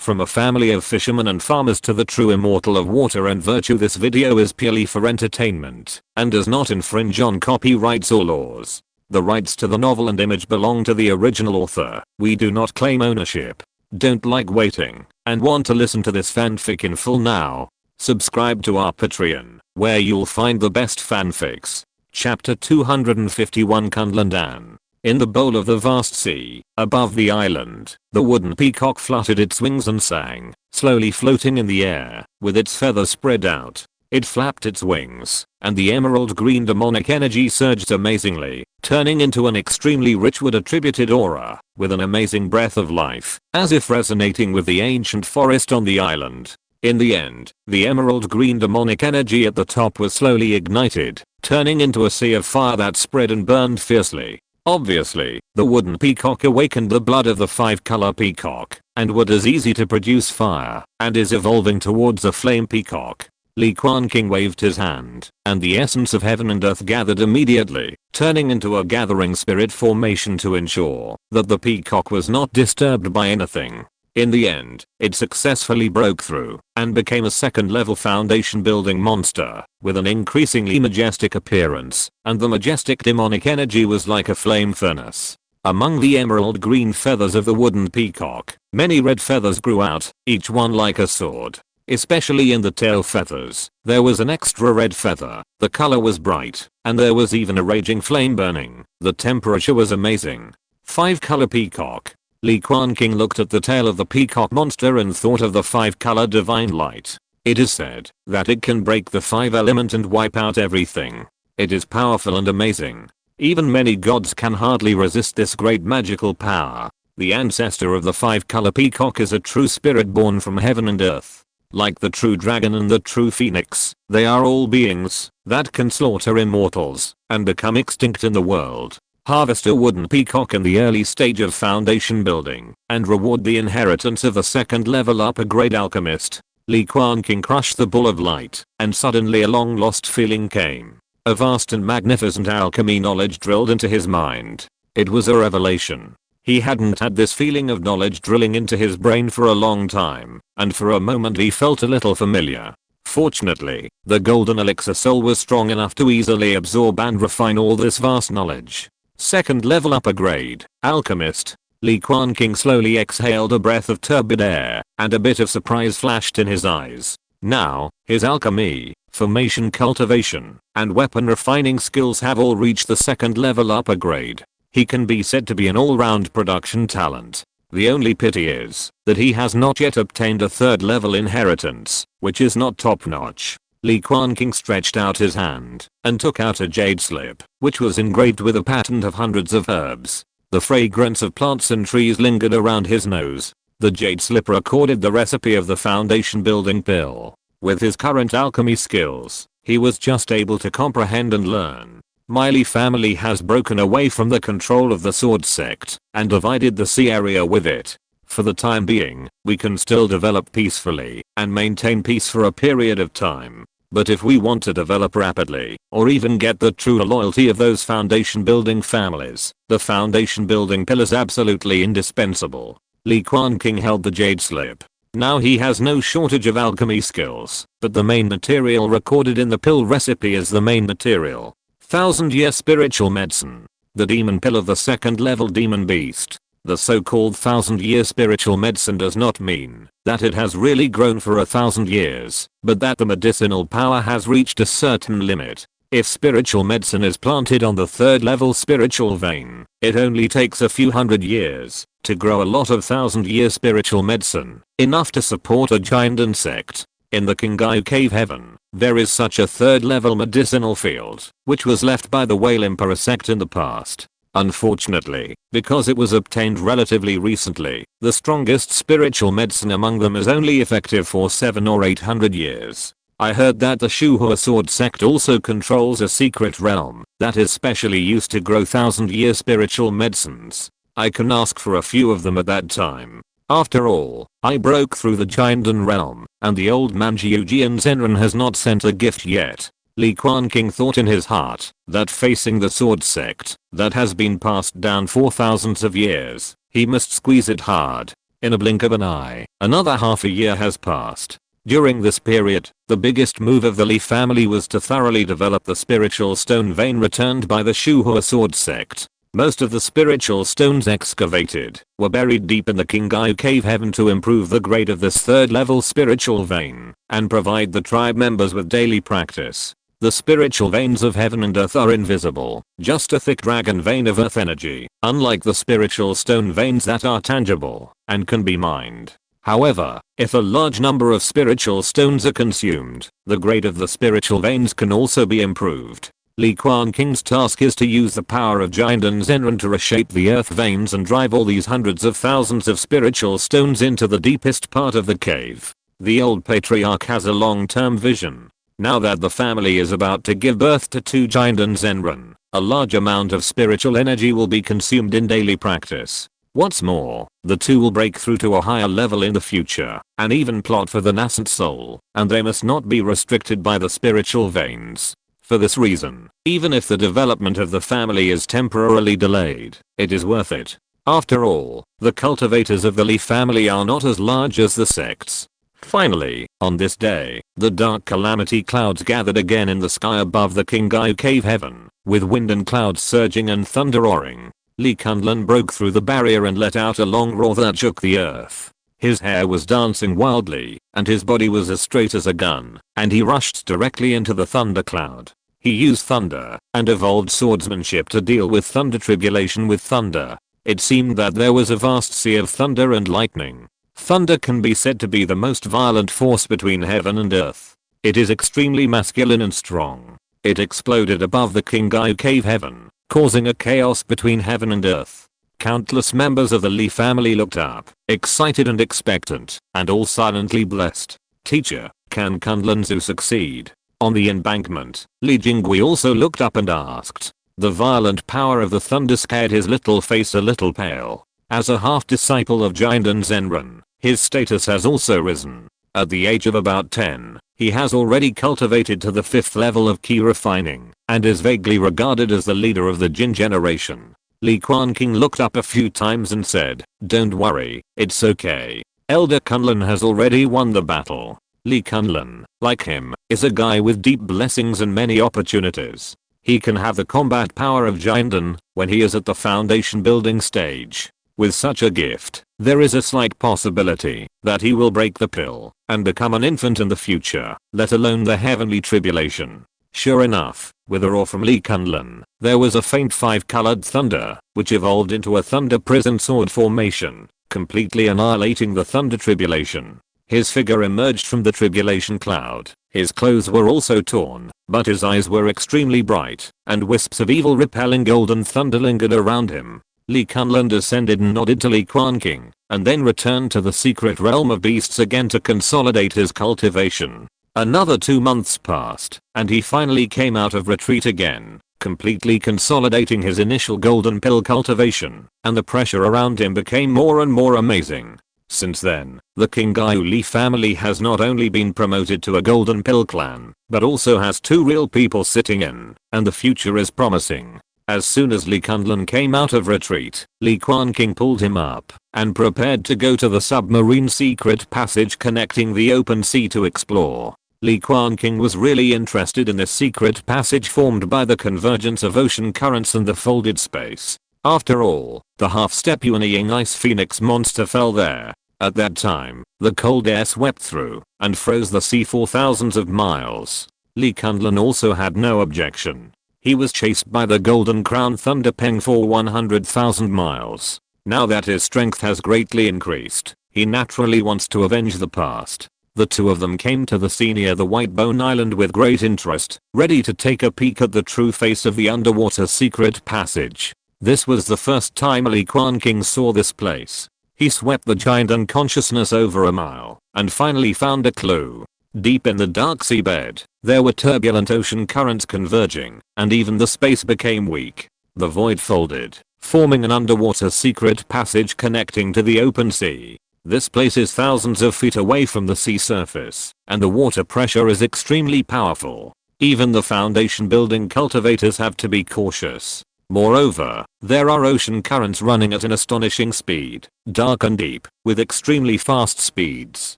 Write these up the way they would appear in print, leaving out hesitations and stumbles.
From a family of fishermen and farmers to the true immortal of water and virtue, this video is purely for entertainment and does not infringe on copyrights or laws. The rights to the novel and image belong to the original author. We do not claim ownership. Don't like waiting and want to listen to this fanfic in full now? Subscribe to our Patreon, where you'll find the best fanfics. Chapter 251 Kunlandan. In the bowl of the vast sea, above the island, the wooden peacock fluttered its wings and sang, slowly floating in the air, with its feathers spread out. It flapped its wings, and the emerald green demonic energy surged amazingly, turning into an extremely rich wood-attributed aura, with an amazing breath of life, as if resonating with the ancient forest on the island. In the end, the emerald green demonic energy at the top was slowly ignited, turning into a sea of fire that spread and burned fiercely. Obviously, the wooden peacock awakened the blood of the 5-color peacock, and wood is easy to produce fire, and is evolving towards a flame peacock. Li Quanqing waved his hand, and the essence of heaven and earth gathered immediately, turning into a gathering spirit formation to ensure that the peacock was not disturbed by anything. In the end, it successfully broke through and became a second-level foundation building monster with an increasingly majestic appearance, and the majestic demonic energy was like a flame furnace. Among the emerald green feathers of the wooden peacock, many red feathers grew out, each one like a sword. Especially in the tail feathers, there was an extra red feather. The color was bright, and there was even a raging flame burning. The temperature was amazing. 5-color peacock. Li Quanqing looked at the tail of the peacock monster and thought of the 5-color divine light. It is said that it can break the 5 element and wipe out everything. It is powerful and amazing. Even many gods can hardly resist this great magical power. The ancestor of the 5-color peacock is a true spirit born from heaven and earth. Like the true dragon and the true phoenix, they are all beings that can slaughter immortals and become extinct in the world. Harvest a wooden peacock in the early stage of foundation building, and reward the inheritance of a second-level upper-grade alchemist. Li Quanqing crushed the ball of light, and suddenly a long-lost feeling came. A vast and magnificent alchemy knowledge drilled into his mind. It was a revelation. He hadn't had this feeling of knowledge drilling into his brain for a long time, and for a moment he felt a little familiar. Fortunately, the golden elixir soul was strong enough to easily absorb and refine all this vast knowledge. Second level upper grade, alchemist. Li Quanqing slowly exhaled a breath of turbid air, and a bit of surprise flashed in his eyes. Now, his alchemy, formation, cultivation, and weapon refining skills have all reached the second level upper grade. He can be said to be an all-round production talent. The only pity is that he has not yet obtained a third level inheritance, which is not top-notch. Li Quanqing stretched out his hand and took out a jade slip, which was engraved with a pattern of hundreds of herbs. The fragrance of plants and trees lingered around his nose. The jade slip recorded the recipe of the foundation building pill. With his current alchemy skills, he was just able to comprehend and learn. My Li family has broken away from the control of the sword sect and divided the sea area with it. For the time being, we can still develop peacefully and maintain peace for a period of time. But if we want to develop rapidly, or even get the true loyalty of those foundation building families, the foundation building pill is absolutely indispensable. Li Quanqing held the jade slip. Now he has no shortage of alchemy skills, but the main material recorded in the pill recipe is the main material. 1000-year spiritual medicine. The demon pill of the second level demon beast. The so-called 1000-year spiritual medicine does not mean that it has really grown for 1000 years, but that the medicinal power has reached a certain limit. If spiritual medicine is planted on the third level spiritual vein, it only takes a few hundred years to grow a lot of 1000-year spiritual medicine, enough to support a giant insect. In the Qinghai cave heaven, there is such a third level medicinal field, which was left by the Whale Emperor sect in the past. Unfortunately, because it was obtained relatively recently, the strongest spiritual medicine among them is only effective for 700 or 800 years. I heard that the Shuhua sword sect also controls a secret realm that is specially used to grow 1000-year spiritual medicines. I can ask for a few of them at that time. After all, I broke through the Jiandan realm, and the old man Jiujian Zenran has not sent a gift yet. Li Quanqing thought in his heart that facing the sword sect that has been passed down for thousands of years, he must squeeze it hard. In a blink of an eye, another half a year has passed. During this period, the biggest move of the Li family was to thoroughly develop the spiritual stone vein returned by the Shuhua sword sect. Most of the spiritual stones excavated were buried deep in the Qingyu cave heaven to improve the grade of this third level spiritual vein and provide the tribe members with daily practice. The spiritual veins of heaven and earth are invisible, just a thick dragon vein of earth energy, unlike the spiritual stone veins that are tangible and can be mined. However, if a large number of spiritual stones are consumed, the grade of the spiritual veins can also be improved. Li Quanqing's task is to use the power of Gengjin Sword to reshape the earth veins and drive all these hundreds of thousands of spiritual stones into the deepest part of the cave. The old patriarch has a long-term vision. Now that the family is about to give birth to two Gengjin Sword, a large amount of spiritual energy will be consumed in daily practice. What's more, the two will break through to a higher level in the future and even plot for the nascent soul, and they must not be restricted by the spiritual veins. For this reason, even if the development of the family is temporarily delayed, it is worth it. After all, the cultivators of the Li family are not as large as the sects. Finally, on this day, the dark calamity clouds gathered again in the sky above the Qingyu cave heaven, with wind and clouds surging and thunder roaring. Li Quanqing broke through the barrier and let out a long roar that shook the earth. His hair was dancing wildly, and his body was as straight as a gun, and he rushed directly into the thunder cloud. He used thunder and evolved swordsmanship to deal with thunder tribulation with thunder. It seemed that there was a vast sea of thunder and lightning. Thunder can be said to be the most violent force between heaven and earth. It is extremely masculine and strong. It exploded above the Qingyu cave heaven, causing a chaos between heaven and earth. Countless members of the Li family looked up, excited and expectant, and all silently blessed. Teacher, can Kunlun succeed? On the embankment, Li Jingui also looked up and asked. The violent power of the thunder scared his little face a little pale. As a half-disciple of Gengjin Sword, his status has also risen. At the age of about 10, he has already cultivated to the 5th level of key refining, and is vaguely regarded as the leader of the Jin generation. Li Quanqing looked up a few times and said, "Don't worry, it's okay. Elder Kunlun has already won the battle." Li Quanqing, like him, is a guy with deep blessings and many opportunities. He can have the combat power of Gengjin when he is at the foundation building stage. With such a gift, there is a slight possibility that he will break the pill and become an infant in the future, let alone the heavenly tribulation. Sure enough, with a roar from Li Quanqing, there was a faint 5-colored thunder, which evolved into a thunder prison sword formation, completely annihilating the thunder tribulation. His figure emerged from the tribulation cloud. His clothes were also torn, but his eyes were extremely bright, and wisps of evil repelling golden thunder lingered around him. Li Quanqing descended and nodded to Li Quanqing, and then returned to the secret realm of beasts again to consolidate his cultivation. Another 2 months passed, and he finally came out of retreat again, completely consolidating his initial golden pill cultivation, and the pressure around him became more and more amazing. Since then, the Qingyu Li family has not only been promoted to a golden pill clan, but also has 2 real people sitting in, and the future is promising. As soon as Li Quanqing came out of retreat, Li Quanqing pulled him up and prepared to go to the submarine secret passage connecting the open sea to explore. Li Quanqing was really interested in this secret passage formed by the convergence of ocean currents and the folded space. After all, the half-stepping ice phoenix monster fell there. At that time, the cold air swept through and froze the sea for thousands of miles. Li Quanqing also had no objection. He was chased by the Golden Crown Thunder Peng for 100,000 miles. Now that his strength has greatly increased, he naturally wants to avenge the past. The two of them came to the sea near the White Bone Island with great interest, ready to take a peek at the true face of the underwater secret passage. This was the first time Li Quanqing saw this place. He swept the giant unconsciousness over a mile, and finally found a clue. Deep in the dark seabed, there were turbulent ocean currents converging, and even the space became weak. The void folded, forming an underwater secret passage connecting to the open sea. This place is thousands of feet away from the sea surface, and the water pressure is extremely powerful. Even the foundation building cultivators have to be cautious. Moreover, there are ocean currents running at an astonishing speed, dark and deep, with extremely fast speeds,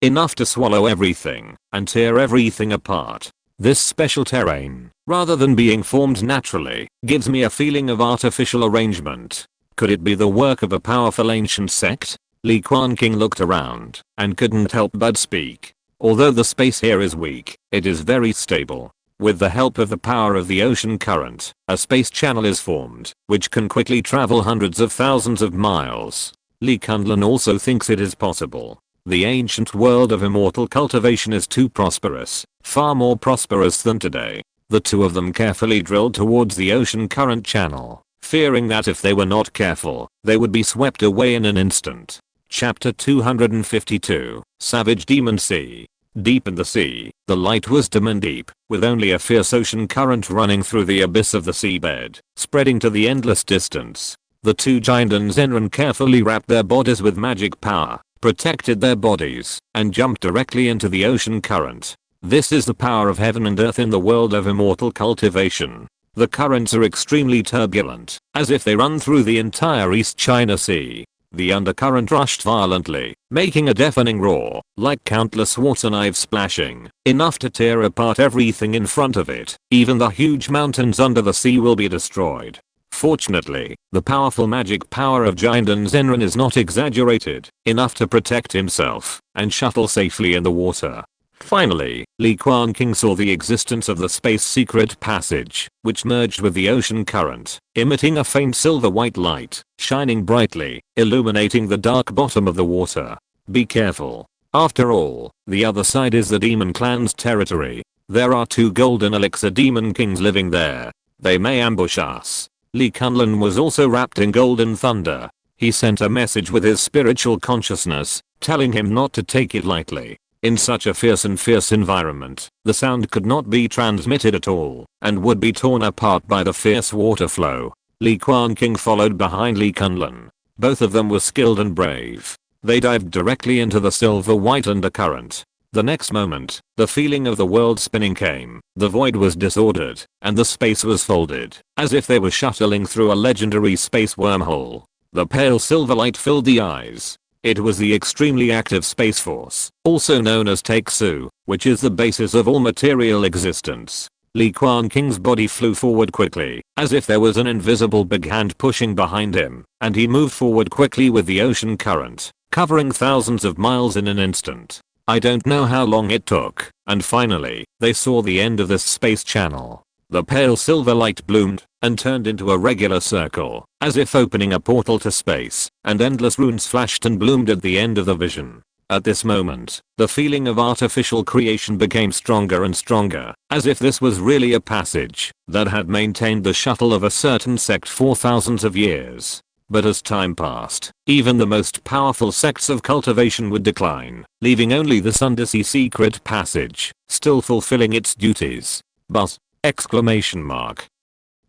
enough to swallow everything and tear everything apart. This special terrain, rather than being formed naturally, gives me a feeling of artificial arrangement. Could it be the work of a powerful ancient sect? Li Quanqing looked around and couldn't help but speak. Although the space here is weak, it is very stable. With the help of the power of the ocean current, a space channel is formed, which can quickly travel hundreds of thousands of miles. Li Quanqing also thinks it is possible. The ancient world of immortal cultivation is too prosperous, far more prosperous than today. The two of them carefully drilled towards the ocean current channel, fearing that if they were not careful, they would be swept away in an instant. Chapter 252, Savage Demon Sea. Deep in the sea, the light was dim and deep, with only a fierce ocean current running through the abyss of the seabed, spreading to the endless distance. The two Gengjin Sword carefully wrapped their bodies with magic power, protected their bodies, and jumped directly into the ocean current. This is the power of heaven and earth in the world of immortal cultivation. The currents are extremely turbulent, as if they run through the entire East China Sea. The undercurrent rushed violently, making a deafening roar, like countless water knives splashing, enough to tear apart everything in front of it. Even the huge mountains under the sea will be destroyed. Fortunately, the powerful magic power of Gengjin Sword is not exaggerated, enough to protect himself and shuttle safely in the water. Finally, Li Quanqing saw the existence of the space secret passage, which merged with the ocean current, emitting a faint silver-white light, shining brightly, illuminating the dark bottom of the water. Be careful. After all, the other side is the demon clan's territory. There are 2 golden elixir demon kings living there. They may ambush us. Li Quanqing was also wrapped in golden thunder. He sent a message with his spiritual consciousness, telling him not to take it lightly. In such a fierce environment, the sound could not be transmitted at all, and would be torn apart by the fierce water flow. Li Quanqing followed behind Li Quanqing. Both of them were skilled and brave. They dived directly into the silver-white undercurrent. The next moment, the feeling of the world spinning came. The void was disordered, and the space was folded, as if they were shuttling through a legendary space wormhole. The pale silver light filled the eyes. It was the extremely active space force, also known as Takesu, which is the basis of all material existence. Li Quanqing's body flew forward quickly, as if there was an invisible big hand pushing behind him, and he moved forward quickly with the ocean current, covering thousands of miles in an instant. I don't know how long it took, and finally, they saw the end of this space channel. The pale silver light bloomed and turned into a regular circle, as if opening a portal to space, and endless runes flashed and bloomed at the end of the vision. At this moment, the feeling of artificial creation became stronger and stronger, as if this was really a passage that had maintained the shuttle of a certain sect for thousands of years. But as time passed, even the most powerful sects of cultivation would decline, leaving only this undersea secret passage, still fulfilling its duties. But! Exclamation mark.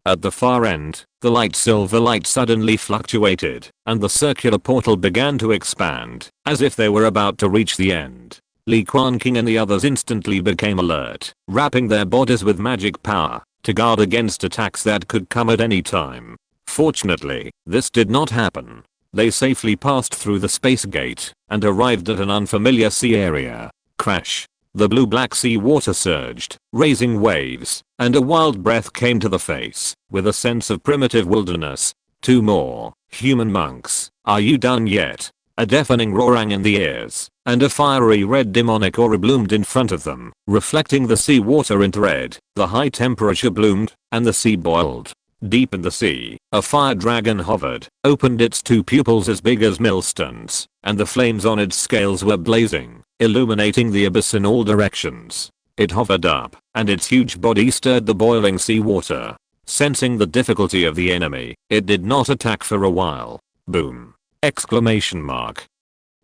At the far end, the silver light suddenly fluctuated, and the circular portal began to expand, as if they were about to reach the end. Li Quanqing and the others instantly became alert, wrapping their bodies with magic power, to guard against attacks that could come at any time. Fortunately, this did not happen. They safely passed through the space gate, and arrived at an unfamiliar sea area. Crash. The blue-black sea water surged, raising waves, and a wild breath came to the face, with a sense of primitive wilderness. 2 more, human monks, are you done yet? A deafening roar rang in the ears, and a fiery red demonic aura bloomed in front of them, reflecting the sea water into red. The high temperature bloomed, and the sea boiled. Deep in the sea, a fire dragon hovered, opened its 2 pupils as big as millstones, and the flames on its scales were blazing, illuminating the abyss in all directions. It hovered up, and its huge body stirred the boiling sea water. Sensing the difficulty of the enemy, it did not attack for a while. Boom! Exclamation mark.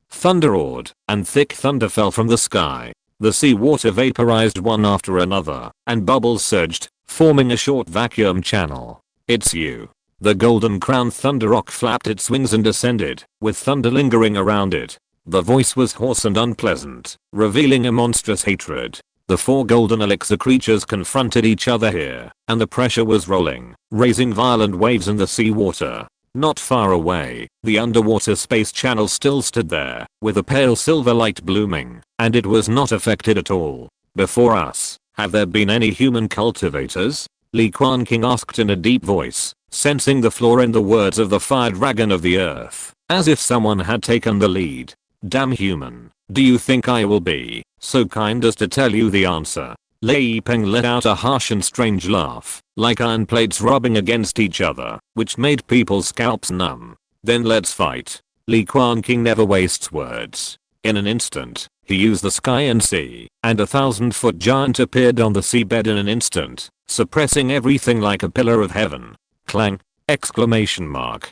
Thunder roared, and thick thunder fell from the sky. The sea water vaporized one after another, and bubbles surged, forming a short vacuum channel. It's you. The golden crowned thunder rock flapped its wings and descended, with thunder lingering around it. The voice was hoarse and unpleasant, revealing a monstrous hatred. The 4 golden elixir creatures confronted each other here, and the pressure was rolling, raising violent waves in the seawater. Not far away, the underwater space channel still stood there, with a pale silver light blooming, and it was not affected at all. Before us, have there been any human cultivators? Li Quanqing asked in a deep voice, sensing the flaw in the words of the fire dragon of the earth, as if someone had taken the lead. Damn human, do you think I will be so kind as to tell you the answer? Li Peng let out a harsh and strange laugh, like iron plates rubbing against each other, which made people's scalps numb. Then let's fight. Li Quanqing never wastes words. In an instant, he used the sky and sea, and a 1,000-foot giant appeared on the seabed in an instant, suppressing everything like a pillar of heaven. Clang! Exclamation mark.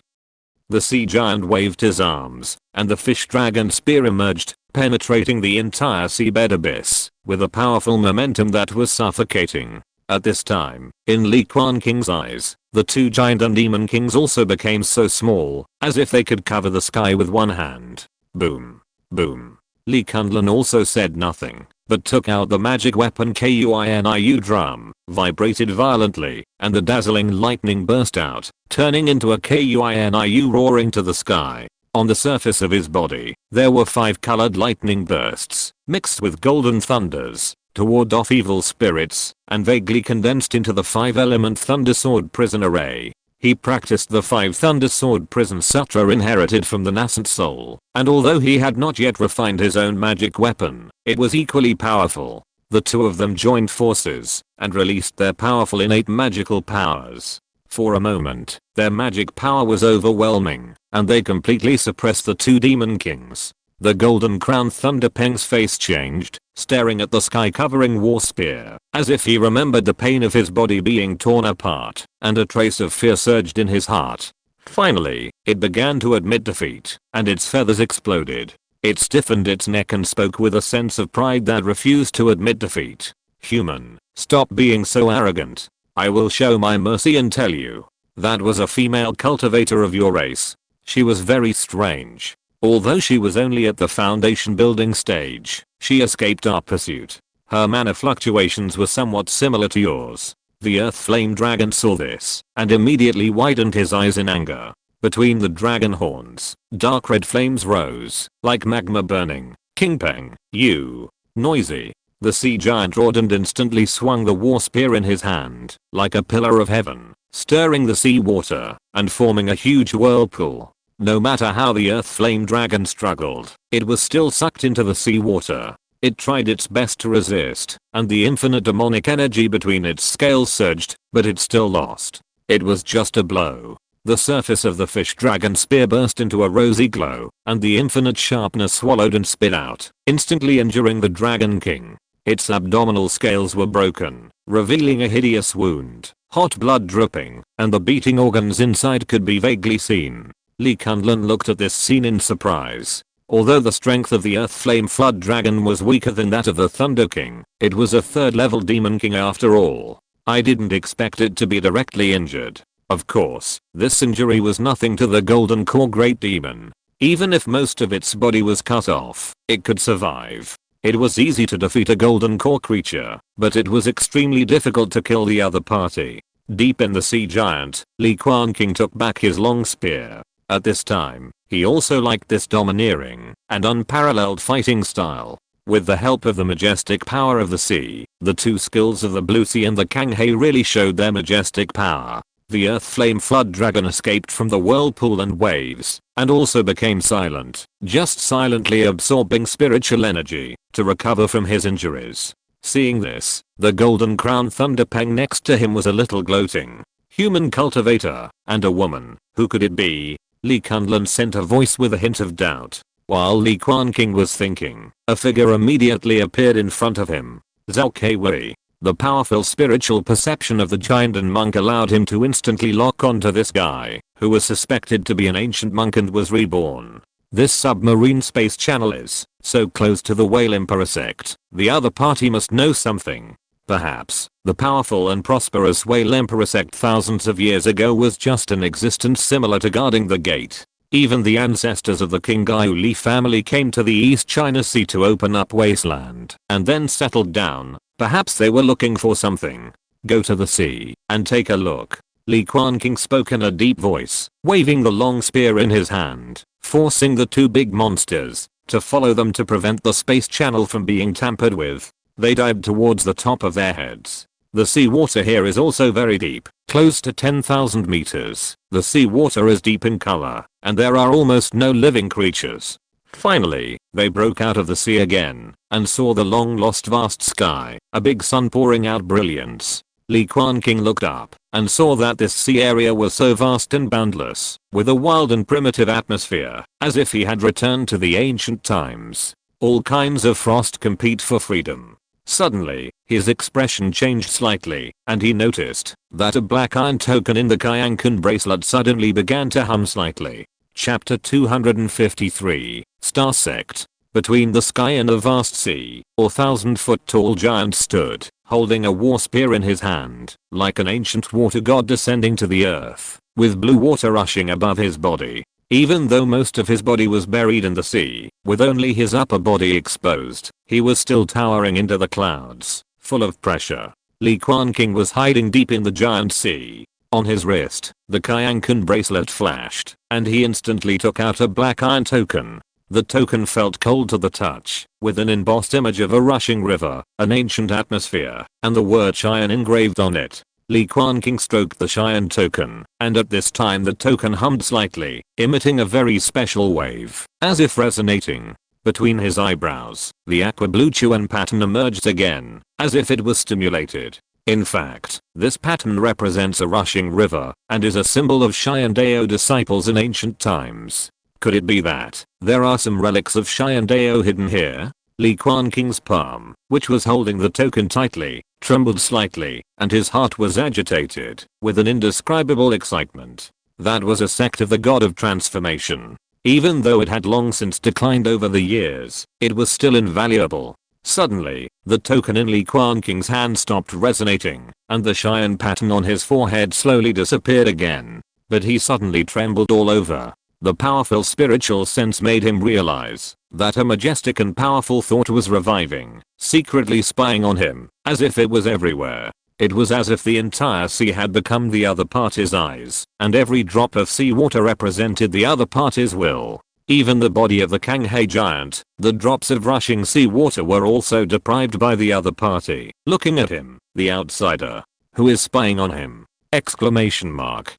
The sea giant waved his arms, and the fish dragon spear emerged, penetrating the entire seabed abyss, with a powerful momentum that was suffocating. At this time, in Li Quanqing's eyes, the 2 giant and demon kings also became so small, as if they could cover the sky with one hand. Boom. Boom. Li Quanqing also said nothing, but took out the magic weapon Kuiniu drum, vibrated violently, and the dazzling lightning burst out, turning into a Kuiniu roaring to the sky. On the surface of his body, there were 5 colored lightning bursts, mixed with golden thunders, to ward off evil spirits, and vaguely condensed into the 5-element Thunder Sword Prison Array. He practiced the 5 Thunder Sword Prison Sutra inherited from the nascent soul, and although he had not yet refined his own magic weapon, it was equally powerful. The 2 of them joined forces, and released their powerful innate magical powers. For a moment, their magic power was overwhelming, and they completely suppressed the 2 demon kings. The golden crowned Thunder Peng's face changed, staring at the sky covering war spear, as if he remembered the pain of his body being torn apart, and a trace of fear surged in his heart. Finally, it began to admit defeat, and its feathers exploded. It stiffened its neck and spoke with a sense of pride that refused to admit defeat. Human, stop being so arrogant. I will show my mercy and tell you. That was a female cultivator of your race. She was very strange. Although she was only at the foundation building stage, she escaped our pursuit. Her mana fluctuations were somewhat similar to yours. The Earth Flame Dragon saw this, and immediately widened his eyes in anger. Between the dragon horns, dark red flames rose, like magma burning. King Peng, you. Noisy. The sea giant roared and instantly swung the war spear in his hand, like a pillar of heaven, stirring the sea water, and forming a huge whirlpool. No matter how the Earth Flame Dragon struggled, it was still sucked into the seawater. It tried its best to resist, and the infinite demonic energy between its scales surged, but it still lost. It was just a blow. The surface of the fish dragon spear burst into a rosy glow, and the infinite sharpness swallowed and spit out, instantly injuring the Dragon King. Its abdominal scales were broken, revealing a hideous wound, hot blood dripping, and the beating organs inside could be vaguely seen. Li Quanqing looked at this scene in surprise. Although the strength of the Earth Flame Flood Dragon was weaker than that of the Thunder King, it was a 3rd level Demon King after all. I didn't expect it to be directly injured. Of course, this injury was nothing to the Golden Core Great Demon. Even if most of its body was cut off, it could survive. It was easy to defeat a Golden Core creature, but it was extremely difficult to kill the other party. Deep in the sea giant, Li Quanqing took back his long spear. At this time, he also liked this domineering and unparalleled fighting style. With the help of the majestic power of the sea, the 2 skills of the Blue Sea and the Kanghae really showed their majestic power. The Earth Flame Flood Dragon escaped from the whirlpool and waves, and also became silent, just silently absorbing spiritual energy to recover from his injuries. Seeing this, the Golden Crown Thunder Peng next to him was a little gloating. Human cultivator, and a woman, who could it be? Li Quanqing sent a voice with a hint of doubt. While Li Quanqing was thinking, a figure immediately appeared in front of him. Zhao Keiwei. The powerful spiritual perception of the giant and monk allowed him to instantly lock onto this guy, who was suspected to be an ancient monk and was reborn. This submarine space channel is so close to the Whale Emperor sect, the other party must know something. Perhaps, the powerful and prosperous Whale Emperor sect thousands of years ago was just an existence similar to guarding the gate. Even the ancestors of the Qingyu Li family came to the East China Sea to open up wasteland, and then settled down, Perhaps they were looking for something. Go to the sea and take a look. Li Quanqing spoke in a deep voice, waving the long spear in his hand, forcing the two big monsters to follow them to prevent the space channel from being tampered with. They dived towards the top of their heads. The seawater here is also very deep, close to 10,000 meters. The seawater is deep in color, and there are almost no living creatures. Finally, they broke out of the sea again, and saw the long-lost vast sky, a big sun pouring out brilliance. Li Quanqing looked up, and saw that this sea area was so vast and boundless, with a wild and primitive atmosphere, as if he had returned to the ancient times. All kinds of frost compete for freedom. Suddenly, his expression changed slightly, and he noticed that a black iron token in the Gengjin bracelet suddenly began to hum slightly. Chapter 253, Star Sect. Between the sky and a vast sea, a 1,000-foot tall giant stood, holding a war spear in his hand, like an ancient water god descending to the earth, with blue water rushing above his body. Even though most of his body was buried in the sea, with only his upper body exposed, he was still towering into the clouds, full of pressure. Li Quanqing was hiding deep in the giant sea. On his wrist, the Gengjin bracelet flashed, and he instantly took out a black iron token. The token felt cold to the touch, with an embossed image of a rushing river, an ancient atmosphere, and the word Cheyenne engraved on it. Li Quanqing stroked the Cheyenne token, and at this time the token hummed slightly, emitting a very special wave, as if resonating. Between his eyebrows, the aqua blue Chuan pattern emerged again, as if it was stimulated. In fact, this pattern represents a rushing river, and is a symbol of Cheyenne Dao disciples in ancient times. Could it be that there are some relics of Cheyenne Dao hidden here? Li Quanqing's palm, which was holding the token tightly, trembled slightly, and his heart was agitated with an indescribable excitement. That was a sect of the god of transformation. Even though it had long since declined over the years, it was still invaluable. Suddenly, the token in Li Quanqing's hand stopped resonating, and the Cheyenne pattern on his forehead slowly disappeared again. But he suddenly trembled all over. The powerful spiritual sense made him realize that a majestic and powerful thought was reviving, secretly spying on him, as if it was everywhere. It was as if the entire sea had become the other party's eyes, and every drop of seawater represented the other party's will. Even the body of the Gengjin giant, the drops of rushing seawater were also deprived by the other party, looking at him, the outsider. Who is spying on him? Exclamation mark.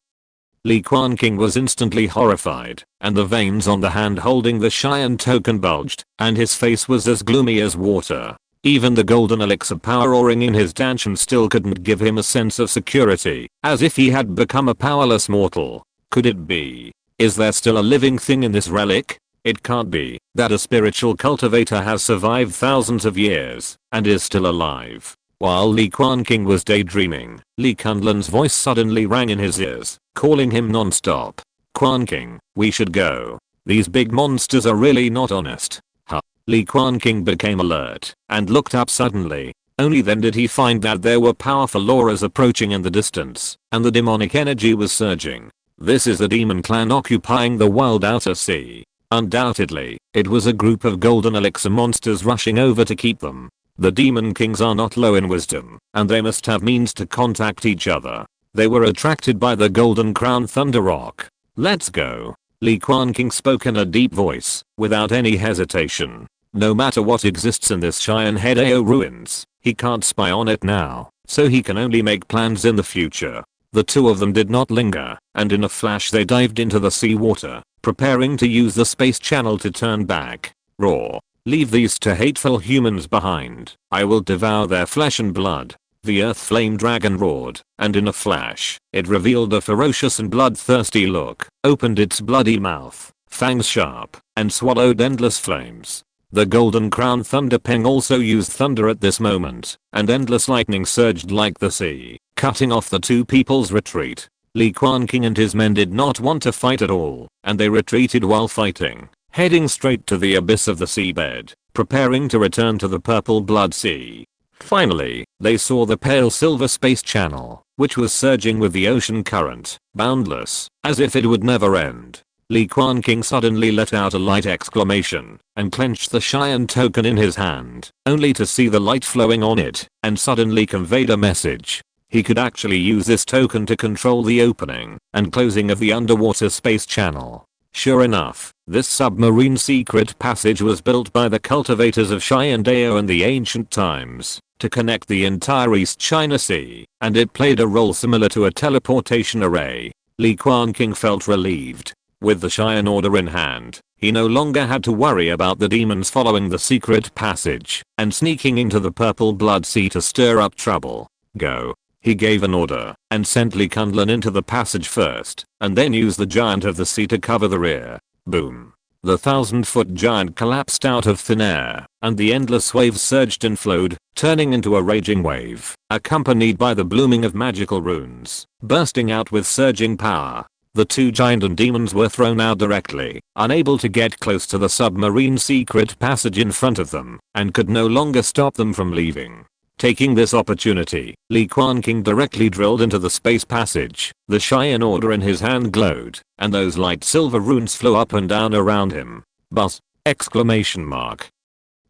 Li Quanqing was instantly horrified, and the veins on the hand holding the Cheyenne token bulged, and his face was as gloomy as water. Even the golden elixir powering in his dantian still couldn't give him a sense of security, as if he had become a powerless mortal. Could it be? Is there still a living thing in this relic? It can't be that a spiritual cultivator has survived thousands of years and is still alive. While Li Quanqing was daydreaming, Li Kunlun's voice suddenly rang in his ears, calling him non-stop. Quanqing, we should go. These big monsters are really not honest. Huh. Li Quanqing became alert and looked up suddenly. Only then did he find that there were powerful auras approaching in the distance, and the demonic energy was surging. This is the demon clan occupying the wild outer sea. Undoubtedly, it was a group of golden elixir monsters rushing over to keep them. The demon kings are not low in wisdom, and they must have means to contact each other. They were attracted by the golden crown thunder rock. Let's go. Li Quanqing spoke in a deep voice, without any hesitation. No matter what exists in this Cheyenne Dao ruins, he can't spy on it now, so he can only make plans in the future. The two of them did not linger, and in a flash they dived into the seawater, preparing to use the space channel to turn back. Roar. Leave these two hateful humans behind. I will devour their flesh and blood. The earth flame dragon roared, and in a flash, it revealed a ferocious and bloodthirsty look, opened its bloody mouth, fangs sharp, and swallowed endless flames. The golden crown thunder peng also used thunder at this moment, and endless lightning surged like the sea, cutting off the two people's retreat. Li Quanqing and his men did not want to fight at all, and they retreated while fighting, heading straight to the abyss of the seabed, preparing to return to the purple blood sea. Finally, they saw the pale silver space channel, which was surging with the ocean current, boundless, as if it would never end. Li Quanqing suddenly let out a light exclamation and clenched the Cheyenne token in his hand, only to see the light flowing on it and suddenly conveyed a message. He could actually use this token to control the opening and closing of the underwater space channel. Sure enough, this submarine secret passage was built by the cultivators of Xiandao in the ancient times to connect the entire East China Sea, and it played a role similar to a teleportation array. Li Quanqing felt relieved. With the Cheyenne order in hand, he no longer had to worry about the demons following the secret passage and sneaking into the Purple Blood Sea to stir up trouble. Go. He gave an order and sent Li Quanqing into the passage first and then used the giant of the sea to cover the rear. Boom. The 1,000-foot giant collapsed out of thin air and the endless waves surged and flowed, turning into a raging wave, accompanied by the blooming of magical runes, bursting out with surging power. The two giant and demons were thrown out directly, unable to get close to the submarine secret passage in front of them, and could no longer stop them from leaving. Taking this opportunity, Li Quanqing directly drilled into the space passage. The Cheyenne order in his hand glowed, and those light silver runes flew up and down around him. Buzz! Exclamation mark.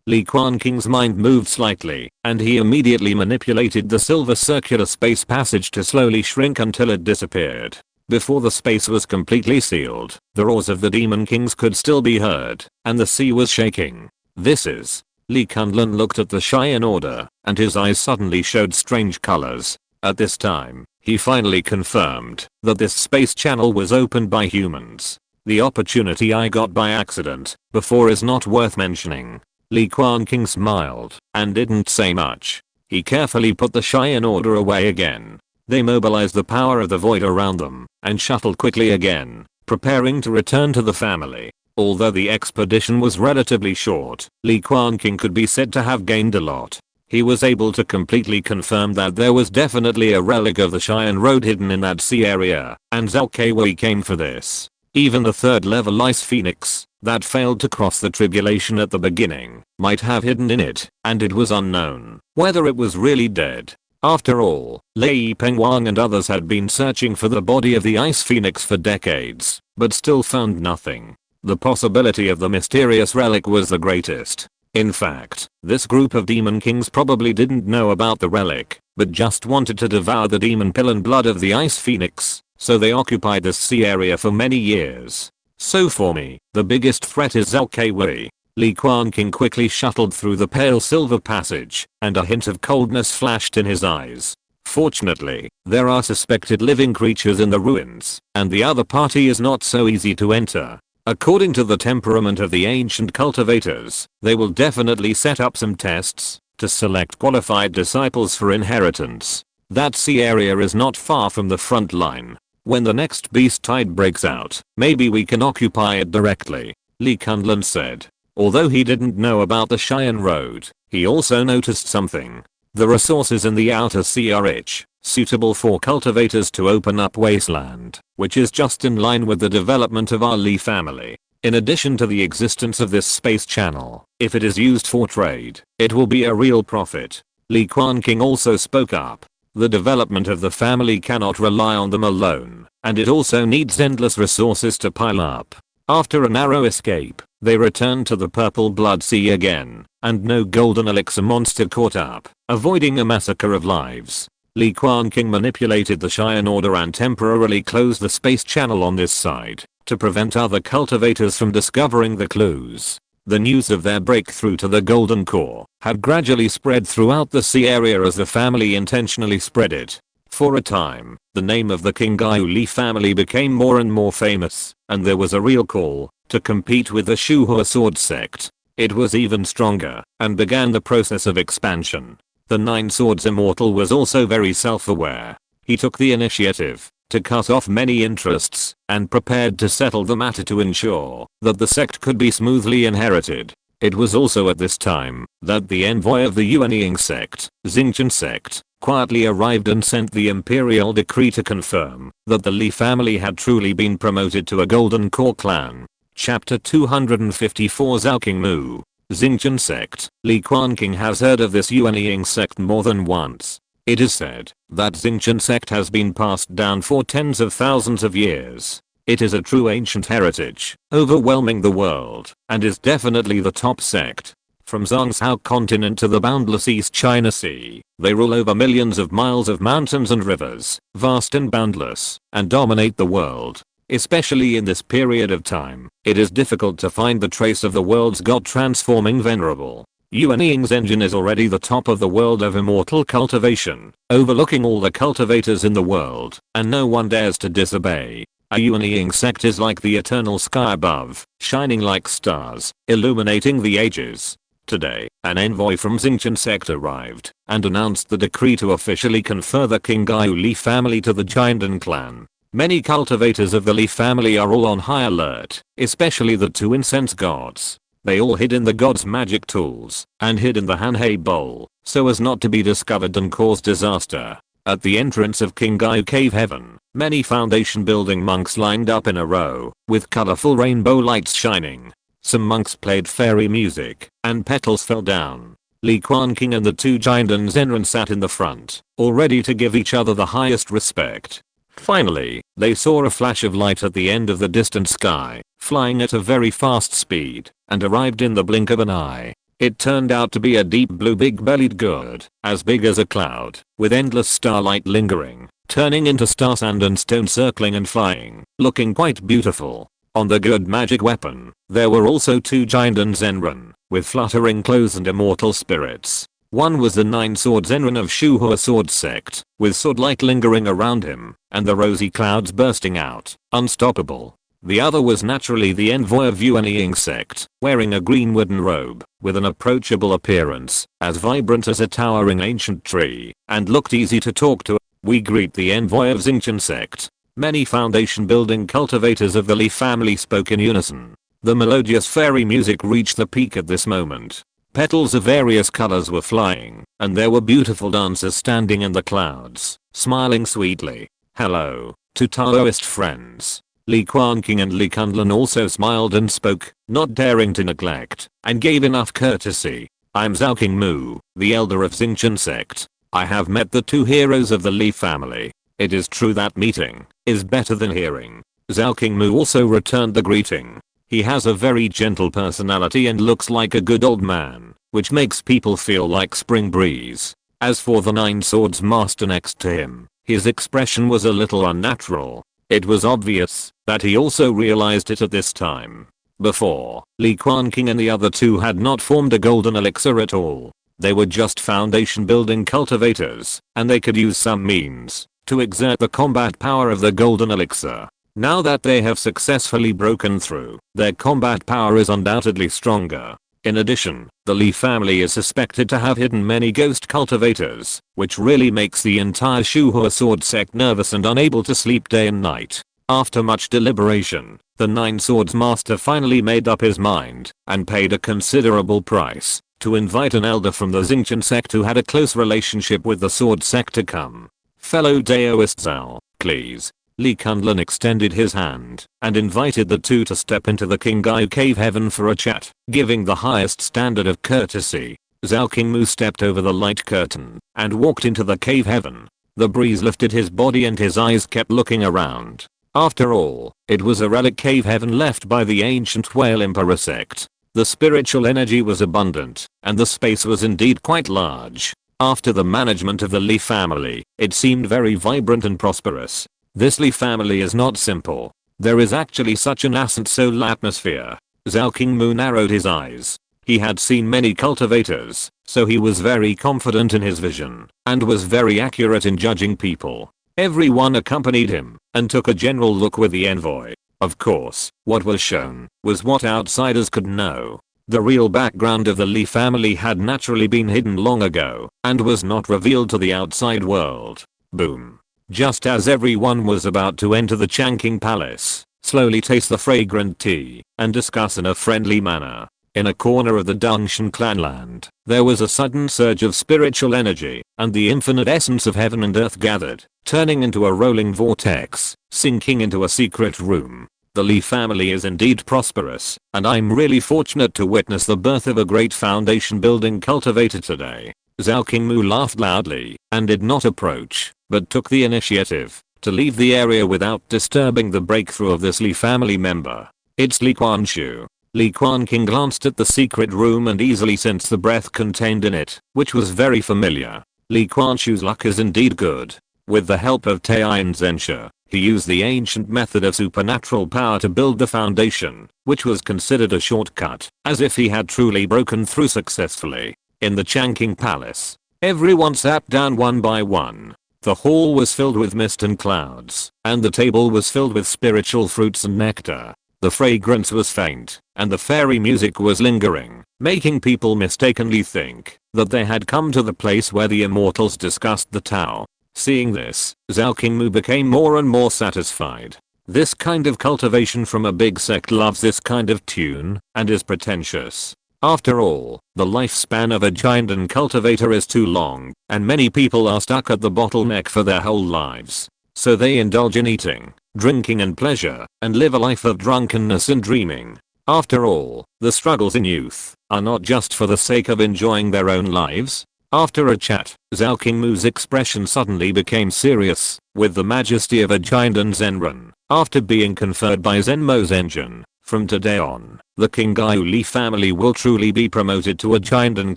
Li Quanqing's mind moved slightly, and he immediately manipulated the silver circular space passage to slowly shrink until it disappeared. Before the space was completely sealed, the roars of the Demon Kings could still be heard, and the sea was shaking. This is... Li Quanqing looked at the Cheyenne order, and his eyes suddenly showed strange colors. At this time, he finally confirmed that this space channel was opened by humans. The opportunity I got by accident before is not worth mentioning. Li Quanqing smiled and didn't say much. He carefully put the Cheyenne order away again. They mobilized the power of the void around them and shuttled quickly again, preparing to return to the family. Although the expedition was relatively short, Li Quanqing could be said to have gained a lot. He was able to completely confirm that there was definitely a relic of the Cheyenne Road hidden in that sea area, and Zhao Kaiwei came for this. Even the third level ice phoenix, that failed to cross the tribulation at the beginning, might have hidden in it, and it was unknown whether it was really dead. After all, Li Pengwang and others had been searching for the body of the ice phoenix for decades, but still found nothing. The possibility of the mysterious relic was the greatest. In fact, this group of demon kings probably didn't know about the relic, but just wanted to devour the demon pill and blood of the ice phoenix, so they occupied this sea area for many years. So for me, the biggest threat is Zhao Kaiwei. Li Quanqing quickly shuttled through the pale silver passage, and a hint of coldness flashed in his eyes. Fortunately, there are suspected living creatures in the ruins, and the other party is not so easy to enter. According to the temperament of the ancient cultivators, they will definitely set up some tests to select qualified disciples for inheritance. That sea area is not far from the front line. When the next beast tide breaks out, maybe we can occupy it directly, Li Quanqing said. Although he didn't know about the Cheyenne Road, he also noticed something. The resources in the outer sea are rich, suitable for cultivators to open up wasteland, which is just in line with the development of our Li family. In addition to the existence of this space channel, if it is used for trade, it will be a real profit. Li Quanqing also spoke up. The development of the family cannot rely on them alone, and it also needs endless resources to pile up. After a narrow escape, they returned to the Purple Blood Sea again, and no golden elixir monster caught up, avoiding a massacre of lives. Li Quanqing manipulated the Cheyenne order and temporarily closed the space channel on this side, to prevent other cultivators from discovering the clues. The news of their breakthrough to the Golden Core had gradually spread throughout the sea area as the family intentionally spread it. For a time, the name of the Qingyu Li family became more and more famous, and there was a real call to compete with the Shuhua sword sect. It was even stronger, and began the process of expansion. The Nine Swords Immortal was also very self-aware. He took the initiative to cut off many interests, and prepared to settle the matter to ensure that the sect could be smoothly inherited. It was also at this time that the envoy of the Yuanying sect, Gengjin sect, quietly arrived and sent the imperial decree to confirm that the Li family had truly been promoted to a Golden Core clan. Chapter 254 Zhaoqing Mu. Gengjin sect. Li Quanqing has heard of this Yuanying sect more than once. It is said that Gengjin sect has been passed down for tens of thousands of years. It is a true ancient heritage, overwhelming the world, and is definitely the top sect. From Zhongshan continent to the boundless East China Sea, they rule over millions of miles of mountains and rivers, vast and boundless, and dominate the world. Especially in this period of time, it is difficult to find the trace of the world's god transforming venerable. Yuan Ying's engine is already the top of the world of immortal cultivation, overlooking all the cultivators in the world, and no one dares to disobey. A Yuan Ying sect is like the eternal sky above, shining like stars, illuminating the ages. Today, an envoy from Gengjin sect arrived and announced the decree to officially confer the Qingyu Li family to the Gengjin clan. Many cultivators of the Li family are all on high alert, especially the two incense gods. They all hid in the gods' magic tools and hid in the Hanhei bowl so as not to be discovered and cause disaster. At the entrance of Qingyu Cave Heaven, many foundation building monks lined up in a row with colorful rainbow lights shining. Some monks played fairy music, and petals fell down. Li Quanqing and the two Gengjin Zenran sat in the front, all ready to give each other the highest respect. Finally, they saw a flash of light at the end of the distant sky, flying at a very fast speed, and arrived in the blink of an eye. It turned out to be a deep blue big-bellied gourd, as big as a cloud, with endless starlight lingering, turning into star sand and stone circling and flying, looking quite beautiful. On the good magic weapon, there were also two Gengjin Zenran, with fluttering clothes and immortal spirits. One was the 9-sword Zenran of Shuhua sword sect, with sword light lingering around him, and the rosy clouds bursting out, unstoppable. The other was naturally the envoy of Yuan Ying sect, wearing a green wooden robe, with an approachable appearance, as vibrant as a towering ancient tree, and looked easy to talk to. We greet the envoy of Gengjin sect. Many foundation building cultivators of the Li family spoke in unison. The melodious fairy music reached the peak at this moment. Petals of various colors were flying, and there were beautiful dancers standing in the clouds, smiling sweetly. Hello, to Taoist friends. Li Quanqing and Li Quanqing also smiled and spoke, not daring to neglect, and gave enough courtesy. I'm Zhaoqing Mu, the elder of Gengjin sect. I have met the two heroes of the Li family. It is true that meeting is better than hearing. Zhaoqing Mu also returned the greeting. He has a very gentle personality and looks like a good old man, which makes people feel like spring breeze. As for the 9 swords master next to him, his expression was a little unnatural. It was obvious that he also realized it at this time. Before, Li Quanqing and the other two had not formed a golden elixir at all. They were just foundation building cultivators, and they could use some means to exert the combat power of the golden elixir. Now that they have successfully broken through, their combat power is undoubtedly stronger. In addition, the Li family is suspected to have hidden many ghost cultivators, which really makes the entire Shuhua sword sect nervous and unable to sleep day and night. After much deliberation, the 9 swords master finally made up his mind, and paid a considerable price, to invite an elder from the Gengjin sect who had a close relationship with the sword sect to come. Fellow Daoist Zhao, please. Li Quanqing extended his hand and invited the two to step into the Qingyu Cave Heaven for a chat, giving the highest standard of courtesy. Zhaoqing Mu stepped over the light curtain and walked into the cave heaven. The breeze lifted his body and his eyes kept looking around. After all, it was a relic cave heaven left by the ancient Whale Emperor sect. The spiritual energy was abundant, and the space was indeed quite large. After the management of the Li family, it seemed very vibrant and prosperous. This Li family is not simple. There is actually such an ascent-soul atmosphere. Zhaoqing Mu narrowed his eyes. He had seen many cultivators, so he was very confident in his vision, and was very accurate in judging people. Everyone accompanied him, and took a general look with the envoy. Of course, what was shown was what outsiders could know. The real background of the Li family had naturally been hidden long ago, and was not revealed to the outside world. Boom. Just as everyone was about to enter the Changqing Palace, slowly taste the fragrant tea, and discuss in a friendly manner, in a corner of the Dongshan clanland, there was a sudden surge of spiritual energy, and the infinite essence of heaven and earth gathered, turning into a rolling vortex, sinking into a secret room. The Li family is indeed prosperous, and I'm really fortunate to witness the birth of a great foundation building cultivator today. Zhaoqing Mu laughed loudly, and did not approach, but took the initiative. to leave the area without disturbing the breakthrough of this Li family member. It's Li Quanqing. Li Quanqing glanced at the secret room and easily sensed the breath contained in it, which was very familiar. Li Quanqing's luck is indeed good. With the help of Tian Zensha, he used the ancient method of supernatural power to build the foundation, which was considered a shortcut, as if he had truly broken through successfully. In the Changqing Palace, everyone sat down one by one. The hall was filled with mist and clouds, and the table was filled with spiritual fruits and nectar. The fragrance was faint, and the fairy music was lingering, making people mistakenly think that they had come to the place where the immortals discussed the Tao. Seeing this, Zhao Qingmu became more and more satisfied. This kind of cultivation from a big sect loves this kind of tune, and is pretentious. After all, the lifespan of a Gengjin cultivator is too long, and many people are stuck at the bottleneck for their whole lives. So they indulge in eating, drinking and pleasure, and live a life of drunkenness and dreaming. After all, the struggles in youth are not just for the sake of enjoying their own lives. After a chat, Zhao Qingmu's expression suddenly became serious, with the majesty of a Gengjin Zenran. After being conferred by Zenmo Zenjin, from today on, the Qingyu Li family will truly be promoted to a Gengjin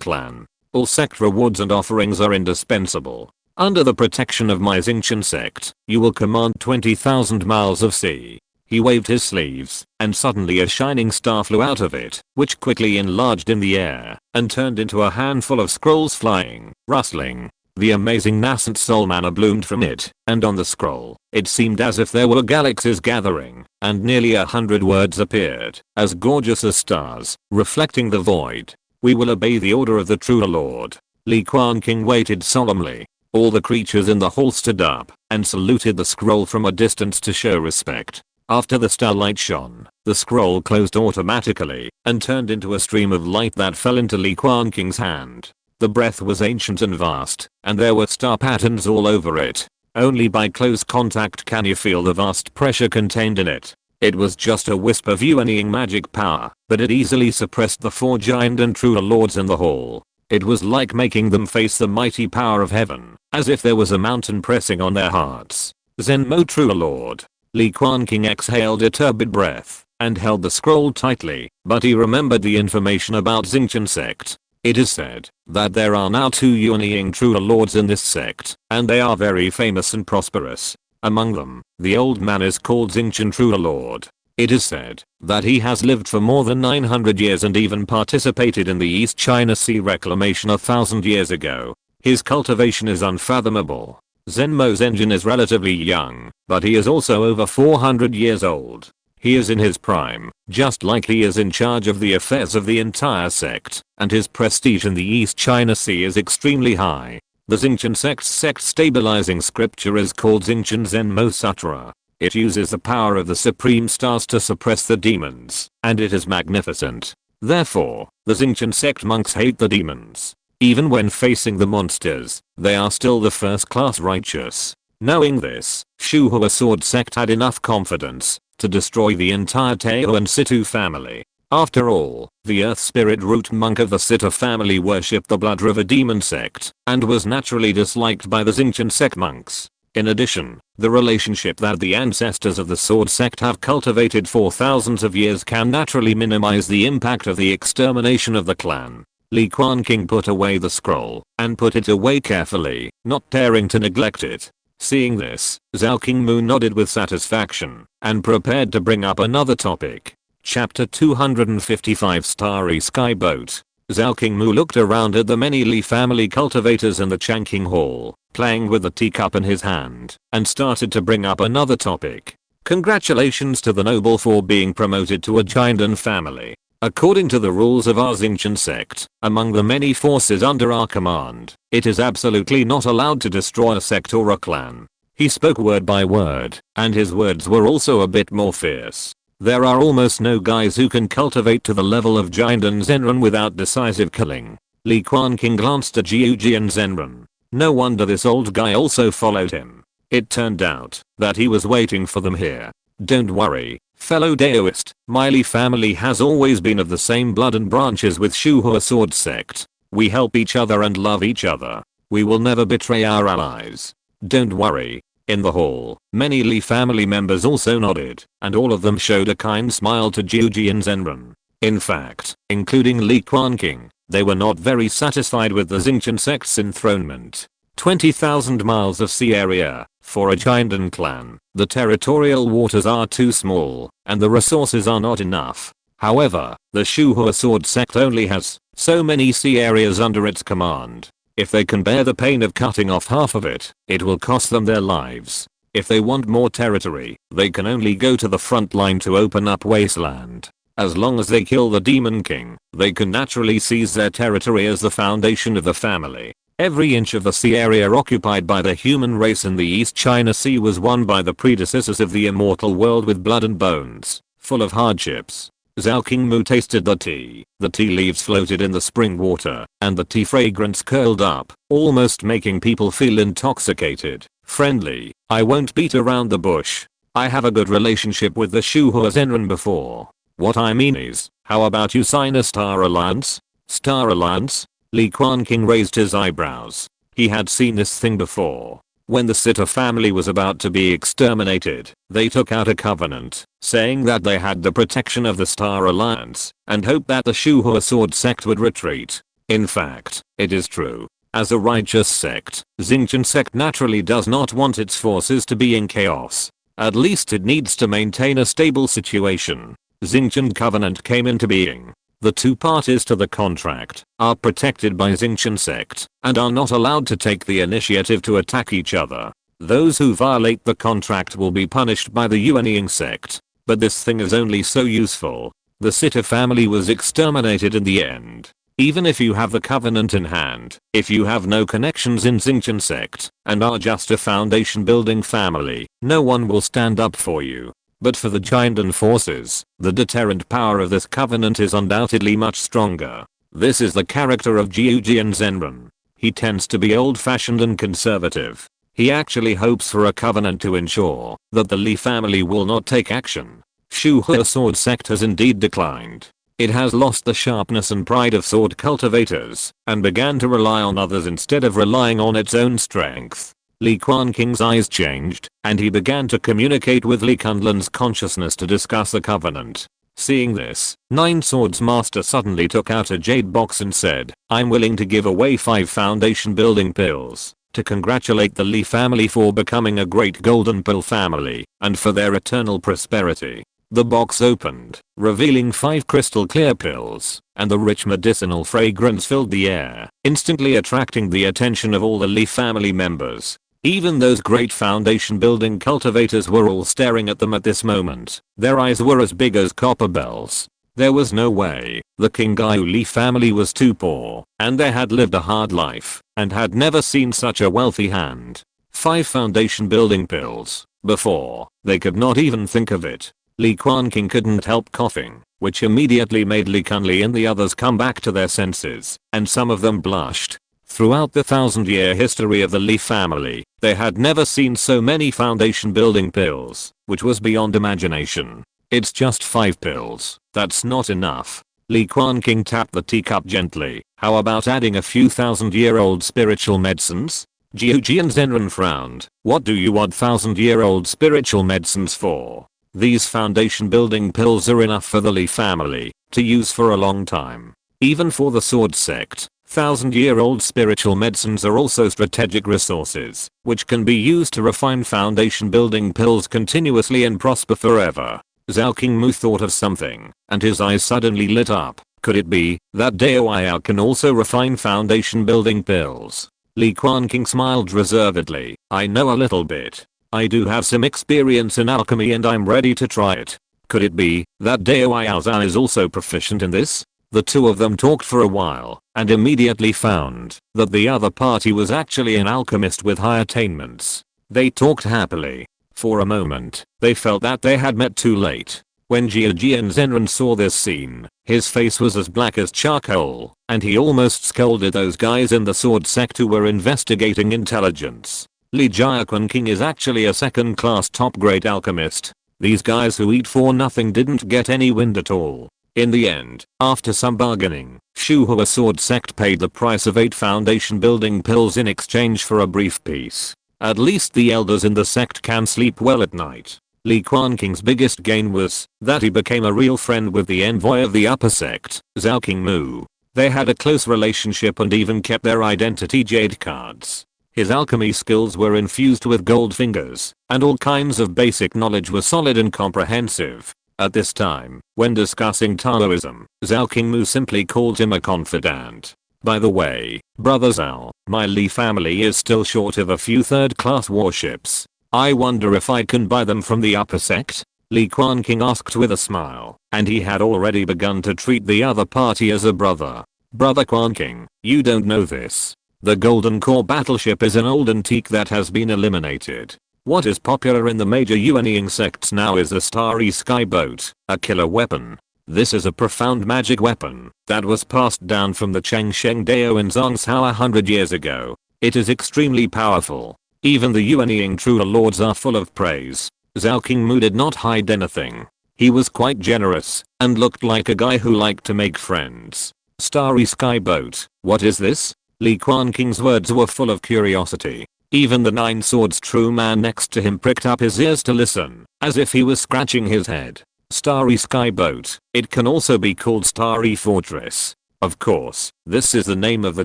clan. All sect rewards and offerings are indispensable. Under the protection of my Xingqian sect, you will command 20,000 miles of sea. He waved his sleeves, and suddenly a shining star flew out of it, which quickly enlarged in the air, and turned into a handful of scrolls flying, rustling. The amazing nascent soul mana bloomed from it, and on the scroll, it seemed as if there were galaxies gathering, and nearly 100 words appeared, as gorgeous as stars, reflecting the void. We will obey the order of the true Lord. Li Quanqing waited solemnly. All the creatures in the hall stood up, and saluted the scroll from a distance to show respect. After the starlight shone, the scroll closed automatically, and turned into a stream of light that fell into Li Quanqing's hand. The breath was ancient and vast, and there were star patterns all over it. Only by close contact can you feel the vast pressure contained in it. It was just a wisp of Yuan magic power, but it easily suppressed the 4 giant and true lords in the hall. It was like making them face the mighty power of heaven, as if there was a mountain pressing on their hearts. Zenmo true lord. Li Quanqing exhaled a turbid breath, and held the scroll tightly, but he remembered the information about Xingqian sect. It is said that there are now 2 Yuan true lords in this sect, and they are very famous and prosperous. Among them, the old man is called Xingqian true lord. It is said that he has lived for more than 900 years and even participated in the East China Sea reclamation 1,000 years ago. His cultivation is unfathomable. Zenmo Zenjin is relatively young, but he is also over 400 years old. He is in his prime, just like he is in charge of the affairs of the entire sect, and his prestige in the East China Sea is extremely high. The Xingqian sect's sect stabilizing scripture is called Xingqian Zenmo Sutra. It uses the power of the supreme stars to suppress the demons, and it is magnificent. Therefore, the Xingqian sect monks hate the demons. Even when facing the monsters, they are still the first-class righteous. Knowing this, Shuhua Sword sect had enough confidence to destroy the entire Tao and Situ family. After all, the Earth Spirit Root monk of the Situ family worshipped the Blood River Demon sect, and was naturally disliked by the Xingqian sect monks. In addition, the relationship that the ancestors of the Sword sect have cultivated for thousands of years can naturally minimize the impact of the extermination of the clan. Li Quanqing put away the scroll, and put it away carefully, not daring to neglect it. Seeing this, Zhao Qingmu nodded with satisfaction, and prepared to bring up another topic. Chapter 255 Starry Sky Boat. Zhao Qingmu looked around at the many Li family cultivators in the Changqing Hall, playing with the teacup in his hand, and started to bring up another topic. Congratulations to the noble for being promoted to a Gengjin family. According to the rules of our Xingqian sect, among the many forces under our command, it is absolutely not allowed to destroy a sect or a clan. He spoke word by word, and his words were also a bit more fierce. There are almost no guys who can cultivate to the level of Gengjin Zenran without decisive killing. Li Quanqing glanced at Gengjin Zenran. No wonder this old guy also followed him. It turned out that he was waiting for them here. Don't worry, fellow Daoist, my Li family has always been of the same blood and branches with Shuhua Sword sect. We help each other and love each other. We will never betray our allies. Don't worry. In the hall, many Li family members also nodded, and all of them showed a kind smile to Gengjin Zenren. In fact, including Li Quanqing, they were not very satisfied with the Xingqian sect's enthronement. 20,000 miles of sea area, for a Gengjin clan, the territorial waters are too small, and the resources are not enough. However, the Shuhua Sword sect only has so many sea areas under its command. If they can bear the pain of cutting off half of it, it will cost them their lives. If they want more territory, they can only go to the front line to open up wasteland. As long as they kill the Demon King, they can naturally seize their territory as the foundation of the family. Every inch of the sea area occupied by the human race in the East China Sea was won by the predecessors of the immortal world with blood and bones, full of hardships. Zhao Qingmu tasted the tea leaves floated in the spring water, and the tea fragrance curled up, almost making people feel intoxicated. Friendly, I won't beat around the bush. I have a good relationship with the Shuhua Zenren before. What I mean is, how about you sign a Star Alliance? Star Alliance? Li Quanqing raised his eyebrows. He had seen this thing before. When the Sitter family was about to be exterminated, they took out a covenant, saying that they had the protection of the Star Alliance, and hoped that the Shuhua Sword sect would retreat. In fact, it is true. As a righteous sect, Xingqian sect naturally does not want its forces to be in chaos. At least it needs to maintain a stable situation. Xingqian covenant came into being. The two parties to the contract are protected by Xingqian sect and are not allowed to take the initiative to attack each other. Those who violate the contract will be punished by the Yuanying sect. But this thing is only so useful. The Sitter family was exterminated in the end. Even if you have the covenant in hand, if you have no connections in Xingqian sect and are just a foundation building family, no one will stand up for you. But for the Gengjin forces, the deterrent power of this covenant is undoubtedly much stronger. This is the character of Gengjin Zenren. He tends to be old-fashioned and conservative. He actually hopes for a covenant to ensure that the Li family will not take action. Shuhua Sword sect has indeed declined. It has lost the sharpness and pride of sword cultivators and began to rely on others instead of relying on its own strength. Li Quanqing's eyes changed, and he began to communicate with Li Kunlan's consciousness to discuss the covenant. Seeing this, Nine Swords Master suddenly took out a jade box and said, I'm willing to give away 5 foundation building pills to congratulate the Li family for becoming a great golden pill family and for their eternal prosperity. The box opened, revealing 5 crystal clear pills, and the rich medicinal fragrance filled the air, instantly attracting the attention of all the Li family members. Even those great foundation building cultivators were all staring at them at this moment. Their eyes were as big as copper bells. There was no way. The Qingyu Li family was too poor, and they had lived a hard life, and had never seen such a wealthy hand. 5 foundation building pills. Before, they could not even think of it. Li Quanqing couldn't help coughing, which immediately made Li Kunli and the others come back to their senses, and some of them blushed. Throughout the 1000-year history of the Li family, they had never seen so many foundation building pills, which was beyond imagination. It's just 5 pills, that's not enough. Li Quanqing tapped the teacup gently. How about adding a few 1000-year-old spiritual medicines? Gengjin Zenren frowned. What do you want 1000-year-old spiritual medicines for? These foundation building pills are enough for the Li family to use for a long time. Even for the sword sect. 1000-year-old spiritual medicines are also strategic resources, which can be used to refine foundation building pills continuously and prosper forever. Zhao Qingmu thought of something, and his eyes suddenly lit up. Could it be that Dao Yao can also refine foundation building pills? Li Quanqing smiled reservedly. I know a little bit. I do have some experience in alchemy and I'm ready to try it. Could it be that Dao Yao is also proficient in this? The two of them talked for a while, and immediately found that the other party was actually an alchemist with high attainments. They talked happily. For a moment, they felt that they had met too late. When Gengjin Zenren saw this scene, his face was as black as charcoal, and he almost scolded those guys in the sword sect who were investigating intelligence. Li Quanqing is actually a second-class top-grade alchemist. These guys who eat for nothing didn't get any wind at all. In the end, after some bargaining, Shuhua Sword sect paid the price of 8 foundation building pills in exchange for a brief peace. At least the elders in the sect can sleep well at night. Li Quanqing's biggest gain was that he became a real friend with the envoy of the upper sect, Zhaoqingmu. They had a close relationship and even kept their identity jade cards. His alchemy skills were infused with gold fingers, and all kinds of basic knowledge were solid and comprehensive. At this time, when discussing Taoism, Zhaoqingmu simply called him a confidant. By the way, Brother Zhao, my Li family is still short of a few third-class warships. I wonder if I can buy them from the upper sect? Li Quanqing asked with a smile, and he had already begun to treat the other party as a brother. Brother Quanqing, you don't know this. The Golden Core battleship is an old antique that has been eliminated. What is popular in the major Yuanying sects now is the Starry Sky Boat, a killer weapon. This is a profound magic weapon that was passed down from the Changsheng Dao in Zhongzhou 100 years ago. It is extremely powerful. Even the Yuanying true lords are full of praise. Zhaoqingmu did not hide anything. He was quite generous and looked like a guy who liked to make friends. Starry Sky Boat, what is this? Li Quanqing's words were full of curiosity. Even the Nine Swords true man next to him pricked up his ears to listen, as if he was scratching his head. Starry Sky Boat, it can also be called Starry Fortress. Of course, this is the name of the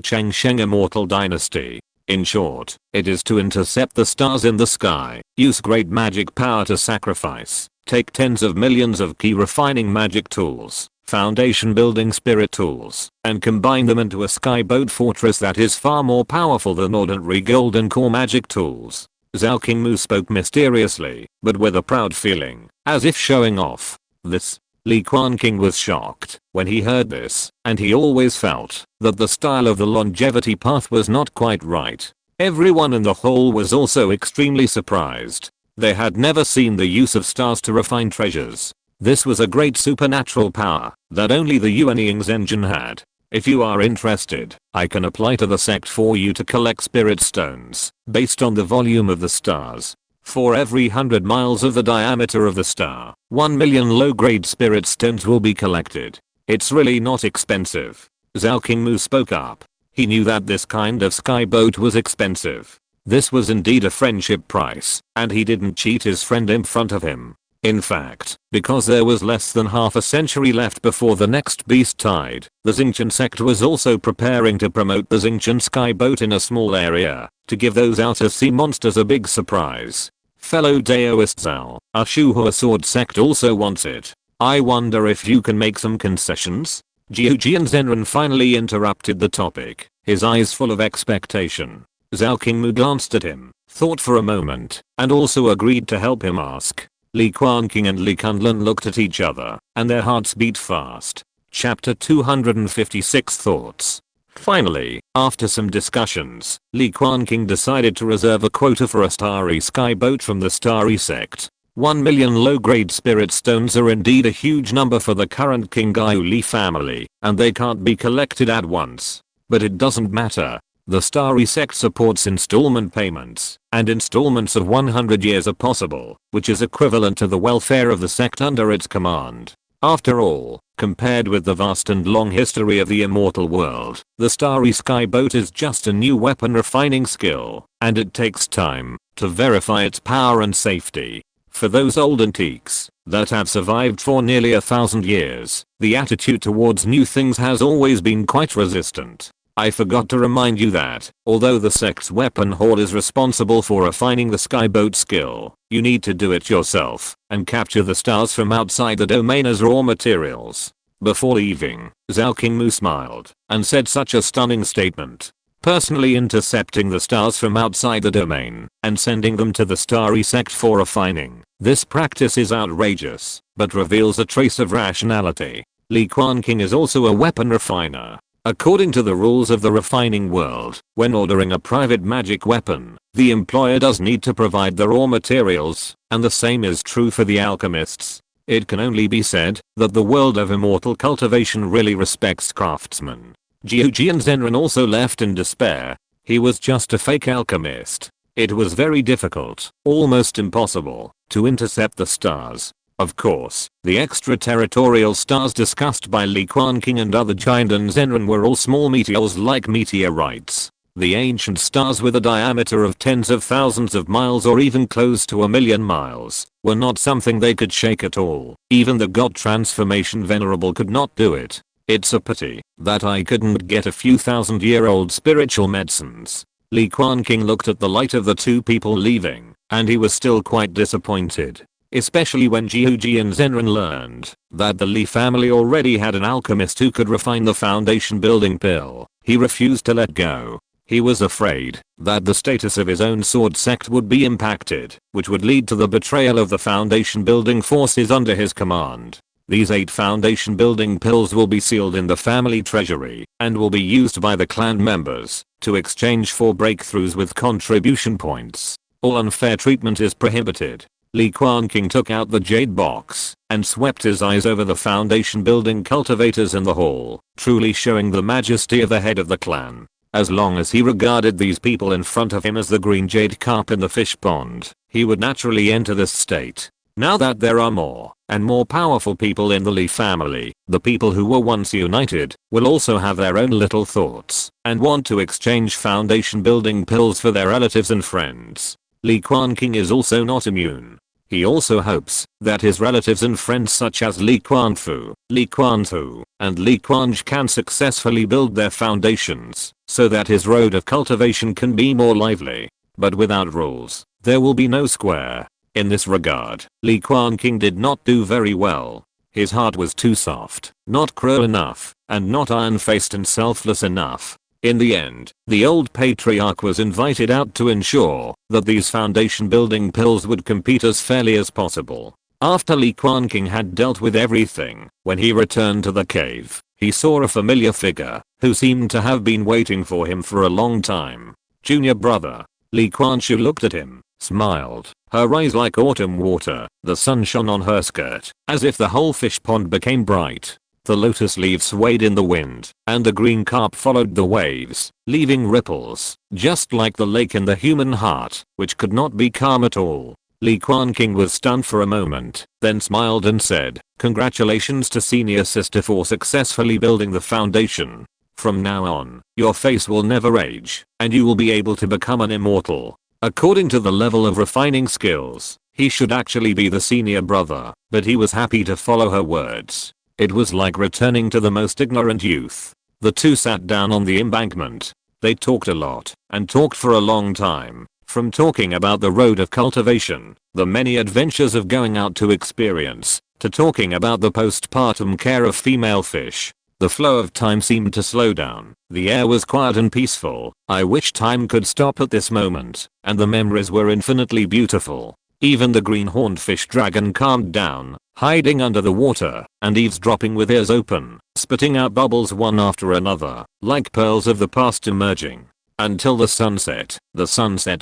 Changsheng Immortal dynasty. In short, it is to intercept the stars in the sky, use great magic power to sacrifice, take tens of millions of key refining magic tools, foundation building spirit tools, and combine them into a skyboat fortress that is far more powerful than ordinary golden core magic tools. Zhaoqingmu spoke mysteriously, but with a proud feeling, as if showing off. This. Li Quanqing was shocked when he heard this, and he always felt that the style of the longevity path was not quite right. Everyone in the hall was also extremely surprised. They had never seen the use of stars to refine treasures. This was a great supernatural power that only the Yuanying Gengjin had. If you are interested, I can apply to the sect for you to collect spirit stones based on the volume of the stars. For every 100 miles of the diameter of the star, 1 million low-grade spirit stones will be collected. It's really not expensive. Zhaoqingmu spoke up. He knew that this kind of skyboat was expensive. This was indeed a friendship price, and he didn't cheat his friend in front of him. In fact, because there was less than half a century left before the next beast tide, the Xingqian sect was also preparing to promote the Xingqian skyboat in a small area, to give those outer sea monsters a big surprise. Fellow Daoist Zhao, our Shuhua sword sect also wants it. I wonder if you can make some concessions? Gengjin Zenren finally interrupted the topic, his eyes full of expectation. Zhaoqingmu glanced at him, thought for a moment, and also agreed to help him ask. Li Quanqing and Li Kunlun looked at each other, and their hearts beat fast. Chapter 256 Thoughts. Finally, after some discussions, Li Quanqing decided to reserve a quota for a starry skyboat from the starry sect. 1 million low-grade spirit stones are indeed a huge number for the current King Gaiu Li family, and they can't be collected at once. But it doesn't matter. The starry sect supports installment payments, and installments of 100 years are possible, which is equivalent to the welfare of the sect under its command. After all, compared with the vast and long history of the immortal world, the starry skyboat is just a new weapon refining skill, and it takes time to verify its power and safety. For those old antiques that have survived for nearly 1,000 years, the attitude towards new things has always been quite resistant. I forgot to remind you that, although the sect's weapon hall is responsible for refining the skyboat skill, you need to do it yourself and capture the stars from outside the domain as raw materials. Before leaving, Zhaoqingmu smiled and said such a stunning statement. Personally intercepting the stars from outside the domain and sending them to the starry sect for refining. This practice is outrageous, but reveals a trace of rationality. Li Quanqing is also a weapon refiner. According to the rules of the refining world, when ordering a private magic weapon, the employer does need to provide the raw materials, and the same is true for the alchemists. It can only be said that the world of immortal cultivation really respects craftsmen. Gengjin Zenren also left in despair. He was just a fake alchemist. It was very difficult, almost impossible, to intercept the stars. Of course, the extraterritorial stars discussed by Li Quanqing and other Gengjin Zenren were all small meteors like meteorites. The ancient stars with a diameter of tens of thousands of miles or even close to 1,000,000 miles were not something they could shake at all. Even the god transformation venerable could not do it. It's a pity that I couldn't get a few thousand-year-old spiritual medicines. Li Quanqing looked at the light of the two people leaving, and he was still quite disappointed. Especially when Jiuji and Zenran learned that the Li family already had an alchemist who could refine the foundation building pill. He refused to let go. He was afraid that the status of his own sword sect would be impacted, which would lead to the betrayal of the foundation building forces under his command. These 8 foundation building pills will be sealed in the family treasury and will be used by the clan members to exchange for breakthroughs with contribution points. All unfair treatment is prohibited. Li Quanqing took out the jade box and swept his eyes over the foundation building cultivators in the hall, truly showing the majesty of the head of the clan. As long as he regarded these people in front of him as the green jade carp in the fish pond, he would naturally enter this state. Now that there are more and more powerful people in the Li family, the people who were once united will also have their own little thoughts and want to exchange foundation building pills for their relatives and friends. Li Quanqing is also not immune. He also hopes that his relatives and friends such as Li Quanfu, Li Quantu, and Li Quanj can successfully build their foundations so that his road of cultivation can be more lively. But without rules, there will be no square. In this regard, Li Quanqing did not do very well. His heart was too soft, not cruel enough, and not iron-faced and selfless enough. In the end, the old patriarch was invited out to ensure that these foundation building pills would compete as fairly as possible. After Li Quanqing had dealt with everything, when he returned to the cave, he saw a familiar figure who seemed to have been waiting for him for a long time. Junior brother. Li Quanqiu looked at him, smiled, her eyes like autumn water. The sun shone on her skirt, as if the whole fish pond became bright. The lotus leaves swayed in the wind, and the green carp followed the waves, leaving ripples, just like the lake in the human heart, which could not be calm at all. Li Quanqing was stunned for a moment, then smiled and said, "Congratulations to senior sister for successfully building the foundation. From now on, your face will never age, and you will be able to become an immortal." According to the level of refining skills, he should actually be the senior brother, but he was happy to follow her words. It was like returning to the most ignorant youth. The two sat down on the embankment. They talked a lot, and talked for a long time. From talking about the road of cultivation, the many adventures of going out to experience, to talking about the postpartum care of female fish. The flow of time seemed to slow down. The air was quiet and peaceful. I wish time could stop at this moment, and the memories were infinitely beautiful. Even the green-horned fish dragon calmed down, hiding under the water, and eavesdropping with ears open, spitting out bubbles one after another, like pearls of the past emerging. Until the sunset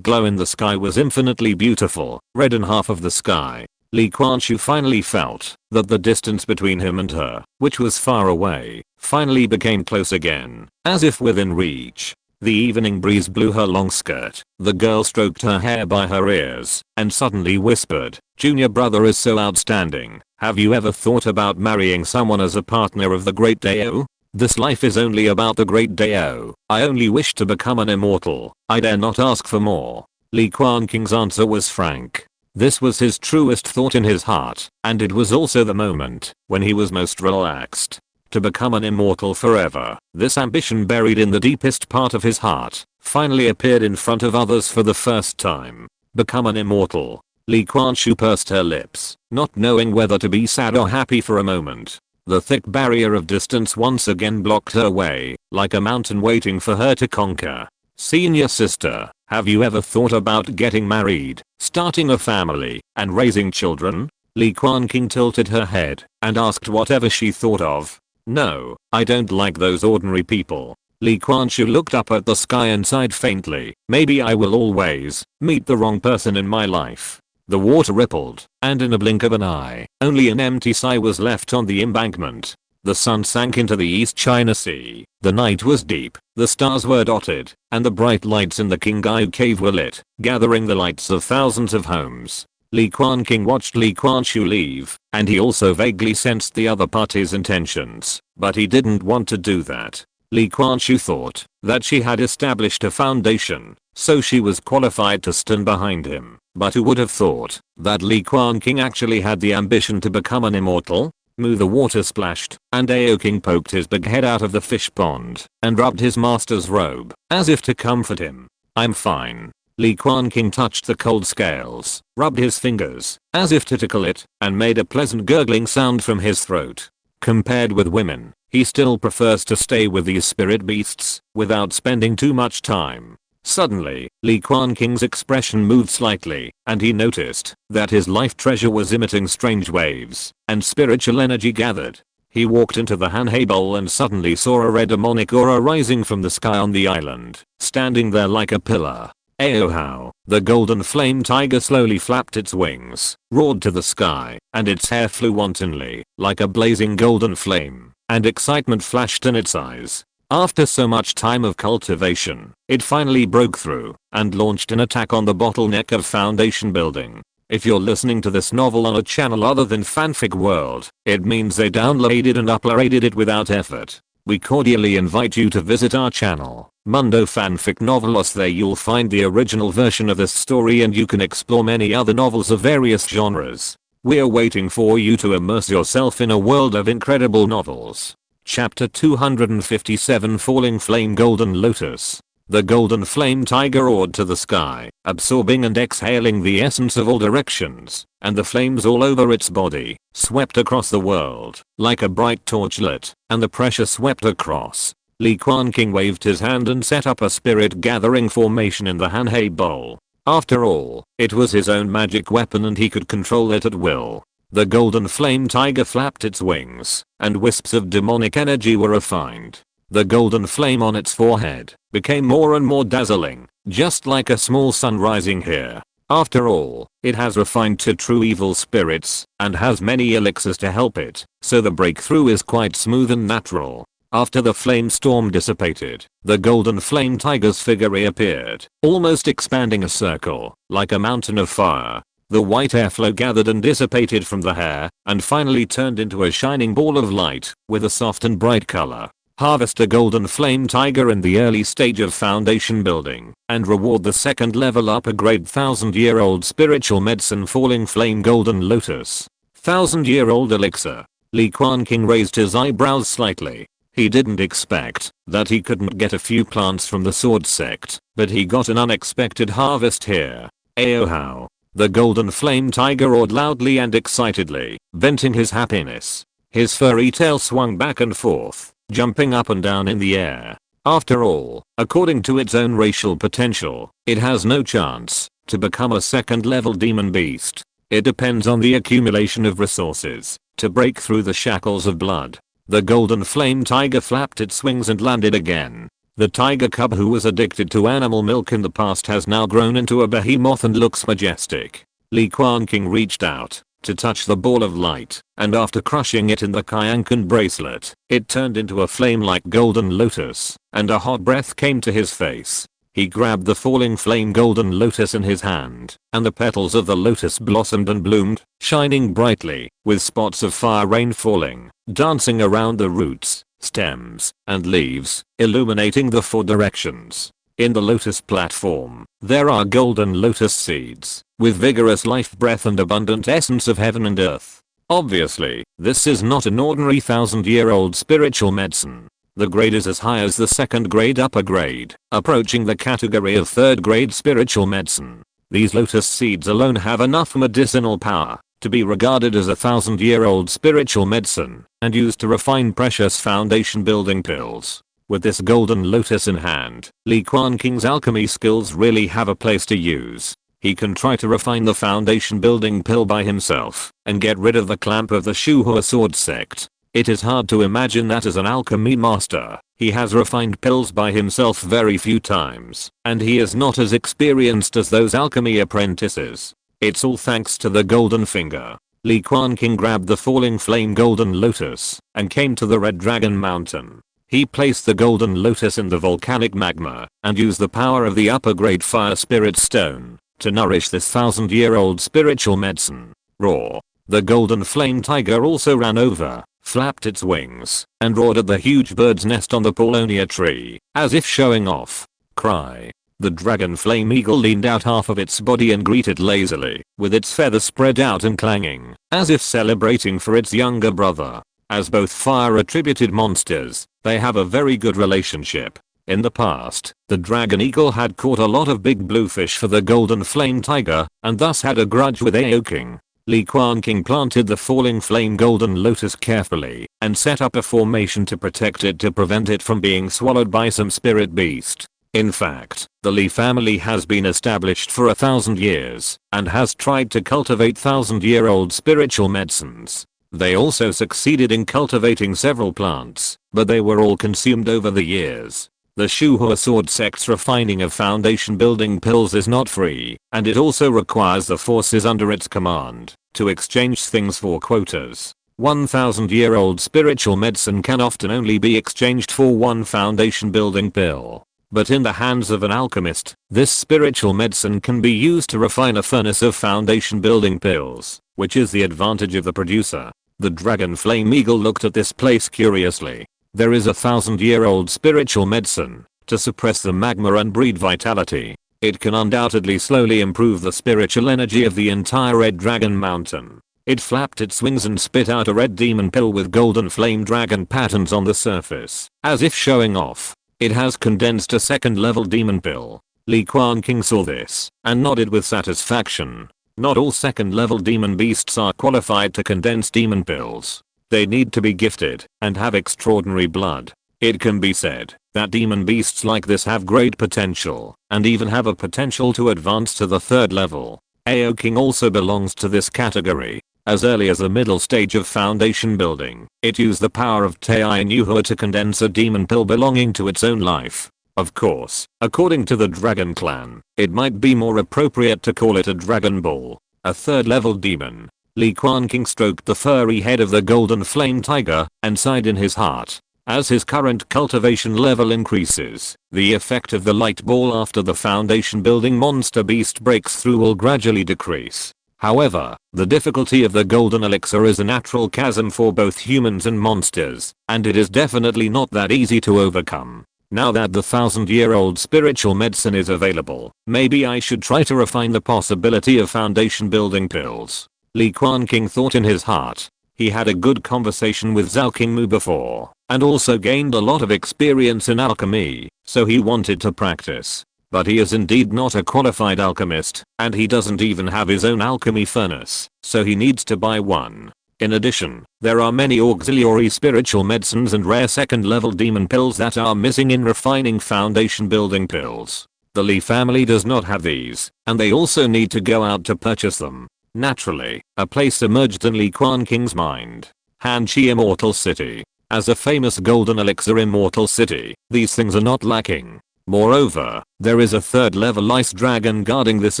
glow in the sky was infinitely beautiful, red in half of the sky. Li Quanqiu finally felt that the distance between him and her, which was far away, finally became close again, as if within reach. The evening breeze blew her long skirt. The girl stroked her hair by her ears and suddenly whispered, "Junior brother is so outstanding. Have you ever thought about marrying someone as a partner of the Great Dao? This life is only about the Great Dao. I only wish to become an immortal. I dare not ask for more." Li Quanqing's answer was frank. This was his truest thought in his heart, and it was also the moment when he was most relaxed. To become an immortal forever, this ambition buried in the deepest part of his heart, finally appeared in front of others for the first time. Become an immortal. Li Quanqiu pursed her lips, not knowing whether to be sad or happy for a moment. The thick barrier of distance once again blocked her way, like a mountain waiting for her to conquer. "Senior sister, have you ever thought about getting married, starting a family, and raising children?" Li Quanqing tilted her head and asked whatever she thought of. "No, I don't like those ordinary people." Li Quanqiu looked up at the sky and sighed faintly. "Maybe I will always meet the wrong person in my life." The water rippled, and in a blink of an eye, only an empty sigh was left on the embankment. The sun sank into the East China Sea. The night was deep, the stars were dotted, and the bright lights in the Qinghai cave were lit, gathering the lights of thousands of homes. Li Quanqing watched Li Quanqiu leave, and he also vaguely sensed the other party's intentions, but he didn't want to do that. Li Quanqing thought that she had established a foundation, so she was qualified to stand behind him. But who would have thought that Li Quanqing actually had the ambition to become an immortal? The water splashed, and Aoking poked his big head out of the fish pond and rubbed his master's robe, as if to comfort him. "I'm fine." Li Quanqing touched the cold scales, rubbed his fingers, as if to tickle it, and made a pleasant gurgling sound from his throat. Compared with women, he still prefers to stay with these spirit beasts, without spending too much time. Suddenly, Li Quanqing's expression moved slightly, and he noticed that his life treasure was emitting strange waves, and spiritual energy gathered. He walked into the Hanhei bowl and suddenly saw a red demonic aura rising from the sky on the island, standing there like a pillar. Aohao, the golden flame tiger slowly flapped its wings, roared to the sky, and its hair flew wantonly, like a blazing golden flame, and excitement flashed in its eyes. After so much time of cultivation, it finally broke through and launched an attack on the bottleneck of foundation building. If you're listening to this novel on a channel other than Fanfic World, it means they downloaded and uploaded it without effort. We cordially invite you to visit our channel, Mundo Fanfic Novelos. There you'll find the original version of this story and you can explore many other novels of various genres. We're waiting for you to immerse yourself in a world of incredible novels. Chapter 257 Falling Flame Golden Lotus. The golden flame tiger roared to the sky, absorbing and exhaling the essence of all directions, and the flames all over its body swept across the world like a bright torchlight, and the pressure swept across. Li Quanqing waved his hand and set up a spirit gathering formation in the Hanhei bowl. After all, it was his own magic weapon and he could control it at will. The golden flame tiger flapped its wings, and wisps of demonic energy were refined. The golden flame on its forehead became more and more dazzling, just like a small sun rising here. After all, it has refined to true evil spirits, and has many elixirs to help it, so the breakthrough is quite smooth and natural. After the flame storm dissipated, the golden flame tiger's figure reappeared, almost expanding a circle, like a mountain of fire. The white airflow gathered and dissipated from the hair, and finally turned into a shining ball of light, with a soft and bright color. Harvest a golden flame tiger in the early stage of foundation building, and reward the second level upper grade 1000-year-old spiritual medicine Falling Flame Golden Lotus. 1000-year-old elixir. Li Quanqing raised his eyebrows slightly. He didn't expect that he couldn't get a few plants from the sword sect, but he got an unexpected harvest here. Aohao. The golden flame tiger roared loudly and excitedly, venting his happiness. His furry tail swung back and forth, jumping up and down in the air. After all, according to its own racial potential, it has no chance to become a second level demon beast. It depends on the accumulation of resources to break through the shackles of blood. The golden flame tiger flapped its wings and landed again. The tiger cub who was addicted to animal milk in the past has now grown into a behemoth and looks majestic. Li Quanqing reached out to touch the ball of light, and after crushing it in the Kyankan bracelet, it turned into a flame-like golden lotus, and a hot breath came to his face. He grabbed the falling flame golden lotus in his hand, and the petals of the lotus blossomed and bloomed, shining brightly, with spots of fire rain falling, dancing around the roots, stems, and leaves, illuminating the four directions. In the lotus platform, there are golden lotus seeds, with vigorous life breath and abundant essence of heaven and earth. Obviously, this is not an ordinary 1000-year-old spiritual medicine. The grade is as high as the second grade upper grade, approaching the category of third grade spiritual medicine. These lotus seeds alone have enough medicinal power to be regarded as a 1000-year-old spiritual medicine, and used to refine precious foundation building pills. With this golden lotus in hand, Li Quanqing's alchemy skills really have a place to use. He can try to refine the foundation building pill by himself, and get rid of the clamp of the Shuhua sword sect. It is hard to imagine that as an alchemy master, he has refined pills by himself very few times, and he is not as experienced as those alchemy apprentices. It's all thanks to the golden finger. Li Quanqing grabbed the falling flame golden lotus, and came to the red dragon mountain. He placed the golden lotus in the volcanic magma, and used the power of the upper grade fire spirit stone to nourish this 1000-year-old spiritual medicine. Raw. The golden flame tiger also ran over, flapped its wings, and roared at the huge bird's nest on the paulownia tree, as if showing off. Cry. The dragon flame eagle leaned out half of its body and greeted lazily, with its feathers spread out and clanging, as if celebrating for its younger brother. As both fire-attributed monsters, they have a very good relationship. In the past, the dragon eagle had caught a lot of big bluefish for the golden flame tiger, and thus had a grudge with Aoking. Li Quanqing planted the falling flame golden lotus carefully, and set up a formation to protect it to prevent it from being swallowed by some spirit beast. In fact, the Li family has been established for 1,000 years, and has tried to cultivate 1,000-year-old spiritual medicines. They also succeeded in cultivating several plants, but they were all consumed over the years. The Shuhua sword sect's refining of foundation building pills is not free, and it also requires the forces under its command to exchange things for quotas. 1,000-year-old spiritual medicine can often only be exchanged for one foundation building pill. But in the hands of an alchemist, this spiritual medicine can be used to refine a furnace of foundation building pills, which is the advantage of the producer. The dragon flame eagle looked at this place curiously. There is 1,000-year-old spiritual medicine to suppress the magma and breed vitality. It can undoubtedly slowly improve the spiritual energy of the entire Red Dragon Mountain. It flapped its wings and spit out a red demon pill with golden flame dragon patterns on the surface, as if showing off. It has condensed a second-level demon pill. Li Quanqing saw this and nodded with satisfaction. Not all second-level demon beasts are qualified to condense demon pills. They need to be gifted and have extraordinary blood. It can be said that demon beasts like this have great potential and even have a potential to advance to the third level. Aoking also belongs to this category. As early as the middle stage of foundation building, it used the power of Tei Nuhua to condense a demon pill belonging to its own life. Of course, according to the Dragon Clan, it might be more appropriate to call it a Dragon Ball, a third-level demon. Li Quanqing stroked the furry head of the golden flame tiger and sighed in his heart. As his current cultivation level increases, the effect of the light ball after the foundation building monster beast breaks through will gradually decrease. However, the difficulty of the golden elixir is a natural chasm for both humans and monsters, and it is definitely not that easy to overcome. Now that the 1,000-year-old spiritual medicine is available, maybe I should try to refine the possibility of foundation building pills. Li Quanqing thought in his heart. He had a good conversation with Zhao Qingmu before, and also gained a lot of experience in alchemy, so he wanted to practice. But he is indeed not a qualified alchemist, and he doesn't even have his own alchemy furnace, so he needs to buy one. In addition, there are many auxiliary spiritual medicines and rare second-level demon pills that are missing in refining foundation building pills. The Li family does not have these, and they also need to go out to purchase them. Naturally, a place emerged in Li Quanqing's mind. Hanchi Immortal City. As a famous golden elixir immortal city, these things are not lacking. Moreover, there is a third-level ice dragon guarding this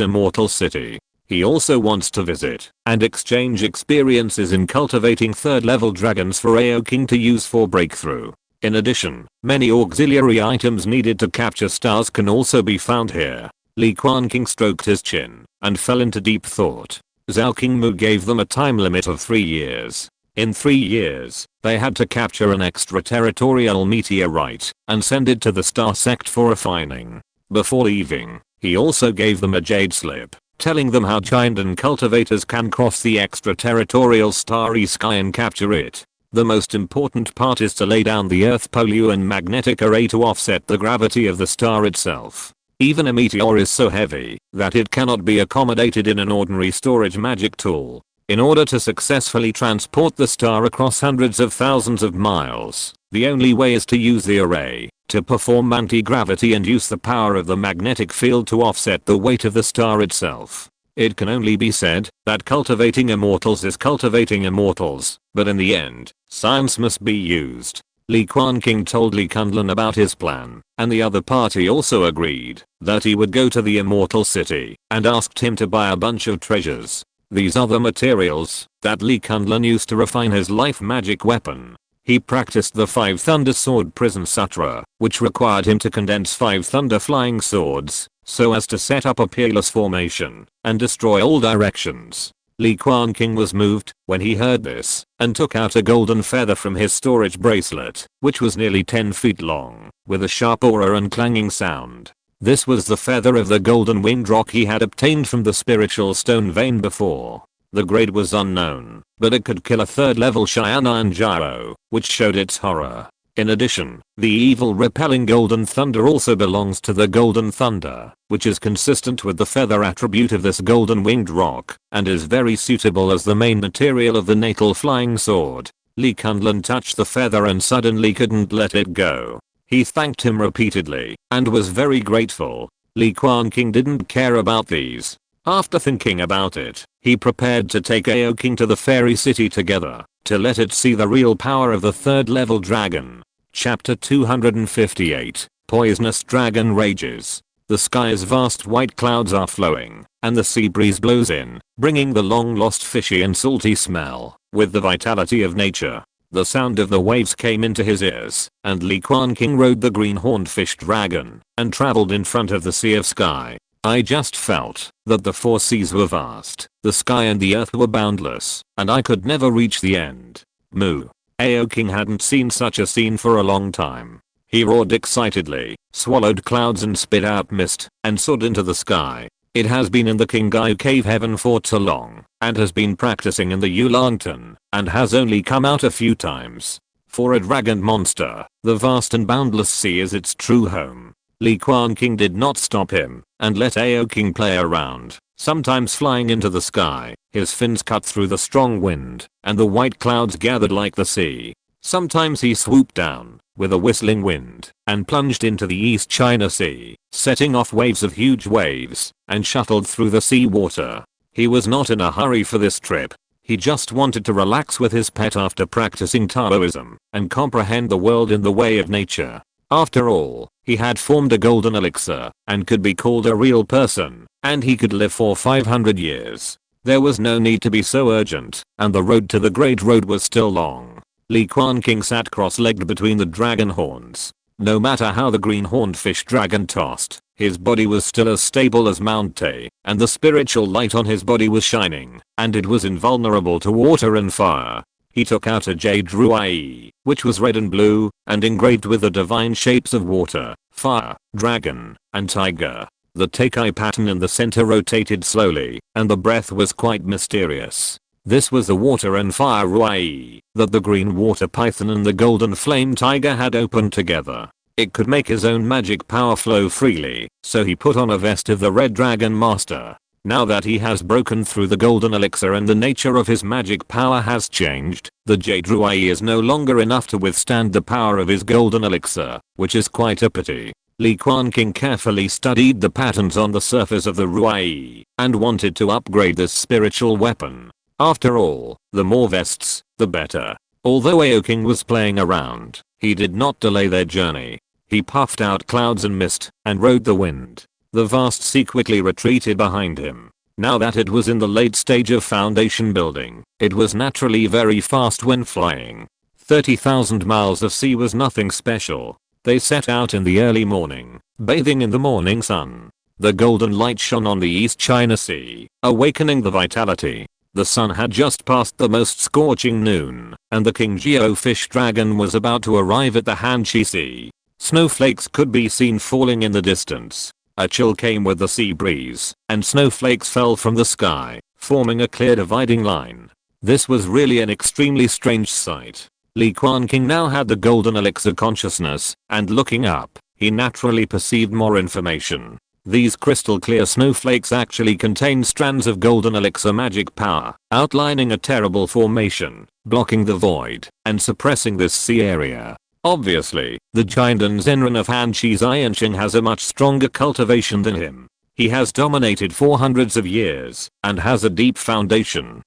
immortal city. He also wants to visit and exchange experiences in cultivating third-level dragons for Aoking to use for breakthrough. In addition, many auxiliary items needed to capture stars can also be found here. Li Quanqing stroked his chin and fell into deep thought. Zhao Qingmu gave them a time limit of 3 years. In 3 years, they had to capture an extraterritorial meteorite and send it to the star sect for refining. Before leaving, he also gave them a jade slip, telling them how giant and cultivators can cross the extraterritorial starry sky and capture it. The most important part is to lay down the Earth pollution and magnetic array to offset the gravity of the star itself. Even a meteor is so heavy that it cannot be accommodated in an ordinary storage magic tool. In order to successfully transport the star across hundreds of thousands of miles, the only way is to use the array to perform anti-gravity and use the power of the magnetic field to offset the weight of the star itself. It can only be said that cultivating immortals is cultivating immortals, but in the end, science must be used. Li Quanqing told Li Kunlun about his plan, and the other party also agreed that he would go to the immortal city and asked him to buy a bunch of treasures. These are the materials that Li Kunlun used to refine his life magic weapon. He practiced the 5 Thunder Sword Prison Sutra, which required him to condense 5 thunder flying swords so as to set up a peerless formation and destroy all directions. Li Quanqing was moved when he heard this and took out a golden feather from his storage bracelet, which was nearly 10 feet long, with a sharp aura and clanging sound. This was the feather of the golden winged rock he had obtained from the spiritual stone vein before. The grade was unknown, but it could kill a 3rd level Shiana and Gyro, which showed its horror. In addition, the evil repelling golden thunder also belongs to the golden thunder, which is consistent with the feather attribute of this golden winged rock, and is very suitable as the main material of the natal flying sword. Li Quanqing touched the feather and suddenly couldn't let it go. He thanked him repeatedly, and was very grateful. Li Quanqing didn't care about these. After thinking about it, he prepared to take Aoking to the fairy city together, to let it see the real power of the 3rd level dragon. Chapter 258, Poisonous Dragon Rages. The sky's vast white clouds are flowing, and the sea breeze blows in, bringing the long lost fishy and salty smell, with the vitality of nature. The sound of the waves came into his ears, and Li Quanqing rode the green-horned fish dragon, and traveled in front of the sea of sky. I just felt that the 4 seas were vast, the sky and the earth were boundless, and I could never reach the end. Moo. Aoking hadn't seen such a scene for a long time. He roared excitedly, swallowed clouds and spit out mist, and soared into the sky. It has been in the Qingyu cave heaven for too long, and has been practicing in the Yulangtan, and has only come out a few times. For a dragon monster, the vast and boundless sea is its true home. Li Quanqing did not stop him, and let Aoking play around, sometimes flying into the sky. His fins cut through the strong wind, and the white clouds gathered like the sea. Sometimes he swooped down, with a whistling wind, and plunged into the East China Sea, setting off waves of huge waves, and shuttled through the sea water. He was not in a hurry for this trip. He just wanted to relax with his pet after practicing Taoism, and comprehend the world in the way of nature. After all, he had formed a golden elixir, and could be called a real person, and he could live for 500 years. There was no need to be so urgent, and the road to the Great Road was still long. Li Quanqing sat cross-legged between the dragon horns. No matter how the green-horned fish dragon tossed, his body was still as stable as Mount Tay, and the spiritual light on his body was shining, and it was invulnerable to water and fire. He took out a jade-green, which was red and blue, and engraved with the divine shapes of water, fire, dragon, and tiger. The Teikai pattern in the center rotated slowly, and the breath was quite mysterious. This was the water and fire Ruai that the green water python and the golden flame tiger had opened together. It could make his own magic power flow freely, so he put on a vest of the red dragon master. Now that he has broken through the golden elixir and the nature of his magic power has changed, the jade Ruai is no longer enough to withstand the power of his golden elixir, which is quite a pity. Li Quanqing carefully studied the patterns on the surface of the Ruai, and wanted to upgrade this spiritual weapon. After all, the more vests, the better. Although Aoking was playing around, he did not delay their journey. He puffed out clouds and mist, and rode the wind. The vast sea quickly retreated behind him. Now that it was in the late stage of foundation building, it was naturally very fast when flying. 30,000 miles of sea was nothing special. They set out in the early morning, bathing in the morning sun. The golden light shone on the East China Sea, awakening the vitality. The sun had just passed the most scorching noon, and the Qingyu fish dragon was about to arrive at the Hanchi Sea. Snowflakes could be seen falling in the distance. A chill came with the sea breeze, and snowflakes fell from the sky, forming a clear dividing line. This was really an extremely strange sight. Li Quanqing now had the golden elixir consciousness, and looking up, he naturally perceived more information. These crystal clear snowflakes actually contained strands of golden elixir magic power, outlining a terrible formation, blocking the void, and suppressing this sea area. Obviously, the Jindan Zenran of Hanchi Xianxing has a much stronger cultivation than him. He has dominated for hundreds of years, and has a deep foundation.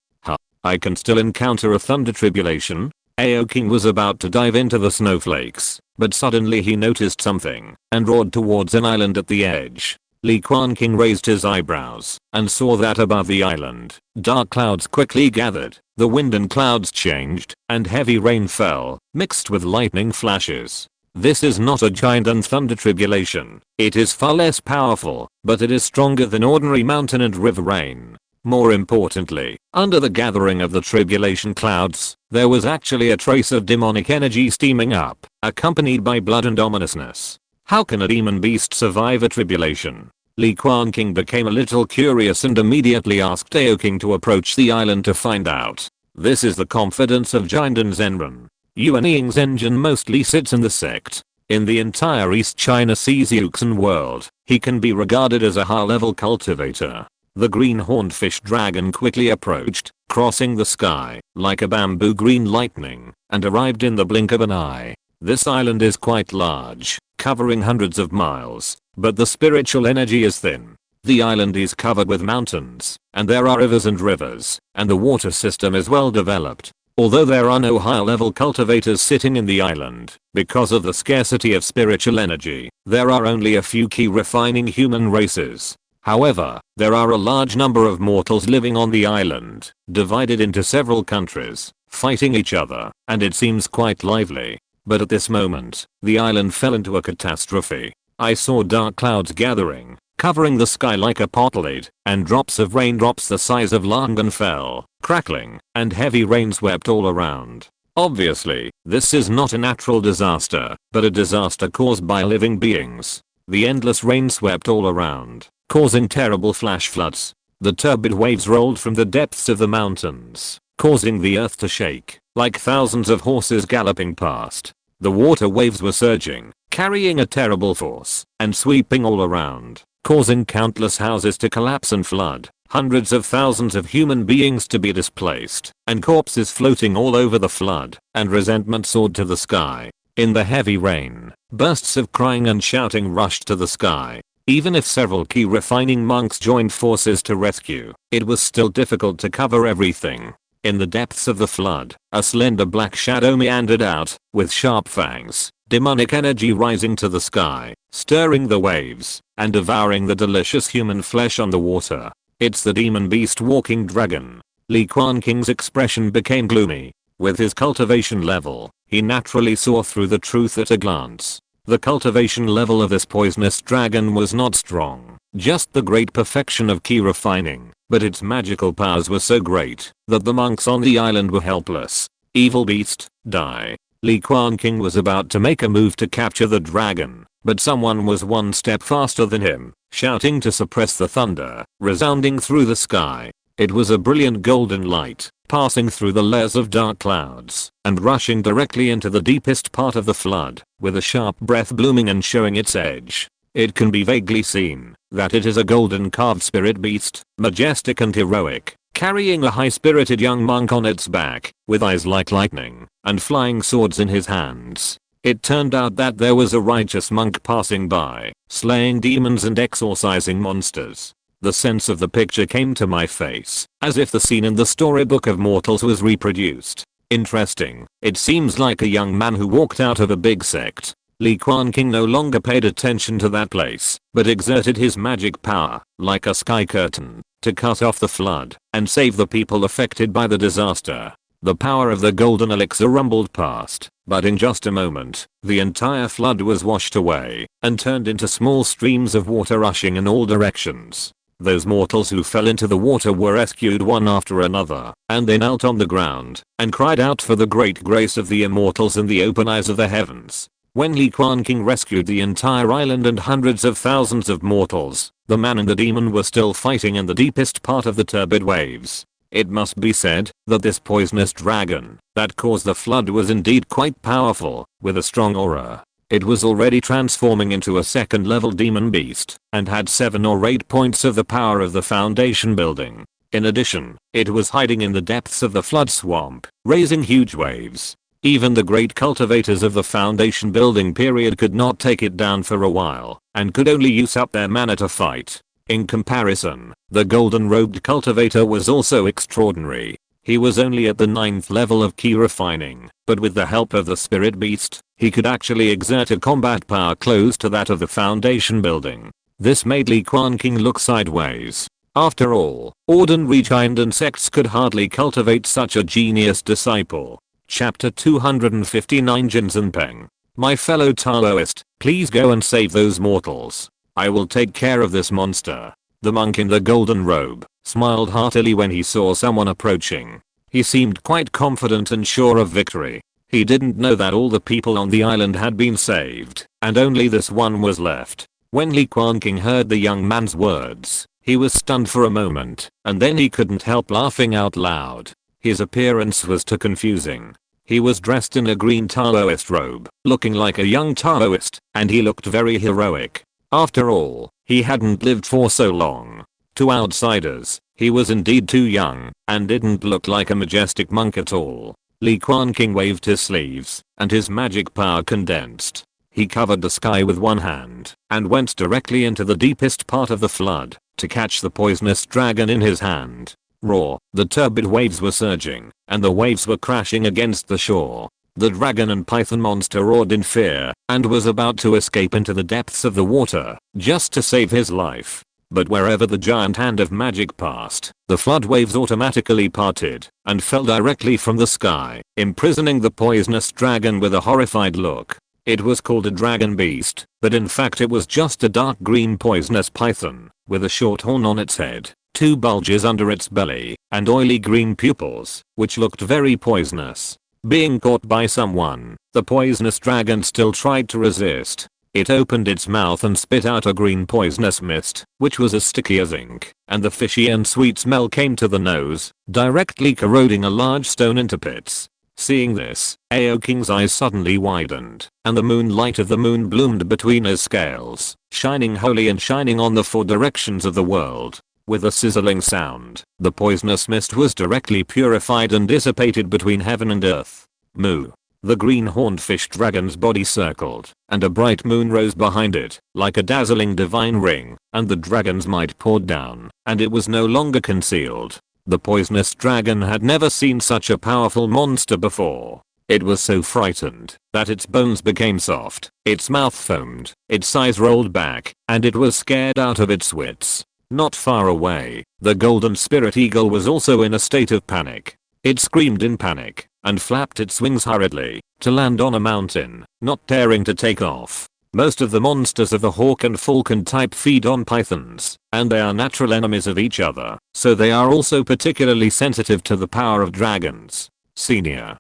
I can still encounter a thunder tribulation. Aoking was about to dive into the snowflakes, but suddenly he noticed something, and roared towards an island at the edge. Li Quanqing raised his eyebrows, and saw that above the island, dark clouds quickly gathered, the wind and clouds changed, and heavy rain fell, mixed with lightning flashes. This is not a Jindan thunder tribulation. It is far less powerful, but it is stronger than ordinary mountain and river rain. More importantly, under the gathering of the tribulation clouds, there was actually a trace of demonic energy steaming up, accompanied by blood and ominousness. How can a demon beast survive a tribulation? Li Quanqing became a little curious and immediately asked King to approach the island to find out. This is the confidence of Gengjin Zenren. Yuan Zhenjin mostly sits in the sect. In the entire East China Seaxuan world, he can be regarded as a high-level cultivator. The green-horned fish dragon quickly approached, crossing the sky like a bamboo green lightning, and arrived in the blink of an eye. This island is quite large, covering hundreds of miles, but the spiritual energy is thin. The island is covered with mountains, and there are rivers, and the water system is well developed. Although there are no high-level cultivators sitting in the island, because of the scarcity of spiritual energy, there are only a few key refining human races. However, there are a large number of mortals living on the island, divided into several countries, fighting each other, and it seems quite lively. But at this moment, the island fell into a catastrophe. I saw dark clouds gathering, covering the sky like a potlathe, and drops of raindrops the size of Langan fell, crackling, and heavy rain swept all around. Obviously, this is not a natural disaster, but a disaster caused by living beings. The endless rain swept all around, causing terrible flash floods. The turbid waves rolled from the depths of the mountains, causing the earth to shake, like thousands of horses galloping past. The water waves were surging, carrying a terrible force, and sweeping all around, causing countless houses to collapse and flood, hundreds of thousands of human beings to be displaced, and corpses floating all over the flood, and resentment soared to the sky. In the heavy rain, bursts of crying and shouting rushed to the sky. Even if several key refining monks joined forces to rescue, it was still difficult to cover everything. In the depths of the flood, a slender black shadow meandered out, with sharp fangs, demonic energy rising to the sky, stirring the waves, and devouring the delicious human flesh on the water. It's the demon beast walking dragon. Li Quanqing's expression became gloomy. With his cultivation level, he naturally saw through the truth at a glance. The cultivation level of this poisonous dragon was not strong, just the great perfection of key refining, but its magical powers were so great that the monks on the island were helpless. Evil beast, die. Li Quanqing was about to make a move to capture the dragon, but someone was one step faster than him, shouting to suppress the thunder, resounding through the sky. It was a brilliant golden light, passing through the layers of dark clouds, and rushing directly into the deepest part of the flood, with a sharp breath blooming and showing its edge. It can be vaguely seen that it is a golden carved spirit beast, majestic and heroic, carrying a high-spirited young monk on its back, with eyes like lightning, and flying swords in his hands. It turned out that there was a righteous monk passing by, slaying demons and exorcising monsters. The sense of the picture came to my face, as if the scene in the storybook of mortals was reproduced. Interesting, it seems like a young man who walked out of a big sect. Li Quanqing no longer paid attention to that place, but exerted his magic power, like a sky curtain, to cut off the flood, and save the people affected by the disaster. The power of the golden elixir rumbled past, but in just a moment, the entire flood was washed away, and turned into small streams of water rushing in all directions. Those mortals who fell into the water were rescued one after another, and they knelt on the ground, and cried out for the great grace of the immortals and the open eyes of the heavens. When Li Quanqing rescued the entire island and hundreds of thousands of mortals, the man and the demon were still fighting in the deepest part of the turbid waves. It must be said that this poisonous dragon that caused the flood was indeed quite powerful, with a strong aura. It was already transforming into a second-level demon beast, and had 7 or 8 points of the power of the foundation building. In addition, it was hiding in the depths of the flood swamp, raising huge waves. Even the great cultivators of the foundation building period could not take it down for a while, and could only use up their mana to fight. In comparison, the golden-robed cultivator was also extraordinary. He was only at the 9th level of key refining, but with the help of the spirit beast, he could actually exert a combat power close to that of the foundation building. This made Li Quanqing look sideways. After all, ordinary giant sects could hardly cultivate such a genius disciple. Chapter 259 Jinzhenpeng. My fellow Taoist, please go and save those mortals. I will take care of this monster. The monk in the golden robe smiled heartily when he saw someone approaching. He seemed quite confident and sure of victory. He didn't know that all the people on the island had been saved, and only this one was left. When Li Quanqing heard the young man's words, he was stunned for a moment, and then he couldn't help laughing out loud. His appearance was too confusing. He was dressed in a green Taoist robe, looking like a young Taoist, and he looked very heroic. After all, he hadn't lived for so long. To outsiders, he was indeed too young, and didn't look like a majestic monk at all. Li Quanqing waved his sleeves, and his magic power condensed. He covered the sky with one hand, and went directly into the deepest part of the flood, to catch the poisonous dragon in his hand. Roar, the turbid waves were surging, and the waves were crashing against the shore. The dragon and python monster roared in fear, and was about to escape into the depths of the water, just to save his life. But wherever the giant hand of magic passed, the flood waves automatically parted, and fell directly from the sky, imprisoning the poisonous dragon with a horrified look. It was called a dragon beast, but in fact it was just a dark green poisonous python, with a short horn on its head, 2 bulges under its belly, and oily green pupils, which looked very poisonous. Being caught by someone, the poisonous dragon still tried to resist. It opened its mouth and spit out a green poisonous mist, which was as sticky as ink, and the fishy and sweet smell came to the nose, directly corroding a large stone into pits. Seeing this, Aoking's eyes suddenly widened, and the moonlight of the moon bloomed between his scales, shining holy and shining on the 4 directions of the world. With a sizzling sound, the poisonous mist was directly purified and dissipated between heaven and earth. Moo. The green-horned fish dragon's body circled, and a bright moon rose behind it, like a dazzling divine ring, and the dragon's might poured down, and it was no longer concealed. The poisonous dragon had never seen such a powerful monster before. It was so frightened that its bones became soft, its mouth foamed, its eyes rolled back, and it was scared out of its wits. Not far away, the golden spirit eagle was also in a state of panic. It screamed in panic, and flapped its wings hurriedly, to land on a mountain, not daring to take off. Most of the monsters of the hawk and falcon type feed on pythons, and they are natural enemies of each other, so they are also particularly sensitive to the power of dragons. Senior.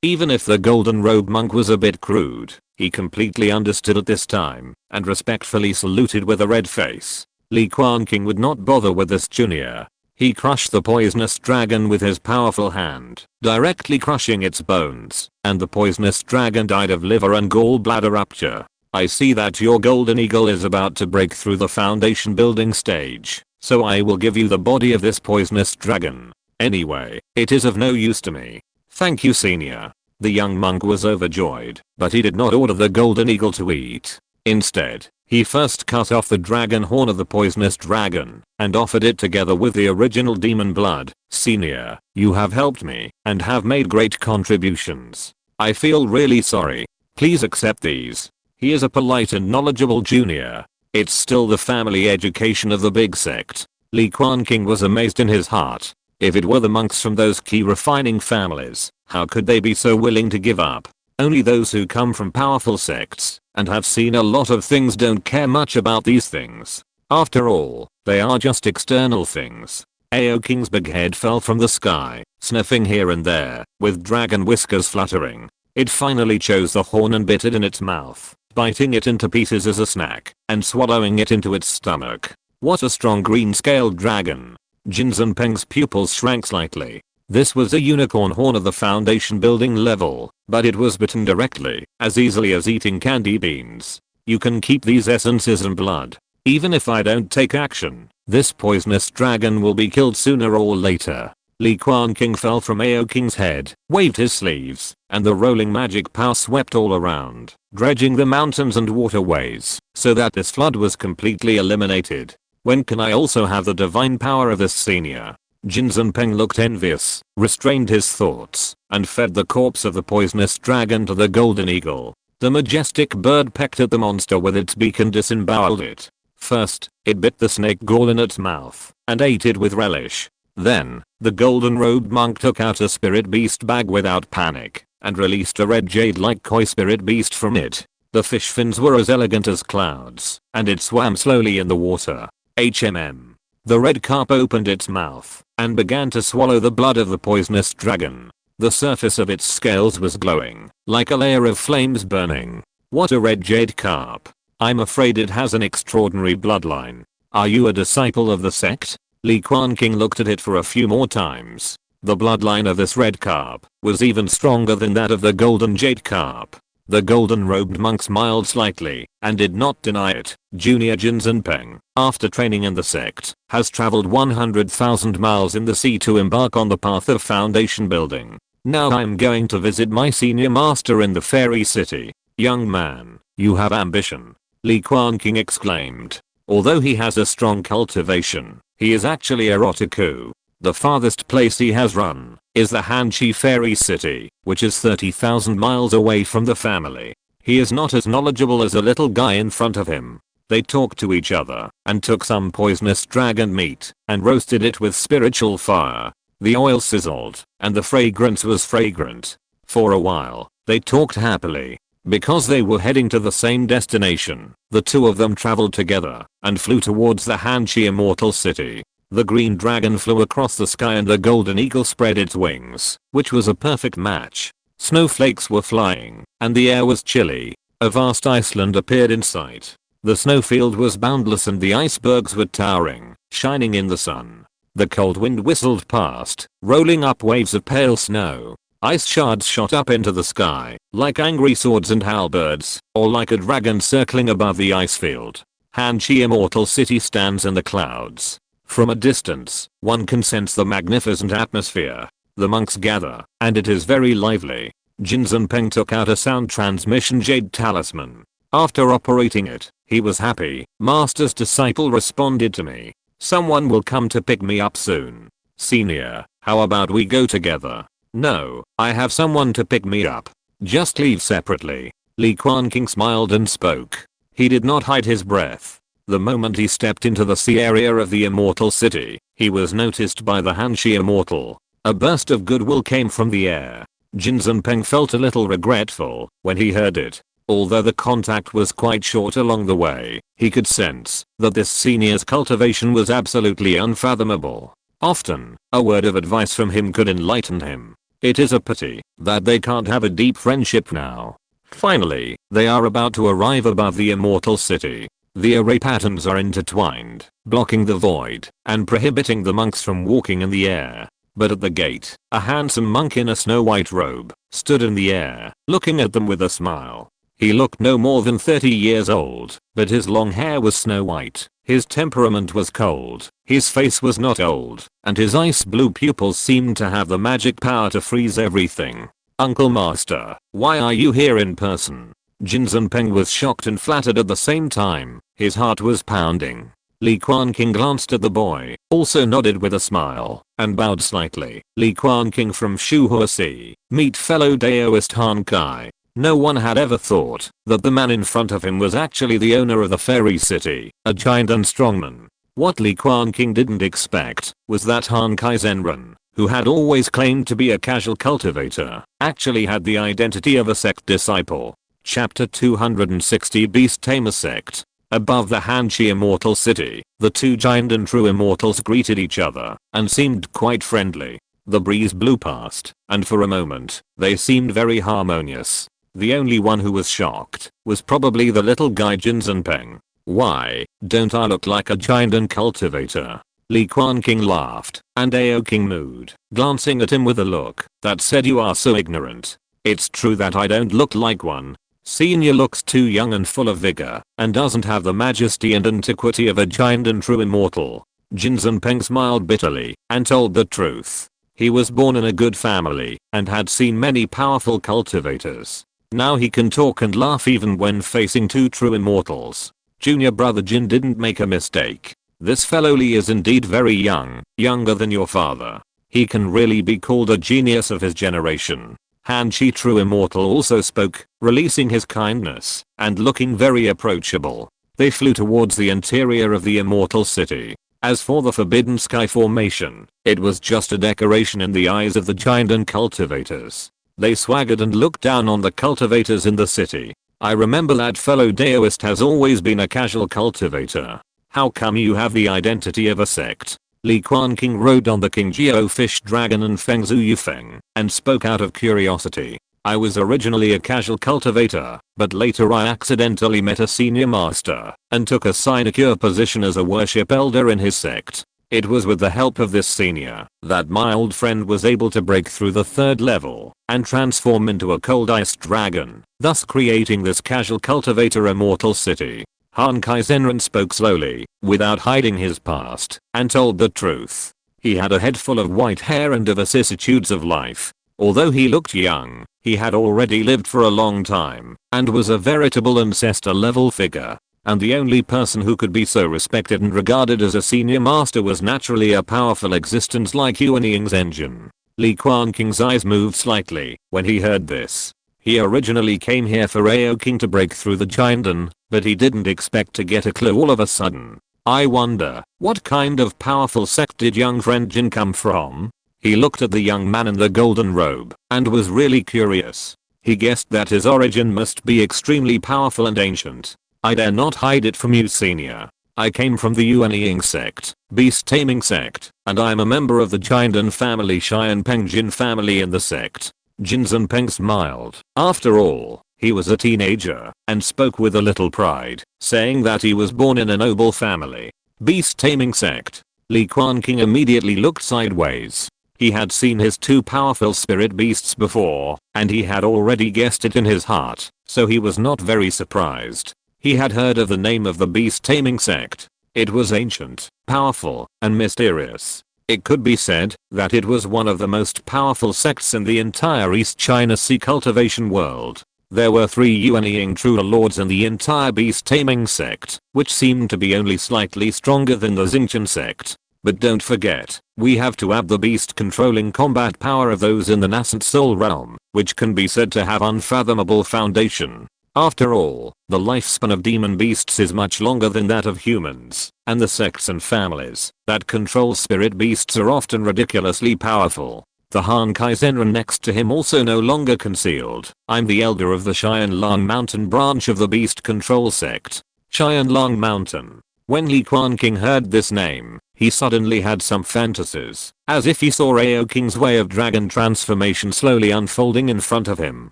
Even if the golden robe monk was a bit crude, he completely understood at this time, and respectfully saluted with a red face. Li Quanqing would not bother with this junior. He crushed the poisonous dragon with his powerful hand, directly crushing its bones, and the poisonous dragon died of liver and gallbladder rupture. I see that your golden eagle is about to break through the foundation building stage, so I will give you the body of this poisonous dragon. Anyway, it is of no use to me. Thank you, senior. The young monk was overjoyed, but he did not order the golden eagle to eat. Instead, he first cut off the dragon horn of the poisonous dragon, and offered it together with the original demon blood. Senior, you have helped me, and have made great contributions. I feel really sorry. Please accept these. He is a polite and knowledgeable junior. It's still the family education of the big sect. Li Quanqing was amazed in his heart. If it were the monks from those key refining families, how could they be so willing to give up? Only those who come from powerful sects and have seen a lot of things don't care much about these things. After all, they are just external things. Aoking's big head fell from the sky, sniffing here and there, with dragon whiskers fluttering. It finally chose the horn and bit it in its mouth, biting it into pieces as a snack, and swallowing it into its stomach. What a strong green-scaled dragon. Jinzhen Peng's pupils shrank slightly. This was a unicorn horn of the foundation building level, but it was bitten directly, as easily as eating candy beans. You can keep these essences and blood. Even if I don't take action, this poisonous dragon will be killed sooner or later. Li Quanqing fell from Aoking's head, waved his sleeves, and the rolling magic power swept all around, dredging the mountains and waterways, so that this flood was completely eliminated. When can I also have the divine power of this senior? Jinzhen Peng looked envious, restrained his thoughts, and fed the corpse of the poisonous dragon to the golden eagle. The majestic bird pecked at the monster with its beak and disemboweled it. First, it bit the snake gall in its mouth, and ate it with relish. Then, the golden-robed monk took out a spirit beast bag without panic, and released a red jade-like koi spirit beast from it. The fish fins were as elegant as clouds, and it swam slowly in the water. HMM. The red carp opened its mouth and began to swallow the blood of the poisonous dragon. The surface of its scales was glowing, like a layer of flames burning. What a red jade carp. I'm afraid it has an extraordinary bloodline. Are you a disciple of the sect? Li Quanqing looked at it for a few more times. The bloodline of this red carp was even stronger than that of the golden jade carp. The golden-robed monk smiled slightly and did not deny it. Junior Gengjin Peng, after training in the sect, has traveled 100,000 miles in the sea to embark on the path of foundation building. Now I'm going to visit my senior master in the fairy city. Young man, you have ambition, Li Quanqing exclaimed. Although he has a strong cultivation, he is actually a otaku. The farthest place he has run is the Hanchi fairy city, which is 30,000 miles away from the family. He is not as knowledgeable as a little guy in front of him. They talked to each other and took some poisonous dragon meat and roasted it with spiritual fire. The oil sizzled and the fragrance was fragrant. For a while, they talked happily. Because they were heading to the same destination, the two of them traveled together and flew towards the Hanchi Immortal city. The green dragon flew across the sky and the golden eagle spread its wings, which was a perfect match. Snowflakes were flying, and the air was chilly. A vast Iceland appeared in sight. The snowfield was boundless and the icebergs were towering, shining in the sun. The cold wind whistled past, rolling up waves of pale snow. Ice shards shot up into the sky, like angry swords and halberds, or like a dragon circling above the ice field. Hanchi Immortal City stands in the clouds. From a distance, one can sense the magnificent atmosphere. The monks gather, and it is very lively. Gengjin Peng took out a sound transmission jade talisman. After operating it, he was happy. Master's disciple responded to me. Someone will come to pick me up soon. Senior, how about we go together? No, I have someone to pick me up. Just leave separately. Li Quanqing smiled and spoke. He did not hide his breath. The moment he stepped into the sea area of the Immortal City, he was noticed by the Hanchi Immortal. A burst of goodwill came from the air. Gengjin Peng felt a little regretful when he heard it. Although the contact was quite short along the way, he could sense that this senior's cultivation was absolutely unfathomable. Often, a word of advice from him could enlighten him. It is a pity that they can't have a deep friendship now. Finally, they are about to arrive above the Immortal City. The array patterns are intertwined, blocking the void and prohibiting the monks from walking in the air. But at the gate, a handsome monk in a snow-white robe stood in the air, looking at them with a smile. He looked no more than 30 years old, but his long hair was snow-white. His temperament was cold, his face was not old, and his ice-blue pupils seemed to have the magic power to freeze everything. Uncle Master, why are you here in person? Gengjin Peng was shocked and flattered at the same time. His heart was pounding. Li Quanqing glanced at the boy, also nodded with a smile, and bowed slightly. Li Quanqing from Shuhuasi, meet fellow Daoist Han Kai. No one had ever thought that the man in front of him was actually the owner of the fairy city, a giant and strongman. What Li Quanqing didn't expect was that Han Kai Zenran, who had always claimed to be a casual cultivator, actually had the identity of a sect disciple. Chapter 260 Beast Tamer Sect. Above the Hanchi Immortal City, the two giant and true immortals greeted each other and seemed quite friendly. The breeze blew past, and for a moment, they seemed very harmonious. The only one who was shocked was probably the little guy Gengjin Peng. Why, don't I look like a giant and cultivator? Li Quanqing laughed, and Aoking mooed, glancing at him with a look that said you are so ignorant. It's true that I don't look like one. Senior looks too young and full of vigor, and doesn't have the majesty and antiquity of a giant and true immortal. Gengjin Peng smiled bitterly, and told the truth. He was born in a good family, and had seen many powerful cultivators. Now he can talk and laugh even when facing two true immortals. Junior brother Jin didn't make a mistake. This fellow Li is indeed very young, younger than your father. He can really be called a genius of his generation. Hanchi True Immortal also spoke, releasing his kindness, and looking very approachable. They flew towards the interior of the Immortal City. As for the Forbidden Sky formation, it was just a decoration in the eyes of the giant and cultivators. They swaggered and looked down on the cultivators in the city. I remember that fellow Daoist has always been a casual cultivator. How come you have the identity of a sect? Li Quanqing rode on the King Jiao fish dragon and Feng Zhu Yufeng and spoke out of curiosity. I was originally a casual cultivator, but later I accidentally met a senior master and took a sinecure position as a worship elder in his sect. It was with the help of this senior that my old friend was able to break through the 3rd level and transform into a cold ice dragon, thus creating this casual cultivator immortal city. Han Kaizenren spoke slowly, without hiding his past, and told the truth. He had a head full of white hair and the vicissitudes of life. Although he looked young, he had already lived for a long time, and was a veritable ancestor-level figure. And the only person who could be so respected and regarded as a senior master was naturally a powerful existence like Yuan Ying's engine. Li Quanqing's eyes moved slightly when he heard this. He originally came here for Aoking to break through the Jiandan, but he didn't expect to get a clue all of a sudden. I wonder, what kind of powerful sect did young friend Jin come from? He looked at the young man in the golden robe and was really curious. He guessed that his origin must be extremely powerful and ancient. I dare not hide it from you, senior. I came from the Yuan Ying sect, beast taming sect, and I am a member of the Jiandan family Xian Peng Jin family in the sect. Jin Peng smiled. After all, he was a teenager and spoke with a little pride, saying that he was born in a noble family. Beast taming sect. Li Quanqing immediately looked sideways. He had seen his 2 powerful spirit beasts before, and he had already guessed it in his heart, so he was not very surprised. He had heard of the name of the beast taming sect. It was ancient, powerful, and mysterious. It could be said that it was one of the most powerful sects in the entire East China Sea cultivation world. There were 3 Yuan Ying true lords in the entire beast taming sect, which seemed to be only slightly stronger than the Xingqian sect. But don't forget, we have to add the beast controlling combat power of those in the nascent soul realm, which can be said to have unfathomable foundation. After all, the lifespan of demon beasts is much longer than that of humans, and the sects and families that control spirit beasts are often ridiculously powerful. The Han Kaizenren next to him also no longer concealed. I'm the elder of the Qianlong Mountain branch of the beast control sect. Qianlong Mountain. When Li Quanqing heard this name, he suddenly had some fantasies, as if he saw Aoking's way of dragon transformation slowly unfolding in front of him.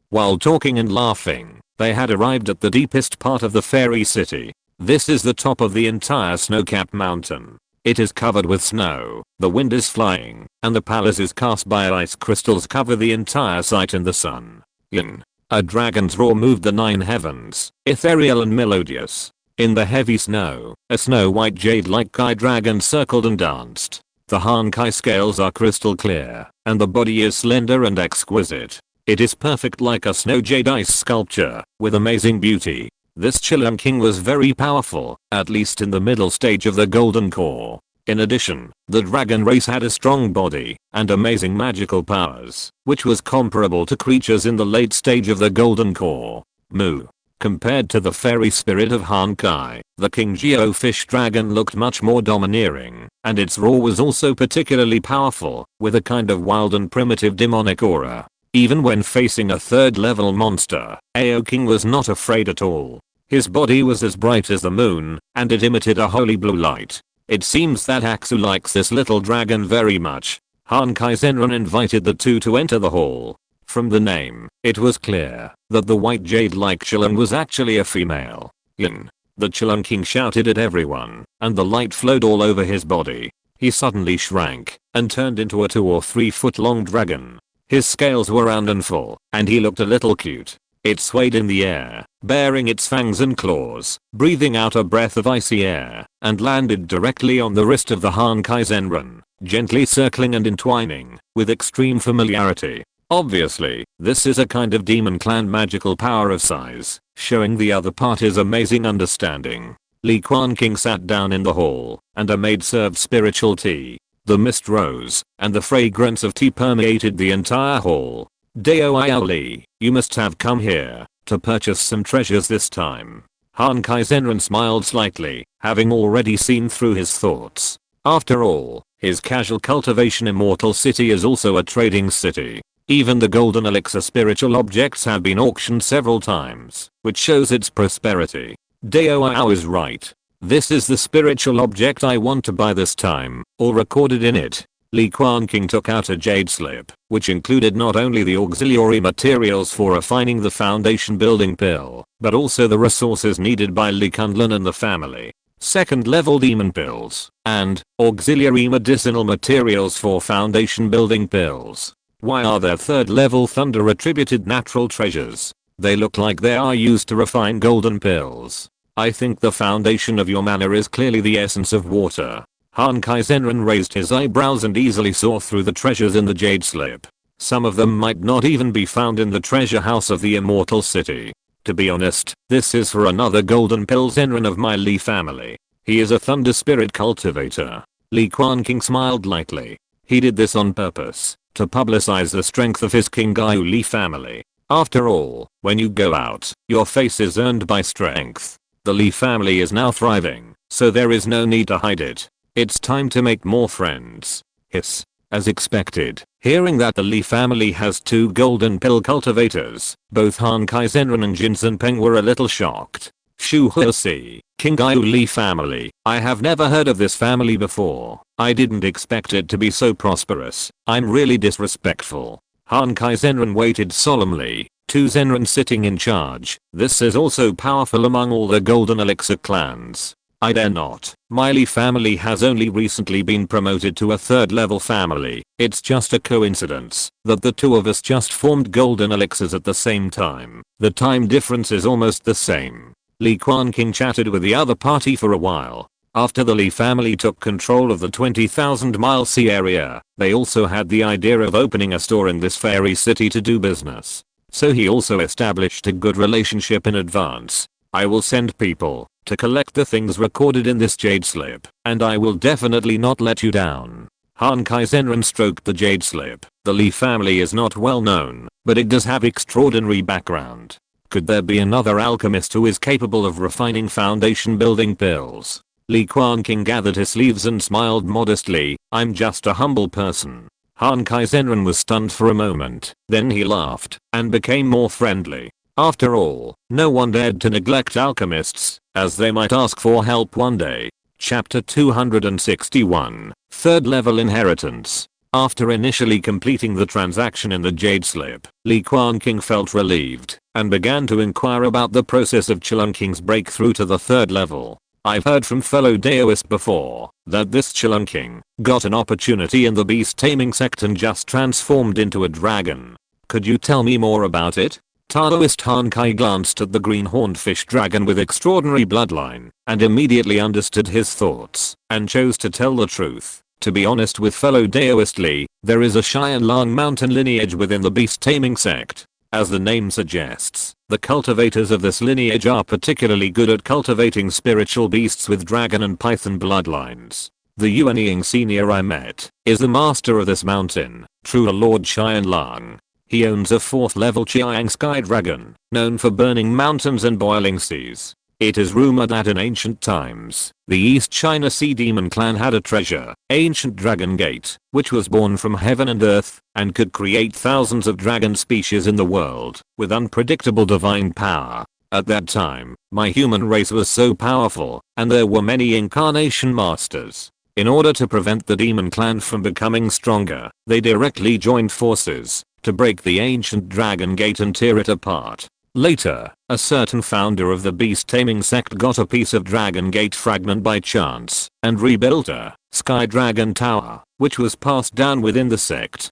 While talking and laughing, they had arrived at the deepest part of the fairy city. This is the top of the entire snow-capped mountain. It is covered with snow, the wind is flying, and the palace is cast by ice crystals cover the entire site in the sun. Yin. A dragon's roar moved the 9 heavens, ethereal and melodious. In the heavy snow, a snow-white jade-like Kai dragon circled and danced. The Han Kai scales are crystal clear, and the body is slender and exquisite. It is perfect like a snow jade ice sculpture, with amazing beauty. This Chilean king was very powerful, at least in the middle stage of the golden core. In addition, the dragon race had a strong body and amazing magical powers, which was comparable to creatures in the late stage of the golden core. Moo. Compared to the fairy spirit of Han Kai, the King Jiao fish dragon looked much more domineering, and its roar was also particularly powerful, with a kind of wild and primitive demonic aura. Even when facing a 3rd level monster, Aoking was not afraid at all. His body was as bright as the moon, and it emitted a holy blue light. It seems that Aksu likes this little dragon very much. Han Kaizenren invited the 2 to enter the hall. From the name, it was clear that the white jade-like Chilean was actually a female. Yin. The Chilean king shouted at everyone, and the light flowed all over his body. He suddenly shrank and turned into a 2 or 3 foot long dragon. His scales were round and full, and he looked a little cute. It swayed in the air, baring its fangs and claws, breathing out a breath of icy air, and landed directly on the wrist of the Han Kaizenren, gently circling and entwining, with extreme familiarity. Obviously, this is a kind of demon clan magical power of size, showing the other party's amazing understanding. Li Quanqing sat down in the hall, and a maid served spiritual tea. The mist rose, and the fragrance of tea permeated the entire hall. Dao Li, you must have come here to purchase some treasures this time. Han Kaizenren smiled slightly, having already seen through his thoughts. After all, his casual cultivation immortal city is also a trading city. Even the golden elixir spiritual objects have been auctioned several times, which shows its prosperity. Dao is right. This is the spiritual object I want to buy this time, all recorded in it. Li Quanqing took out a jade slip, which included not only the auxiliary materials for refining the foundation building pill, but also the resources needed by Li Quanqing and the family. Second level demon pills, and auxiliary medicinal materials for foundation building pills. Why are there third level thunder attributed natural treasures? They look like they are used to refine golden pills. I think the foundation of your manner is clearly the essence of water. Han Kaizenren raised his eyebrows and easily saw through the treasures in the jade slip. Some of them might not even be found in the treasure house of the Immortal City. To be honest, this is for another golden pill Zenren of my Li family. He is a thunder spirit cultivator. Li Quanqing smiled lightly. He did this on purpose, to publicize the strength of his King Gaiu Li family. After all, when you go out, your face is earned by strength. The Li family is now thriving, so there is no need to hide it. It's time to make more friends. Hiss. As expected, hearing that the Li family has 2 golden pill cultivators, both Han Kaizenren and Jin Zhenpeng were a little shocked. Shu Husi, King Gaiu Li family, I have never heard of this family before. I didn't expect it to be so prosperous. I'm really disrespectful. Han Kaizenren waited solemnly. 2 Zenren sitting in charge. This is also powerful among all the golden elixir clans. I dare not. My Li family has only recently been promoted to a 3rd level family. It's just a coincidence that the 2 of us just formed golden elixirs at the same time. The time difference is almost the same. Li Quanqing chatted with the other party for a while. After the Li family took control of the 20,000 mile sea area, they also had the idea of opening a store in this fairy city to do business. So he also established a good relationship in advance. I will send people to collect the things recorded in this jade slip, and I will definitely not let you down. Han Kaizenren stroked the jade slip. The Li family is not well known, but it does have extraordinary background. Could there be another alchemist who is capable of refining foundation building pills? Li Quanqing gathered his sleeves and smiled modestly. I'm just a humble person. Han Kaizenren was stunned for a moment, then he laughed and became more friendly. After all, no one dared to neglect alchemists, as they might ask for help one day. Chapter 261, 3rd level inheritance. After initially completing the transaction in the jade slip, Li Quanqing felt relieved and began to inquire about the process of Chelunqing's breakthrough to the 3rd level. I've heard from fellow Daoist before that this Chelunqing got an opportunity in the beast taming sect and just transformed into a dragon. Could you tell me more about it? Taoist Han Kai glanced at the green-horned fish dragon with extraordinary bloodline and immediately understood his thoughts and chose to tell the truth. To be honest with fellow Daoist Li, there is a Xianlang mountain lineage within the beast taming sect. As the name suggests, the cultivators of this lineage are particularly good at cultivating spiritual beasts with dragon and python bloodlines. The Yuanying senior I met is the master of this mountain, true Lord Xianlang. He owns a 4th level Qiang sky dragon, known for burning mountains and boiling seas. It is rumored that in ancient times, the East China Sea Demon clan had a treasure, ancient dragon gate, which was born from heaven and earth, and could create thousands of dragon species in the world, with unpredictable divine power. At that time, my human race was so powerful, and there were many incarnation masters. In order to prevent the demon clan from becoming stronger, they directly joined forces to break the ancient dragon gate and tear it apart. Later, a certain founder of the beast taming sect got a piece of dragon gate fragment by chance and rebuilt a sky dragon tower, which was passed down within the sect.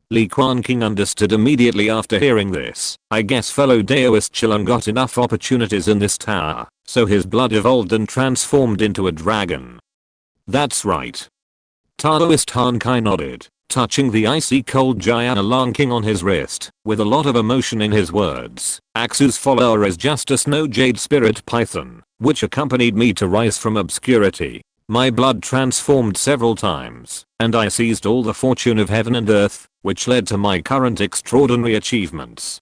Li Quanqing understood immediately after hearing this. I guess fellow Daoist Chilun got enough opportunities in this tower, so his blood evolved and transformed into a dragon. That's right. Taoist Han Kai nodded, touching the icy cold Xianlang on his wrist, with a lot of emotion in his words. Axu's follower is just a snow jade spirit python, which accompanied me to rise from obscurity. My blood transformed several times, and I seized all the fortune of heaven and earth, which led to my current extraordinary achievements.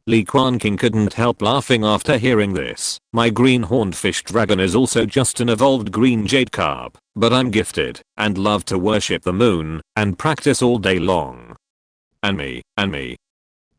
Li Quanqing couldn't help laughing after hearing this. My green-horned fish dragon is also just an evolved green jade carp, but I'm gifted and love to worship the moon and practice all day long. And me.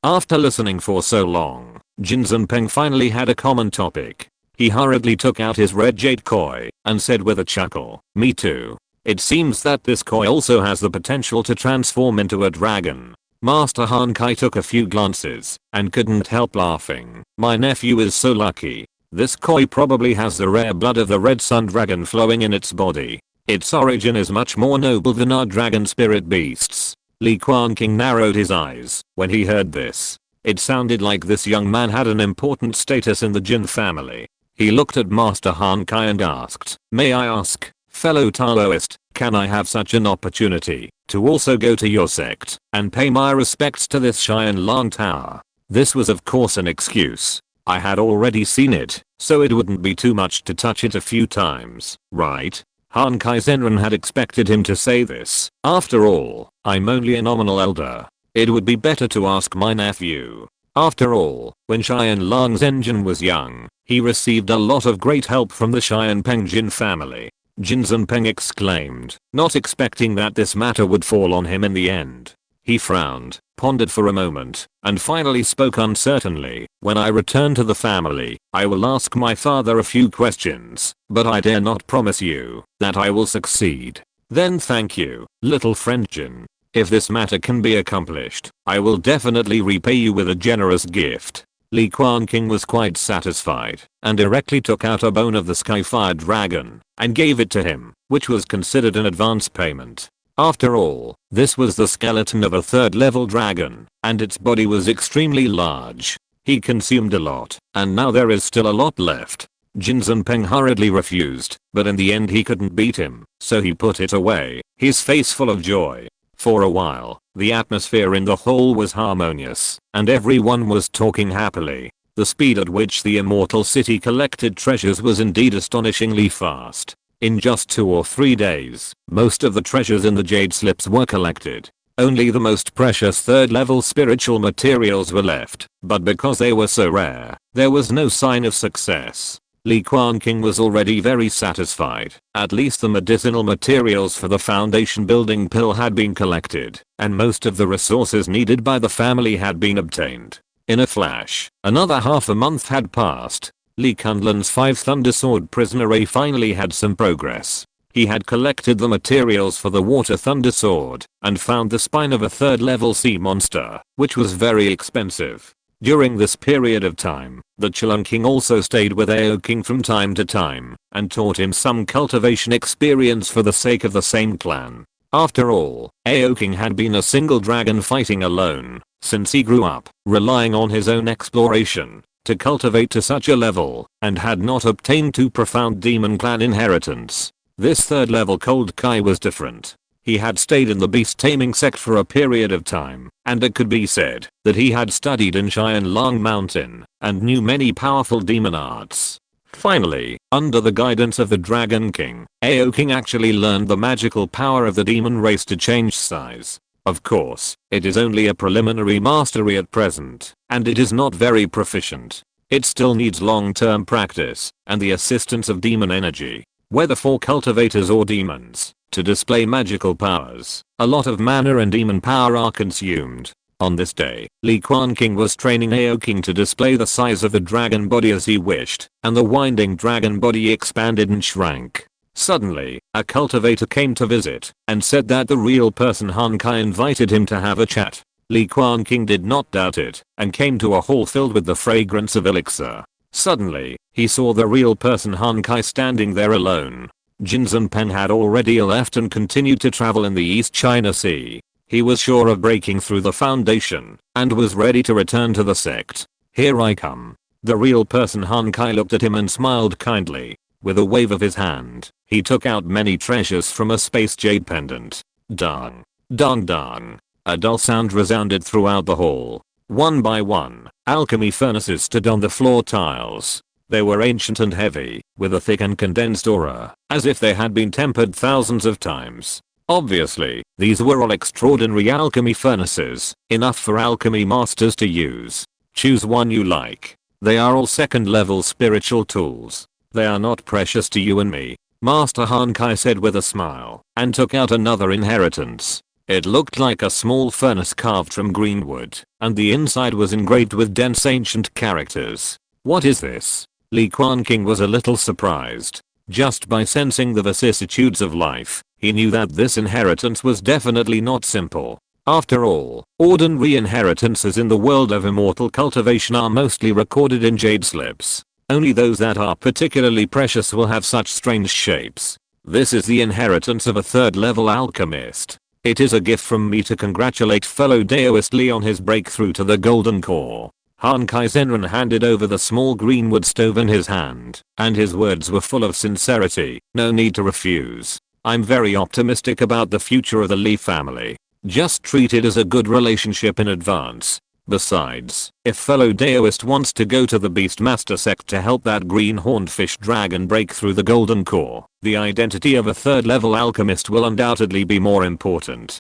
After listening for so long, Jin Zhenpeng finally had a common topic. He hurriedly took out his red jade koi and said with a chuckle, "Me too. It seems that this koi also has the potential to transform into a dragon." Master Hankai took a few glances and couldn't help laughing. "My nephew is so lucky. This koi probably has the rare blood of the red sun dragon flowing in its body. Its origin is much more noble than our dragon spirit beasts." Li Quanqing narrowed his eyes when he heard this. It sounded like this young man had an important status in the Jin family. He looked at Master Hankai and asked, "May I ask, fellow Taoist, can I have such an opportunity to also go to your sect and pay my respects to this Xian Lang Tower?" This was of course an excuse. I had already seen it, so it wouldn't be too much to touch it a few times, right? Hankai Zenran had expected him to say this. After all, I'm only a nominal elder. It would be better to ask my nephew. After all, when Xian Lang Zhenjin was young, he received a lot of great help from the Xian Peng Jin family. Jin Zhenpeng exclaimed, not expecting that this matter would fall on him in the end. He frowned, pondered for a moment, and finally spoke uncertainly. "When I return to the family, I will ask my father a few questions, but I dare not promise you that I will succeed." "Then thank you, little friend Jin. If this matter can be accomplished, I will definitely repay you with a generous gift." Li Quanqing was quite satisfied and directly took out a bone of the sky-fire dragon and gave it to him, which was considered an advance payment. After all, this was the skeleton of a third-level dragon, and its body was extremely large. He consumed a lot, and now there is still a lot left. Jin Zhenpeng hurriedly refused, but in the end he couldn't beat him, so he put it away, his face full of joy. For a while, the atmosphere in the hall was harmonious, and everyone was talking happily. The speed at which the Immortal City collected treasures was indeed astonishingly fast. In just 2 or 3 days, most of the treasures in the jade slips were collected. Only the most precious third-level spiritual materials were left, but because they were so rare, there was no sign of success. Li Quanqing was already very satisfied. At least the medicinal materials for the foundation building pill had been collected, and most of the resources needed by the family had been obtained. In a flash, another half a month had passed. Li Kunlun's 5 Thunder Sword prisoner finally had some progress. He had collected the materials for the Water Thunder Sword and found the spine of a third-level sea monster, which was very expensive. During this period of time, the Chelun King also stayed with Ao King from time to time and taught him some cultivation experience for the sake of the same clan. After all, Ao King had been a single dragon fighting alone since he grew up, relying on his own exploration to cultivate to such a level, and had not obtained too profound demon clan inheritance. This third level Cold Kai was different. He had stayed in the beast taming sect for a period of time, and it could be said that he had studied in Xian Lang Mountain and knew many powerful demon arts. Finally, under the guidance of the Dragon King, Ao King actually learned the magical power of the demon race to change size. Of course, it is only a preliminary mastery at present, and it is not very proficient. It still needs long-term practice and the assistance of demon energy, whether for cultivators or demons, to display magical powers. A lot of mana and demon power are consumed. On this day, Li Quanqing was training Ao King to display the size of the dragon body as he wished, and the winding dragon body expanded and shrank. Suddenly, a cultivator came to visit and said that the real person Hankai invited him to have a chat. Li Quanqing did not doubt it and came to a hall filled with the fragrance of elixir. Suddenly, he saw the real person Hankai standing there alone. Jin Zhenpeng had already left and continued to travel in the East China Sea. He was sure of breaking through the foundation and was ready to return to the sect. "Here I come." The real person Hankai looked at him and smiled kindly. With a wave of his hand, he took out many treasures from a space jade pendant. Dang. Dang dang. A dull sound resounded throughout the hall. One by one, alchemy furnaces stood on the floor tiles. They were ancient and heavy, with a thick and condensed aura, as if they had been tempered thousands of times. Obviously, these were all extraordinary alchemy furnaces, enough for alchemy masters to use. Choose one you like. They are all second-level spiritual tools. They are not precious to you and me, Master Hankai said with a smile, and took out another inheritance. It looked like a small furnace carved from green wood, and the inside was engraved with dense ancient characters. "What is this?" Li Quanqing was a little surprised. Just by sensing the vicissitudes of life, he knew that this inheritance was definitely not simple. After all, ordinary inheritances in the world of immortal cultivation are mostly recorded in jade slips. Only those that are particularly precious will have such strange shapes. This is the inheritance of a third level alchemist. It is a gift from me to congratulate fellow Daoist Li on his breakthrough to the golden core. Han Kai-Zenran handed over the small green wood stove in his hand, and his words were full of sincerity. No need to refuse. I'm very optimistic about the future of the Li family. Just treat it as a good relationship in advance. Besides, if fellow Daoist wants to go to the Beastmaster sect to help that green-horned fish dragon break through the golden core, the identity of a third-level alchemist will undoubtedly be more important.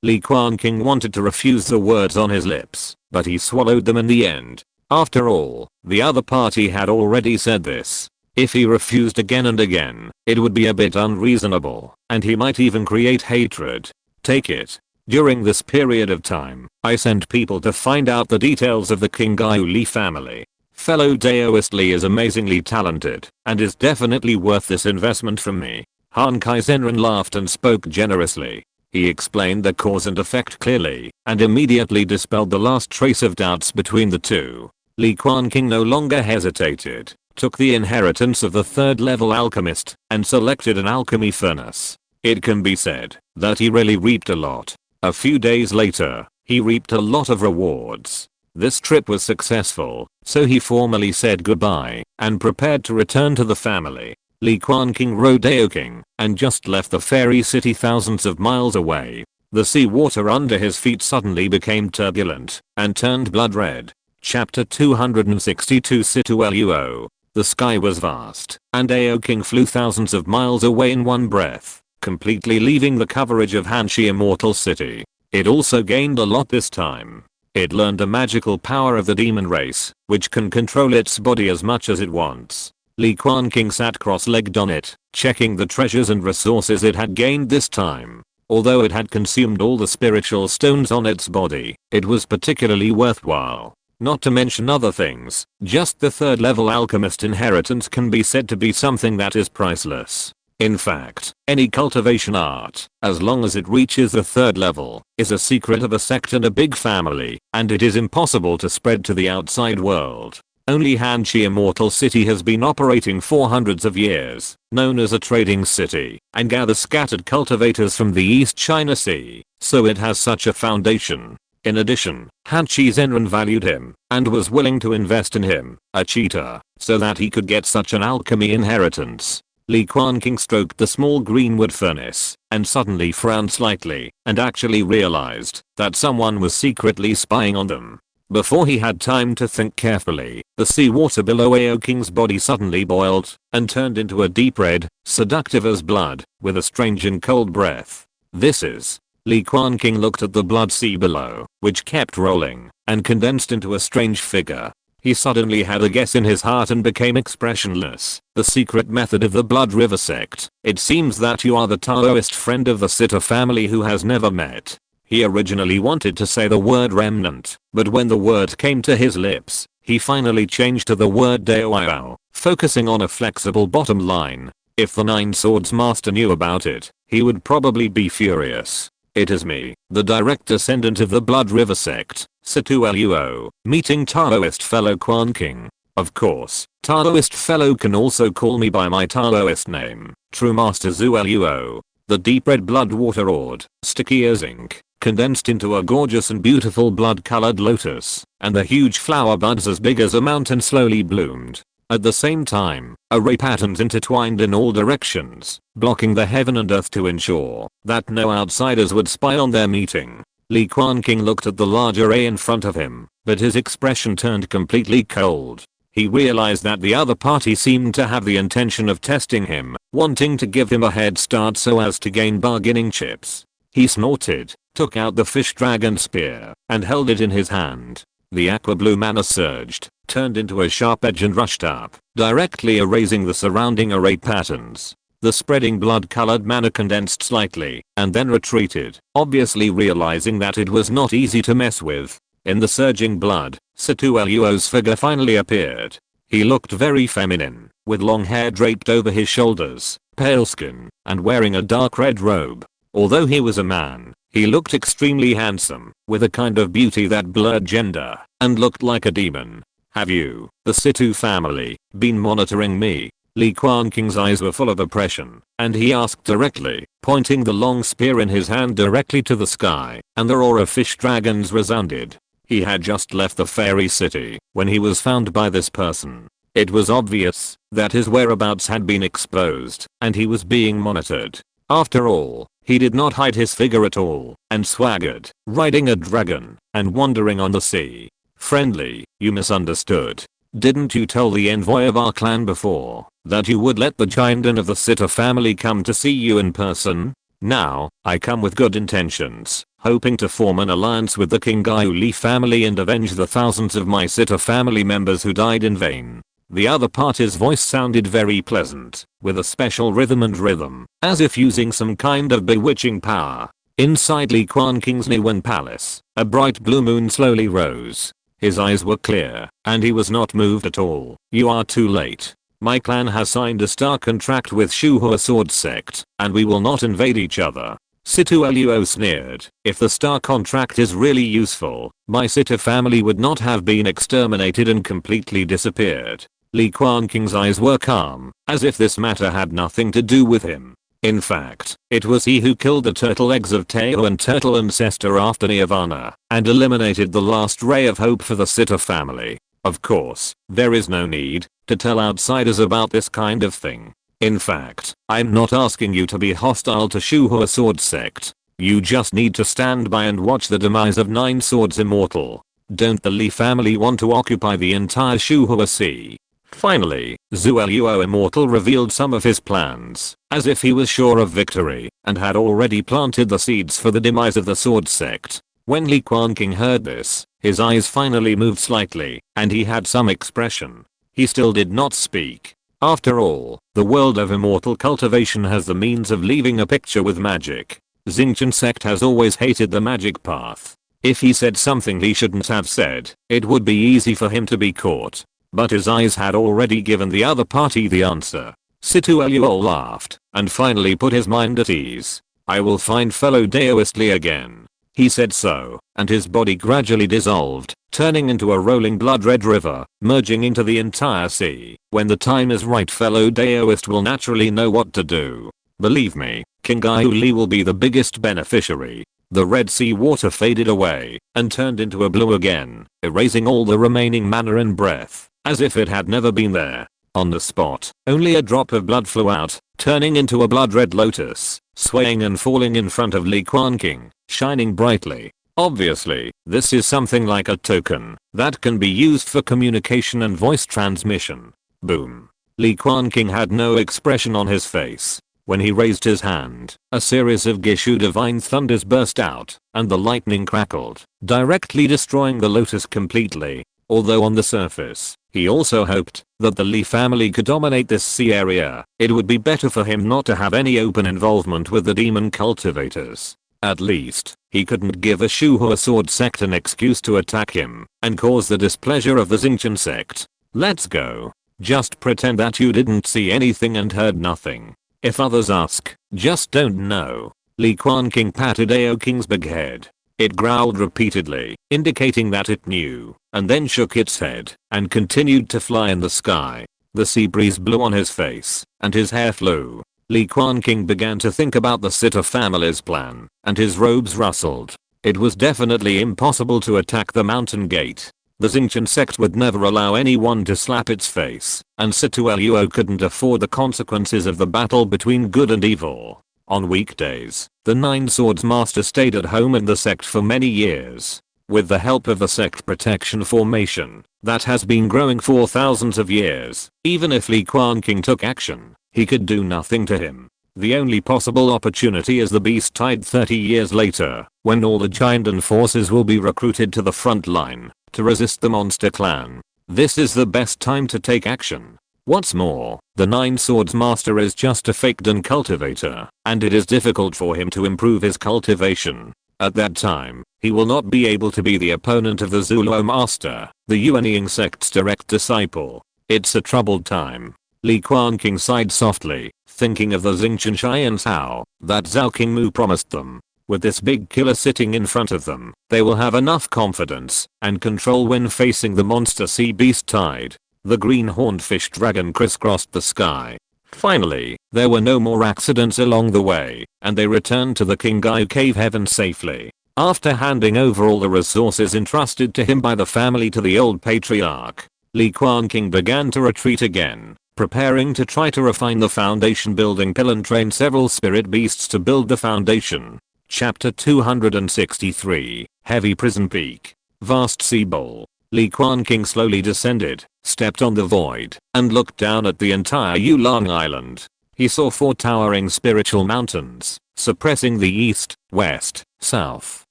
Li Quanqing wanted to refuse the words on his lips, but he swallowed them in the end. After all, the other party had already said this. If he refused again and again, it would be a bit unreasonable, and he might even create hatred. Take it. During this period of time, I sent people to find out the details of the Qingyu Li family. Fellow Daoist Li is amazingly talented, and is definitely worth this investment from me. Han Kai-Zenran laughed and spoke generously. He explained the cause and effect clearly, and immediately dispelled the last trace of doubts between the two. Li Quanqing no longer hesitated, took the inheritance of the third level alchemist, and selected an alchemy furnace. It can be said that he really reaped a lot. A few days later, he reaped a lot of rewards. This trip was successful, so he formally said goodbye, and prepared to return to the family. Li Quanqing rode Daoqing, and just left the fairy city thousands of miles away. The sea water under his feet suddenly became turbulent, and turned blood red. Chapter 262 Situ Luo. The sky was vast, and Daoqing flew thousands of miles away in one breath, completely leaving the coverage of Hanshi Immortal City. It also gained a lot this time. It learned the magical power of the demon race, which can control its body as much as it wants. Li Quanqing sat cross-legged on it, checking the treasures and resources it had gained this time. Although it had consumed all the spiritual stones on its body, it was particularly worthwhile. Not to mention other things, just the third level alchemist inheritance can be said to be something that is priceless. In fact, any cultivation art, as long as it reaches the third level, is a secret of a sect and a big family, and it is impossible to spread to the outside world. Only Hanshi Immortal City has been operating for hundreds of years, known as a trading city, and gathers scattered cultivators from the East China Sea, so it has such a foundation. In addition, Hanshi Zenran valued him, and was willing to invest in him, a cheater, so that he could get such an alchemy inheritance. Li Quanqing stroked the small green wood furnace, and suddenly frowned slightly, and actually realized that someone was secretly spying on them. Before he had time to think carefully, the seawater below Daoqing's body suddenly boiled, and turned into a deep red, seductive as blood, with a strange and cold breath. This is... Li Quanqing looked at the blood sea below, which kept rolling, and condensed into a strange figure. He suddenly had a guess in his heart and became expressionless. The secret method of the Blood River sect. It seems that you are the Taoist friend of the Sitter family who has never met. He originally wanted to say the word remnant, but when the word came to his lips, he finally changed to the word Daoyao, focusing on a flexible bottom line. If the Nine Swords Master knew about it, he would probably be furious. It is me, the direct descendant of the Blood River sect, Situ Luo, meeting Taoist fellow Quanqing. Of course, Taoist fellow can also call me by my Taoist name, True Master Zhu Luo. The deep red blood water orb, sticky as ink, condensed into a gorgeous and beautiful blood-colored lotus, and the huge flower buds as big as a mountain slowly bloomed. At the same time, array patterns intertwined in all directions, blocking the heaven and earth to ensure that no outsiders would spy on their meeting. Li Quanqing looked at the large array in front of him, but his expression turned completely cold. He realized that the other party seemed to have the intention of testing him, wanting to give him a head start so as to gain bargaining chips. He snorted, took out the fish dragon spear, and held it in his hand. The aqua blue mana surged, turned into a sharp edge and rushed up, directly erasing the surrounding array patterns. The spreading blood-colored mana condensed slightly, and then retreated, obviously realizing that it was not easy to mess with. In the surging blood, Situ Luo's figure finally appeared. He looked very feminine, with long hair draped over his shoulders, pale skin, and wearing a dark red robe. Although he was a man, he looked extremely handsome, with a kind of beauty that blurred gender, and looked like a demon. Have you, the Situ family, been monitoring me? Li Quanqing's eyes were full of oppression, and he asked directly, pointing the long spear in his hand directly to the sky, and the roar of fish dragons resounded. He had just left the fairy city when he was found by this person. It was obvious that his whereabouts had been exposed and he was being monitored. After all, he did not hide his figure at all and swaggered, riding a dragon and wandering on the sea. Friendly, you misunderstood. Didn't you tell the envoy of our clan before that you would let the Gengjin of the Sitter family come to see you in person? Now, I come with good intentions, hoping to form an alliance with the Gengjin Li family and avenge the thousands of my Sitter family members who died in vain. The other party's voice sounded very pleasant, with a special rhythm, as if using some kind of bewitching power. Inside Li Quanqing's Niwen palace, a bright blue moon slowly rose. His eyes were clear, and he was not moved at all. You are too late. My clan has signed a star contract with Shuhua Sword Sect, and we will not invade each other. Situ Luo sneered. If the star contract is really useful, my Sitter family would not have been exterminated and completely disappeared. Li Quanqing's eyes were calm, as if this matter had nothing to do with him. In fact, it was he who killed the turtle eggs of Teo and turtle ancestor after Nirvana, and eliminated the last ray of hope for the Sitter family. Of course, there is no need to tell outsiders about this kind of thing. In fact, I'm not asking you to be hostile to Shuhua Sword Sect. You just need to stand by and watch the demise of Nine Swords Immortal. Don't the Li family want to occupy the entire Shuhua Sea? Finally, Zueluo Immortal revealed some of his plans, as if he was sure of victory, and had already planted the seeds for the demise of the Sword Sect. When Li Quanqing heard this, his eyes finally moved slightly, and he had some expression. He still did not speak. After all, the world of immortal cultivation has the means of leaving a picture with magic. Gengjin sect has always hated the magic path. If he said something he shouldn't have said, it would be easy for him to be caught. But his eyes had already given the other party the answer. Situ Luo laughed, and finally put his mind at ease. I will find fellow Daoist Li again. He said so, and his body gradually dissolved, turning into a rolling blood-red river, merging into the entire sea. When the time is right, fellow Daoist will naturally know what to do. Believe me, Gengjin Li will be the biggest beneficiary. The Red Sea water faded away, and turned into a blue again, erasing all the remaining mana and breath, as if it had never been there. On the spot, only a drop of blood flew out, turning into a blood-red lotus, swaying and falling in front of Li Quanqing, shining brightly. Obviously, this is something like a token that can be used for communication and voice transmission. Boom. Li Quanqing had no expression on his face. When he raised his hand, a series of Gishu divine thunders burst out, and the lightning crackled, directly destroying the lotus completely. Although on the surface, he also hoped that the Li family could dominate this sea area, it would be better for him not to have any open involvement with the demon cultivators. At least, he couldn't give a Shuhua Sword Sect an excuse to attack him and cause the displeasure of the Gengjin sect. Let's go. Just pretend that you didn't see anything and heard nothing. If others ask, just don't know. Li Quanqing patted Ao King's big head. It growled repeatedly, indicating that it knew, and then shook its head and continued to fly in the sky. The sea breeze blew on his face, and his hair flew. Li Quanqing began to think about the Sitter family's plan, and his robes rustled. It was definitely impossible to attack the mountain gate. The Gengjin sect would never allow anyone to slap its face, and Situ Luo couldn't afford the consequences of the battle between good and evil. On weekdays, the Nine Swords Master stayed at home in the sect for many years. With the help of the sect protection formation that has been growing for thousands of years, even if Li Quanqing took action, he could do nothing to him. The only possible opportunity is the beast tide 30 years later, when all the Gengjin forces will be recruited to the front line to resist the monster clan. This is the best time to take action. What's more, the Nine Swords Master is just a faked cultivator, and it is difficult for him to improve his cultivation. At that time, he will not be able to be the opponent of the Zuluo Master, the Yuanying sect's direct disciple. It's a troubled time. Li Quanqing sighed softly, thinking of the Xingqian Xian Sao that Zhao Qingmu promised them. With this big killer sitting in front of them, they will have enough confidence and control when facing the monster sea beast tide. The green-horned fish dragon crisscrossed the sky. Finally, there were no more accidents along the way, and they returned to the Qinggai cave heaven safely. After handing over all the resources entrusted to him by the family to the old patriarch, Li Quanqing began to retreat again, preparing to try to refine the foundation building pillar and train several spirit beasts to build the foundation. Chapter 263, Heavy Prison Peak. Vast Sea Bowl. Li Quanqing slowly descended, stepped on the void, and looked down at the entire Yulong Island. He saw 4 towering spiritual mountains, suppressing the east, west, south,